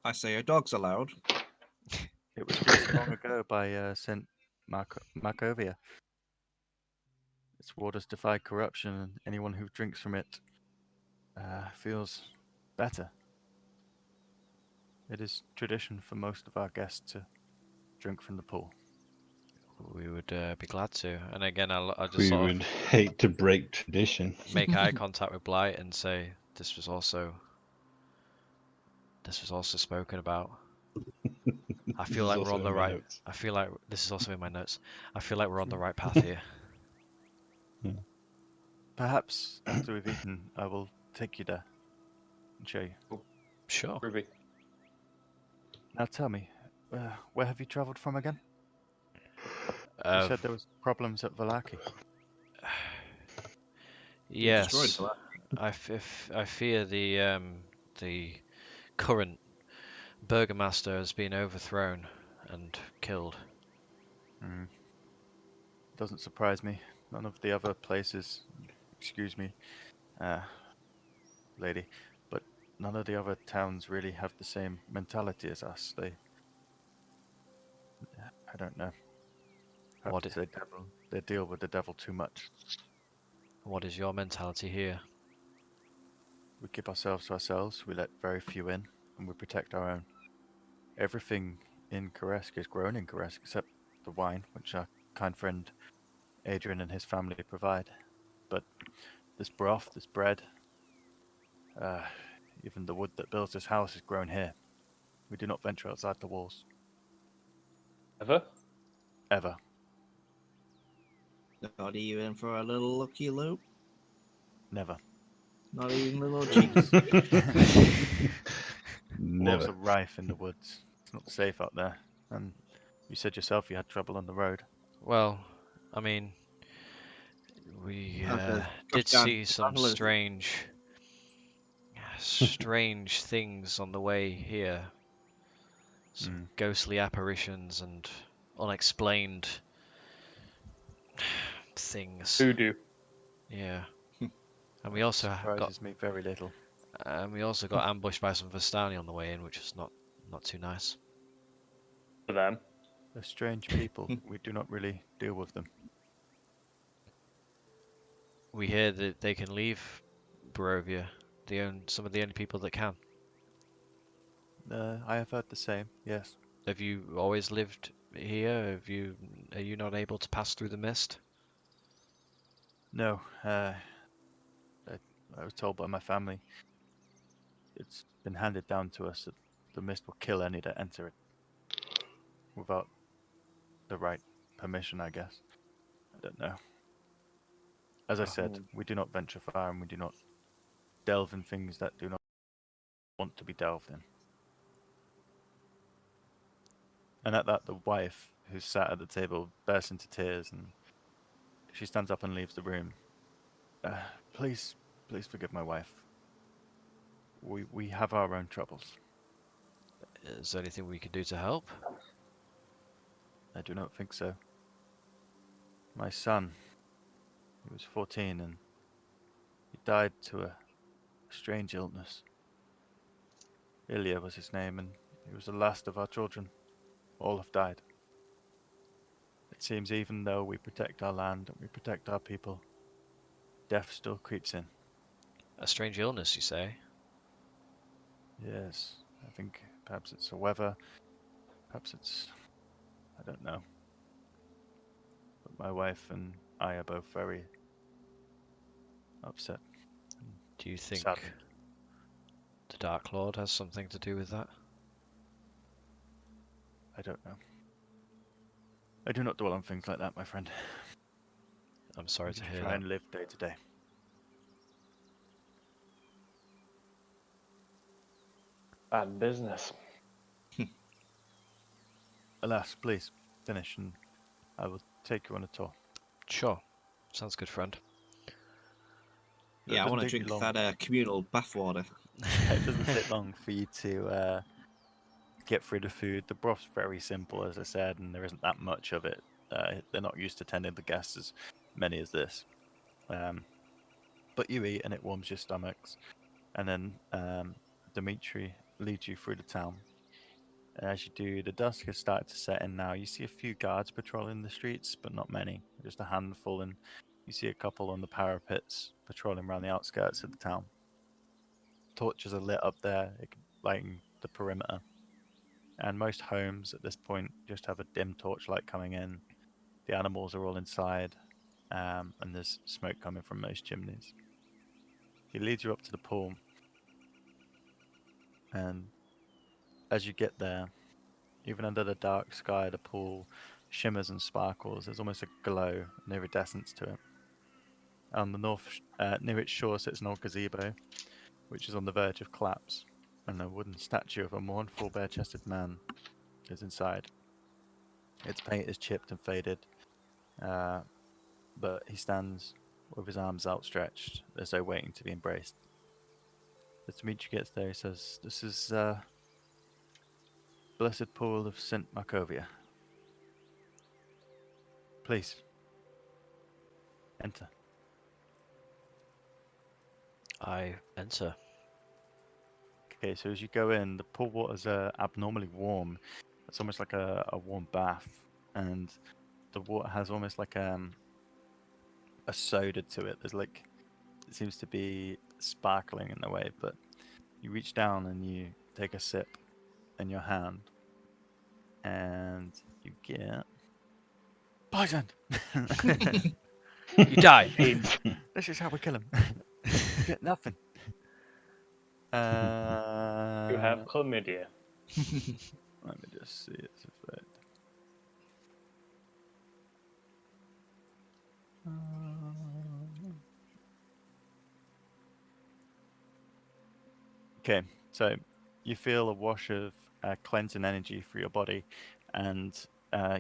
I say a dog's allowed. It was blessed long ago by Saint Markovia. Its waters defy corruption, and anyone who drinks from it feels better. It is tradition for most of our guests to drink from the pool. We would be glad to. And again, I'll just We sort would hate to break tradition. of make eye contact with Blight and say this was also spoken about. I feel This is like we're also on the in my right. notes. I feel like this is also in my notes. I feel like we're on the right path here. Perhaps after we've eaten, I will take you there and show you. Sure. Ruby. Now tell me, where have you travelled from again? You Uh, said there was problems at Valaki. You destroyed yes, for I fear the current burgomaster has been overthrown and killed. Doesn't surprise me. None of the other places, excuse me, lady, but none of the other towns really have the same mentality as us. I don't know. What Perhaps they deal with the devil too much. What is your mentality here? We keep ourselves to ourselves, we let very few in, and we protect our own. Everything in Koresk is grown in Koresk except the wine, which our kind friend Adrian and his family provide. But this broth, this bread, even the wood that builds this house is grown here. We do not venture outside the walls. Ever? Ever. Not even for a little looky loop. Never. Not even little cheeks. Wolves Never. are rife in the woods. It's not safe out there. And you said yourself you had trouble on the road. Well, I mean, we Okay, did cut down see some travelers. strange things on the way here. Some Mm. ghostly apparitions and unexplained things. Voodoo. Yeah. And we also Surprises me very little. got ambushed by some Vistani on the way in, which is not too nice. For them. They're strange people. We do not really deal with them. We hear that they can leave Barovia. Some of the only people that can. I have heard the same, yes. Have you always lived here? Are you not able to pass through the mist? No, I was told by my family. It's been handed down to us that the mist will kill any that enter it. Without the right permission, I guess. I don't know. As I said, we do not venture far and we do not delve in things that do not want to be delved in. And at that, the wife, who sat at the table, bursts into tears and she stands up and leaves the room. Please forgive my wife. We have our own troubles. Is there anything we can do to help? I do not think so. My son, he was 14 and he died to a strange illness. Ilya was his name, and he was the last of our children. All have died. It seems even though we protect our land and we protect our people, death still creeps in. A strange illness, you say? Yes, I think perhaps it's the weather, perhaps it's... I don't know. But my wife and I are both very upset and Do you think saddened. the Dark Lord has something to do with that? I don't know. I do not dwell on things like that, my friend. I'm sorry We to just hear try that. and live day to day. Bad business. Alas, please, finish and I will take you on a tour. Sure. Sounds good, friend. It Yeah, I doesn't want to take you drink long. that communal bathwater. It doesn't take long for you to get through the food. The broth's very simple, as I said, and there isn't that much of it. They're not used to tending the guests as many as this. But you eat and it warms your stomachs. And then Dimitri leads you through the town. As you do, the dusk has started to set in now. You see a few guards patrolling the streets, but not many, just a handful, and you see a couple on the parapets patrolling around the outskirts of the town. Torches are lit up there, lighting the perimeter. And most homes at this point just have a dim torchlight coming in. The animals are all inside, and there's smoke coming from most chimneys. He leads you up to the pool, and as you get there, even under the dark sky, the pool shimmers and sparkles. There's almost a glow, an iridescence to it. On the near its shore sits an old gazebo, which is on the verge of collapse, and a wooden statue of a mournful, bare-chested man is inside. Its paint is chipped and faded, but he stands with his arms outstretched, as though waiting to be embraced. As Dimitri gets there, he says, "This is blessed pool of St. Markovia. Please, enter." I enter. Okay, so as you go in, the pool water's abnormally warm. It's almost like a warm bath, and the water has almost like a soda to it. There's like, it seems to be sparkling in a way, but you reach down and you take a sip in your hand, and you get poisoned. You die. This is how we kill him. You get nothing. You have chlamydia. Let me just see its effect. Okay, so you feel a wash of cleansing energy through your body, and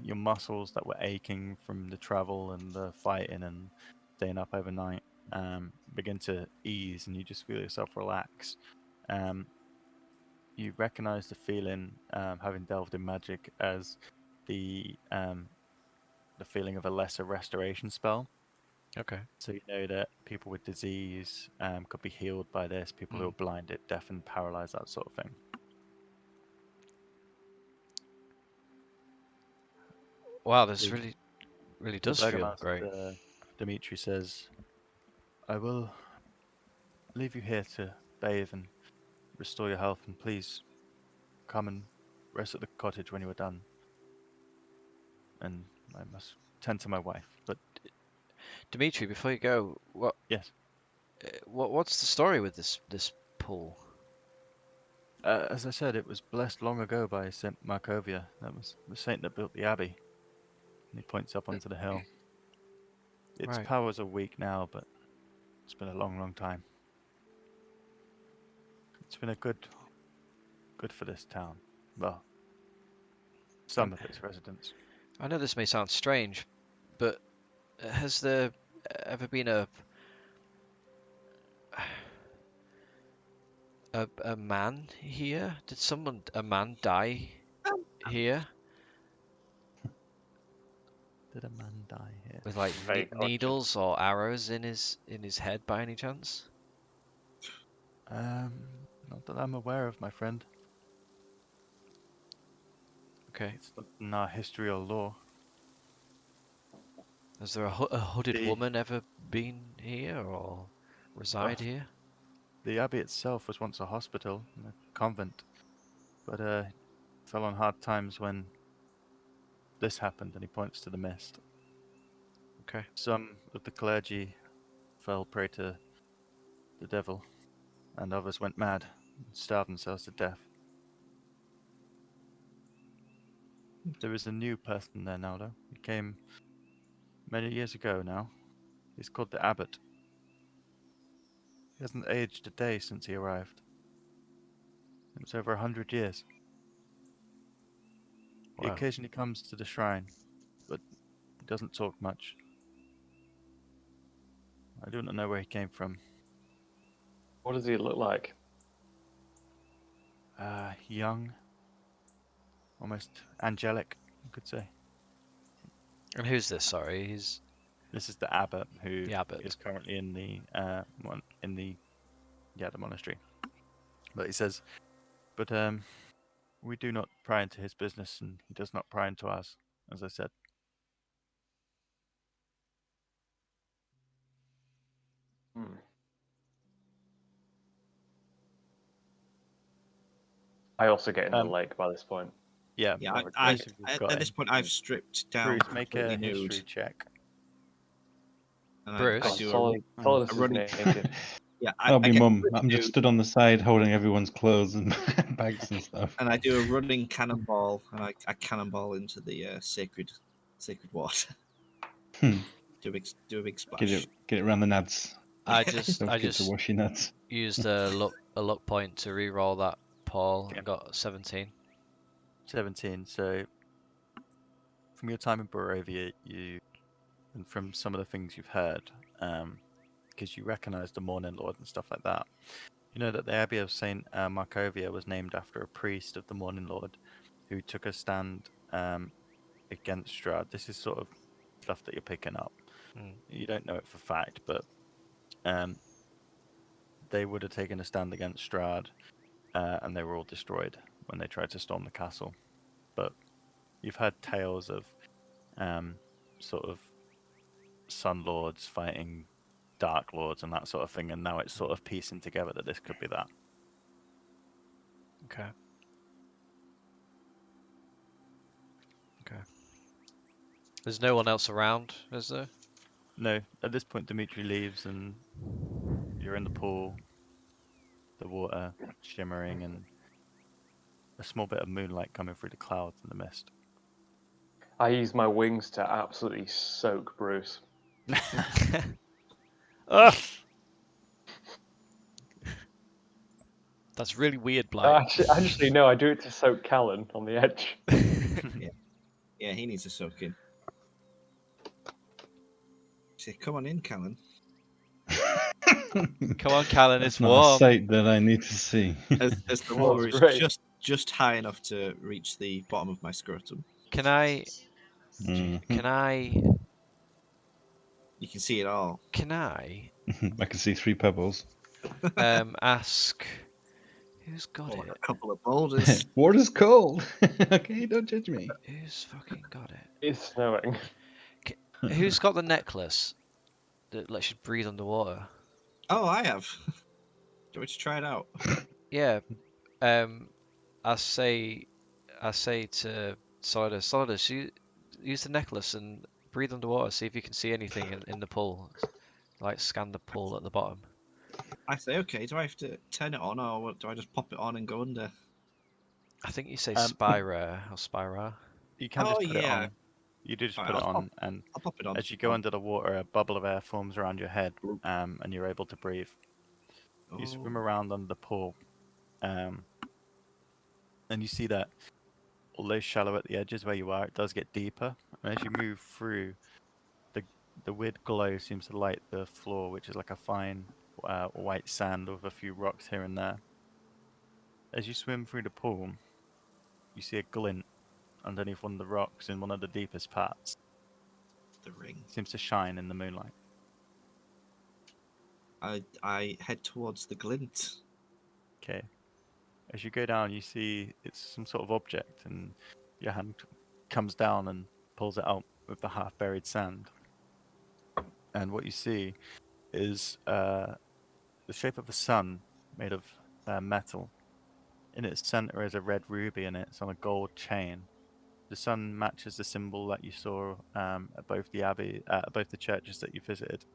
your muscles that were aching from the travel and the fighting and staying up overnight begin to ease, and you just feel yourself relax. You recognize the feeling, having delved in magic, as the feeling of a lesser restoration spell. Okay. So you know that people with disease could be healed by this, people who are blinded, deafened, paralyzed, that sort of thing. Wow, this The- really The does feel great. Burgomaster, Dimitri, says, "I will leave you here to bathe and restore your health, and please come and rest at the cottage when you are done. And I must tend to my wife." But Dimitri, before you go, yes, what's the story with this pool? as I said, it was blessed long ago by Saint Markovia. That was the saint that built the Abbey. And he points up onto the hill. Its Right. powers are weak now, but it's been a long, long time. It's been a good for this town. Well, some of its residents. I know this may sound strange, but has there ever been a man here? Did a man die here? did a man die here? With like Very conscious. needles or arrows in his head by any chance? Not that I'm aware of, my friend. Okay. It's not in our history or lore. Has there a hooded The- woman ever been here or reside here? The abbey itself was once a hospital and a convent, but fell on hard times when this happened, and he points to the mist. Okay. Some of the clergy fell prey to the devil, and others went mad and starved themselves to death. There is a new person there now, though. He came many years ago now. He's called the Abbot. He hasn't aged a day since he arrived. It was over 100 years. He Wow. occasionally comes to the shrine, but he doesn't talk much. I do not know where he came from. What does he look like? Young, almost angelic, you could say. And who's this? Sorry, he's This is the Abbot, who the Abbot. is currently in the the monastery. But he says, but we do not pry into his business, and he does not pry into ours, as I said. Hmm. I also get in the lake by this point. Yeah, Yeah, most of you got at this in. point, I've stripped down Bruce, make completely a history nude, check. and Bruce? I do Solid, a Solidus a is running. naked. Yeah, That'll I be get mum. completely I'm just nude, stood on the side holding everyone's clothes and bags and stuff. and I do a running cannonball, and I cannonball into the sacred water. Hmm. Do a big Get splash. it around the nads. I Don't just forget to wash your nuts. used a luck point to re-roll that, Paul, Okay. and got 17. 17. So, from your time in Barovia, and from some of the things you've heard, because you recognise the Morning Lord and stuff like that, you know that the Abbey of Saint Markovia was named after a priest of the Morning Lord, who took a stand against Strahd. This is sort of stuff that you're picking up. Mm. You don't know it for fact, but they would have taken a stand against Strahd, and they were all destroyed when they tried to storm the castle. But you've heard tales of sort of Sun Lords fighting Dark Lords and that sort of thing, and now it's sort of piecing together that this could be that. Okay. There's no one else around, is there? No, at this point, Dimitri leaves, and you're in the pool, the water shimmering, and a small bit of moonlight coming through the clouds and the mist. I use my wings to absolutely soak Bruce. Ugh! That's really weird, Blight. Actually, no, I do it to soak Callan on the edge. Yeah, he needs a soak in. Say, come on in, Callan. Come on, Callan, That's it's not warm. a sight that I need to see. As the Well, water it's is great. just high enough to reach the bottom of my scrotum. Can I? Mhm. Can I? You can see it all. Can I? I can see 3 pebbles. Ask. Who's got Or it? a couple of boulders. Water's cold. Okay, don't judge me. Who's fucking got it? It's snowing. Who's got the necklace that lets you breathe underwater? Oh, I have. Do you want to try it out? Yeah. I say to Solidus, you use the necklace and breathe underwater. See if you can see anything in the pool. Like scan the pool at the bottom. I say, okay, do I have to turn it on or do I just pop it on and go under? I think you say Um, Spyra or Spyra. You can Oh, just put it yeah. on. You do just Alright, put it I'll on, and I'll pop it on. as you go under the water, a bubble of air forms around your head, Ooh. and you're able to breathe. You swim Oh. around under the pool, and you see that although shallow at the edges where you are, it does get deeper. And as you move through, the weird glow seems to light the floor, which is like a fine white sand with a few rocks here and there. As you swim through the pool, you see a glint underneath one of the rocks in one of the deepest parts. The ring. Seems to shine in the moonlight. I head towards the glint. Okay. As you go down, you see it's some sort of object, and your hand comes down and pulls it out with the half-buried sand. And what you see is the shape of a sun made of metal. In its center is a red ruby, and it's on a gold chain. The sun matches the symbol that you saw at both the Abbey, both the churches that you visited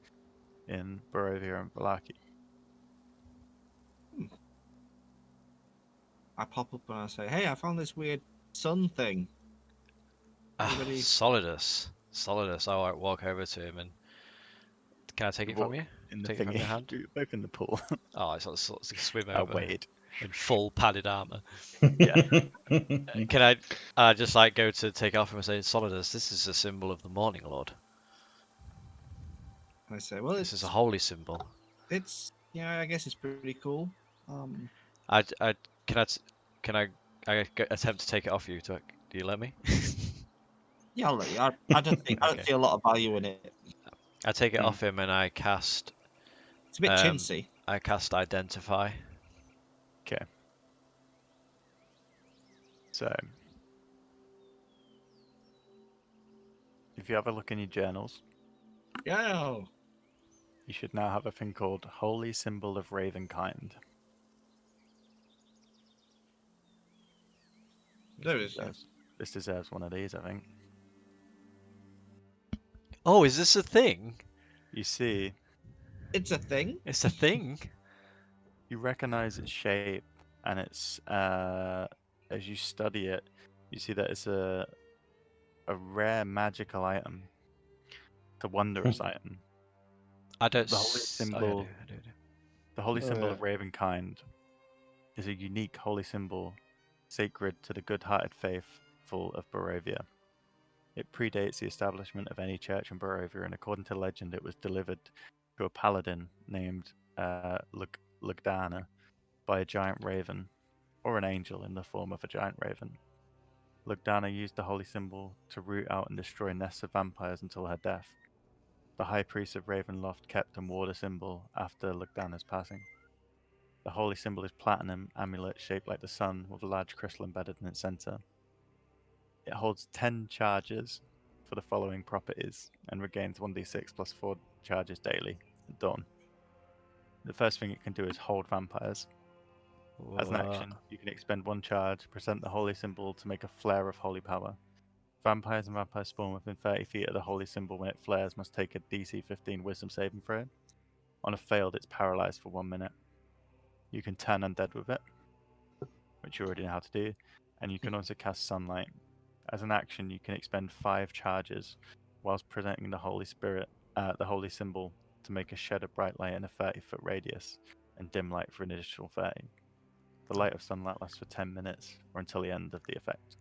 in Barovia and Vallaki. I pop up and I say, "Hey, I found this weird sun thing." Anybody? Solidus. I walk over to him and can I take it from Walk you? in the Take it from thingy. your hand? You're both in the pool. Oh, it's like a swim I over wade. in full padded armor. Yeah. Can I just like go to take it off him and say, Solidus, this is a symbol of the Morning Lord. I say, "Well, This is a holy symbol. it's yeah, I guess it's pretty cool." Can I attempt to take it off you? Do you let me? Yeah, I'll let you. I don't think I don't Okay. see a lot of value in it. I take it off him and I cast. It's a bit chintzy. I cast Identify. Okay. So, if you have a look in your journals, Yeah. you should now have a thing called Holy Symbol of Ravenkind. There is. This deserves one of these, I think. Oh, is this a thing? You see, It's a thing. It's a thing. you recognize its shape, and it's as you study it, you see that it's a rare magical item. It's a wondrous item. I don't. The holy symbol. I do. The holy Oh, symbol yeah. of Ravenkind is a unique holy symbol sacred to the good-hearted faithful of Barovia. It predates the establishment of any church in Barovia, and according to legend, it was delivered to a paladin named Lugdana by a giant raven, or an angel in the form of a giant raven. Lugdana used the holy symbol to root out and destroy nests of vampires until her death. The High Priest of Ravenloft kept and wore the symbol after Lugdana's passing. The holy symbol is platinum amulet shaped like the sun with a large crystal embedded in its center. It holds 10 charges for the following properties and regains 1d6 plus 4 charges daily at dawn. The first thing it can do is hold vampires. As an action, you can expend 1 charge, present the holy symbol to make a flare of holy power. Vampires and vampires spawn within 30 feet of the holy symbol when it flares must take a DC 15 wisdom saving throw. On a failed, it's paralyzed for 1 minute. You can turn undead with it, which you already know how to do, and you can also cast sunlight. As an action, you can expend 5 charges whilst presenting the holy symbol to make a shed of bright light in a 30-foot radius and dim light for an additional 30. The light of sunlight lasts for 10 minutes or until the end of the effect.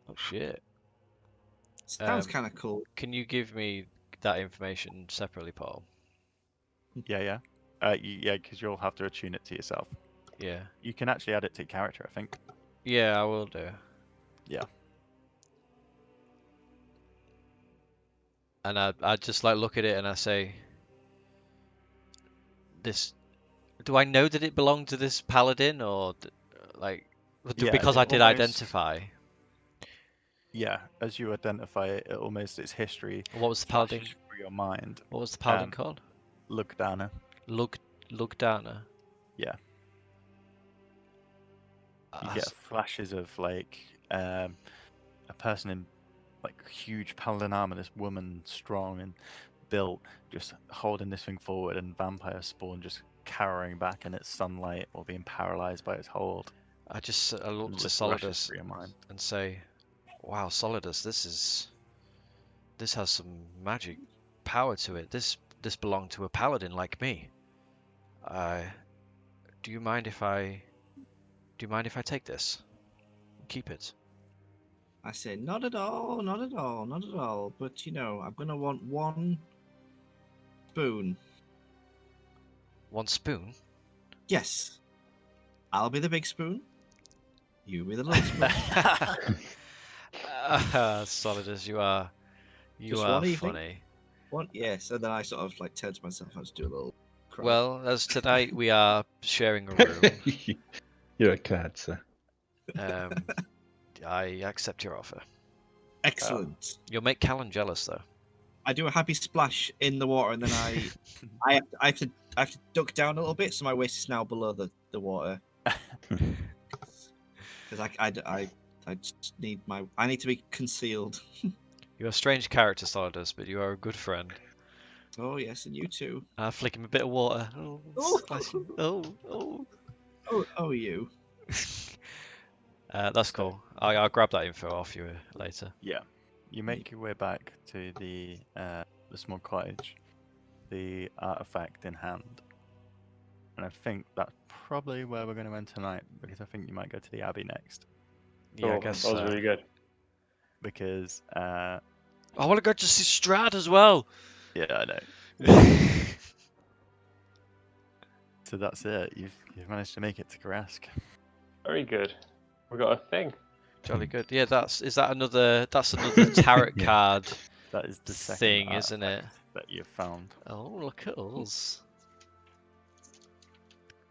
Oh shit. Sounds kind of cool. Can you give me that information separately, Paul? Yeah, because you'll have to attune it to yourself. Yeah. You can actually add it to your character, I think. Yeah, I will do. Yeah. And I just like look at it and I say, this. Do I know that it belonged to this paladin, or Yeah, because it I did almost- identify? Yeah, as you identify it, its history What was the paladin? flashes through your mind. What was the paladin called? Lugdana. Lugdana. Yeah. You Ah, get flashes of like a person in like huge paladin armor, this woman strong and built, just holding this thing forward, and vampire spawn just cowering back in its sunlight or being paralyzed by its hold. I look to Just rushes Solidus through your mind. and say, "Wow, Solidus, this has some magic power to it. This belonged to a paladin like me. Do you mind if I take this? Keep it." I say, not at all. But I'm gonna want 1 spoon. 1 spoon? Yes. I'll be the big spoon. You be the little spoon. Solidus, you are You Just are one evening? funny. Yes, and then I sort of like turn to myself and just do a little cry. Well, as tonight we are sharing a room, You're a cad, sir. I accept your offer. Excellent. You'll make Callan jealous, though. I do a happy splash in the water, and then I have to duck down a little bit, so my waist is now below the water. Because I just need I need to be concealed. You're a strange character, Stardust, but you are a good friend. Oh yes, and you too. I flick him a bit of water. Oh, Oh. splashing. Oh. Oh you. That's cool. I'll grab that info off you later. Yeah. You make your way back to the small cottage, the artifact in hand. And I think that's probably where we're going to end tonight, because I think you might go to the Abbey next. Yeah, I Cool, guess that was really good. Because, I want to go to see Strahd as well. yeah, I know. So that's it. You've managed to make it to Karask. Very good. We got a thing. Jolly good. Yeah, that's another tarot Yeah. card That is the second thing, isn't it? artifact that you've found. Oh, look at us.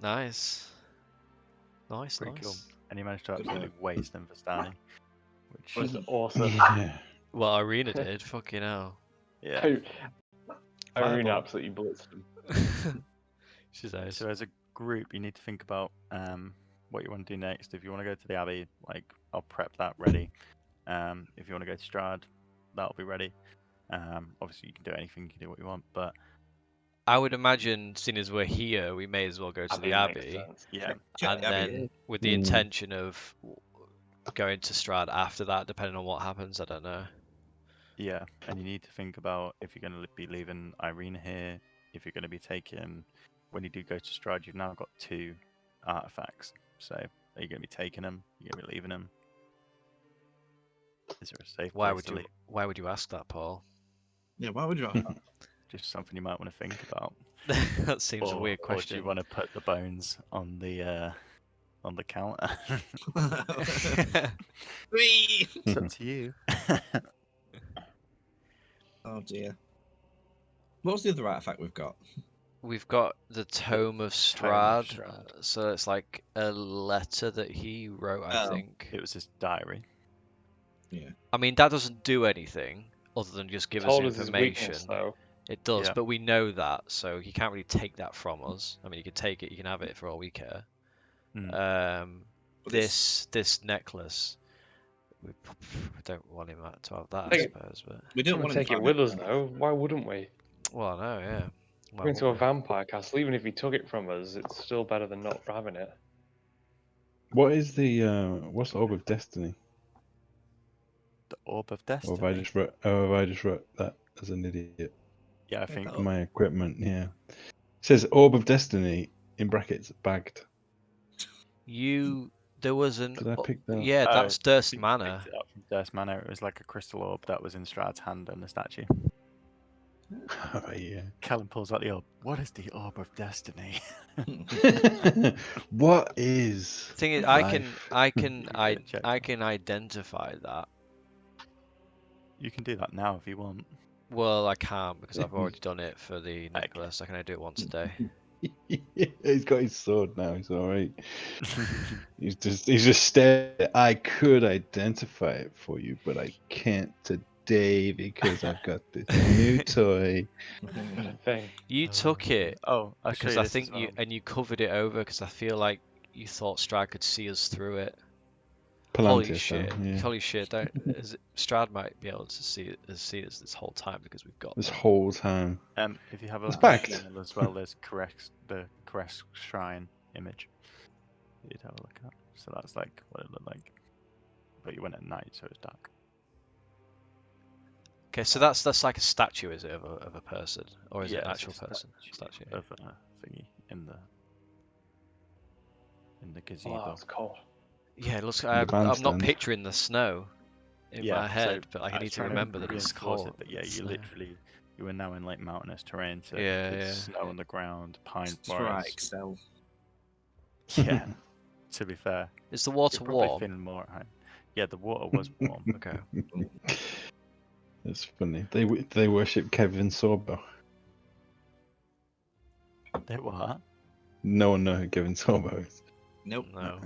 Nice. Pretty Nice. cool. And you managed to absolutely waste him for Stanley. Which, It was awesome. Yeah. Well, Irina did. Fucking hell. yeah. Irene Fireball. absolutely blitzed him. She's nice. So as a group, you need to think about what you want to do next. If you want to go to the Abbey, like, I'll prep that ready. If you want to go to Strahd, that'll be ready. Obviously, you can do anything, you can do what you want, but I would imagine, seeing as we're here, we may as well go to the Makes Abbey, sense. yeah, and then with the Mm. intention of going to Strahd after that, depending on what happens. I don't know. yeah. And you need to think about if you're going to be leaving Irene here, if you're going to be taking, when you do go to Strahd, you've now got 2 artifacts. So are you going to be taking them? Are you going to be leaving them? Is there a safe Why place would to you? leave? Why would you ask that, Paul? Yeah, why would you? Just something you might want to think about. That seems a weird Or do question. you want to put the bones on the counter? Whee! It's up to you. Oh dear. What was the other artifact we've got? We've got the Tome of Tome of Strahd, Strahd. so it's like a letter that he wrote, I Oh. think. It was his diary. I mean, that doesn't do anything other than just give us Told us his information. weakness, though. It does, Yeah. but we know that, so he can't really take that from us. I mean, you can take it, you can have it for all we care. Mm. Well, This necklace, we don't want him to have that, I Hey, suppose. But we Don't don't want want to him take it to with us, though. Why wouldn't we? well, no, yeah. Why Going to a wouldn't we? vampire castle, even if he took it from us, it's still better than not having it. What is the what's the Orb of Destiny? The Orb of Or Destiny. have I just wrote that as an idiot? Yeah, I think. Oh. My equipment, yeah. It says Orb of Destiny in brackets bagged. There was an. Did I pick that? Yeah, Oh, that's Durst you Manor. picked it up from Durst Manor. It was like a crystal orb that was in Strahd's hand on the statue. Oh, yeah. Callum pulls out the orb. What is the Orb of Destiny? What is? Thing is, life? I You get it checked out. can identify that. You can do that now if you want. Well, I can't because I've already done it for the necklace. I can only do it once a day. He's got his sword now. He's all right. He's just staring. I could identify it for you, but I can't today because I've got this new toy. Thing. You took it Oh, I'll show because you I this think as well. you covered it over because I feel like you thought Strahd could see us through it. Holy Palantir shit! style, yeah. Holy shit! Strahd might be able to see us this whole time because we've got This them. whole time. If you have a It's look at backed. the email as well, there's the Koresk shrine image. You'd have a look at. So that's like what it looked like. But you went at night, so it's dark. Okay, so that's like a statue, is it, of a person, or is it Yeah, an it's actual a person? Statue. of a thingy in the gazebo. Oh, that's cold. Yeah, it looks. the I'm not bandstand. picturing the snow in Yeah, my so head, but like, I was need to trying remember that it's reinforce cold. it, but yeah, you snow. literally you were now in like mountainous terrain, so Yeah, it's yeah. snow on the ground, pine That's where I forests. excel. Yeah, to be fair, Is the water you're probably warm? feeling more at home. Yeah, the water was warm. Okay. It's funny. They worship Kevin Sorbo. They what? No one knows who Kevin Sorbo is. Nope. No.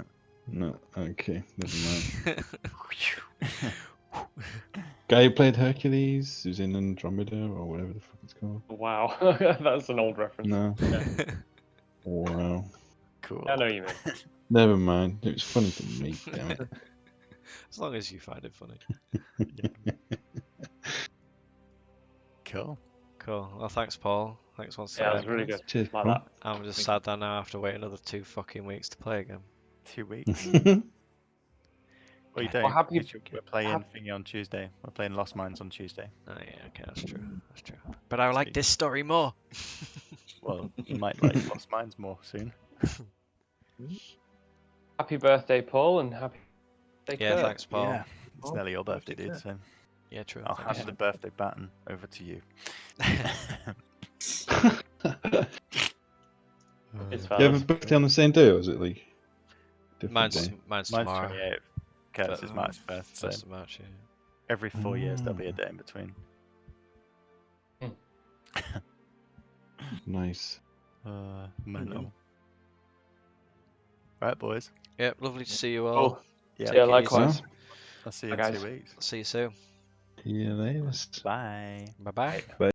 No. Okay. Never mind. Guy who played Hercules, who's in Andromeda or whatever the fuck it's called. Wow, that's an old reference. No. Wow. Cool. I know you mean. Never mind. It was funny to me. Damn it. As long as you find it funny. Cool. Cool. Well, thanks, Paul. Thanks once Yeah, that was again. really good. Cheers, Like Paul. that. I'm just sad that now I have to wait another 2 fucking weeks to play again. 2 weeks. Well, you Okay. don't. happy- 'cause we're playing thingy on Tuesday. We're playing Lost Mines on Tuesday. Oh yeah, okay, that's true. That's true. But I like Sweet. this story more. Well, you might like Lost Mines more soon. Happy birthday, Paul, and happy birthday, Yeah, Kurt. thanks, Paul. Yeah, it's Oh, nearly your birthday, birthday, dude. Kurt. So Yeah, true. I'll thanks. hand the birthday baton over to you. It's Do you have a fellas. birthday on the same day, or is it like different mine's day? Mine's mine's tomorrow. 28th. Kurt's But- is March 1st. So 1st of March, yeah. every 4 years there'll be a Ah. day in between. Nice. Mental. Right, boys. Yep, lovely to see you all. Oh, Yeah, Take yeah, it easy. likewise. I'll see you Bye, in guys. 2 weeks. See you soon. Yeah, they Bye. Bye bye. Bye.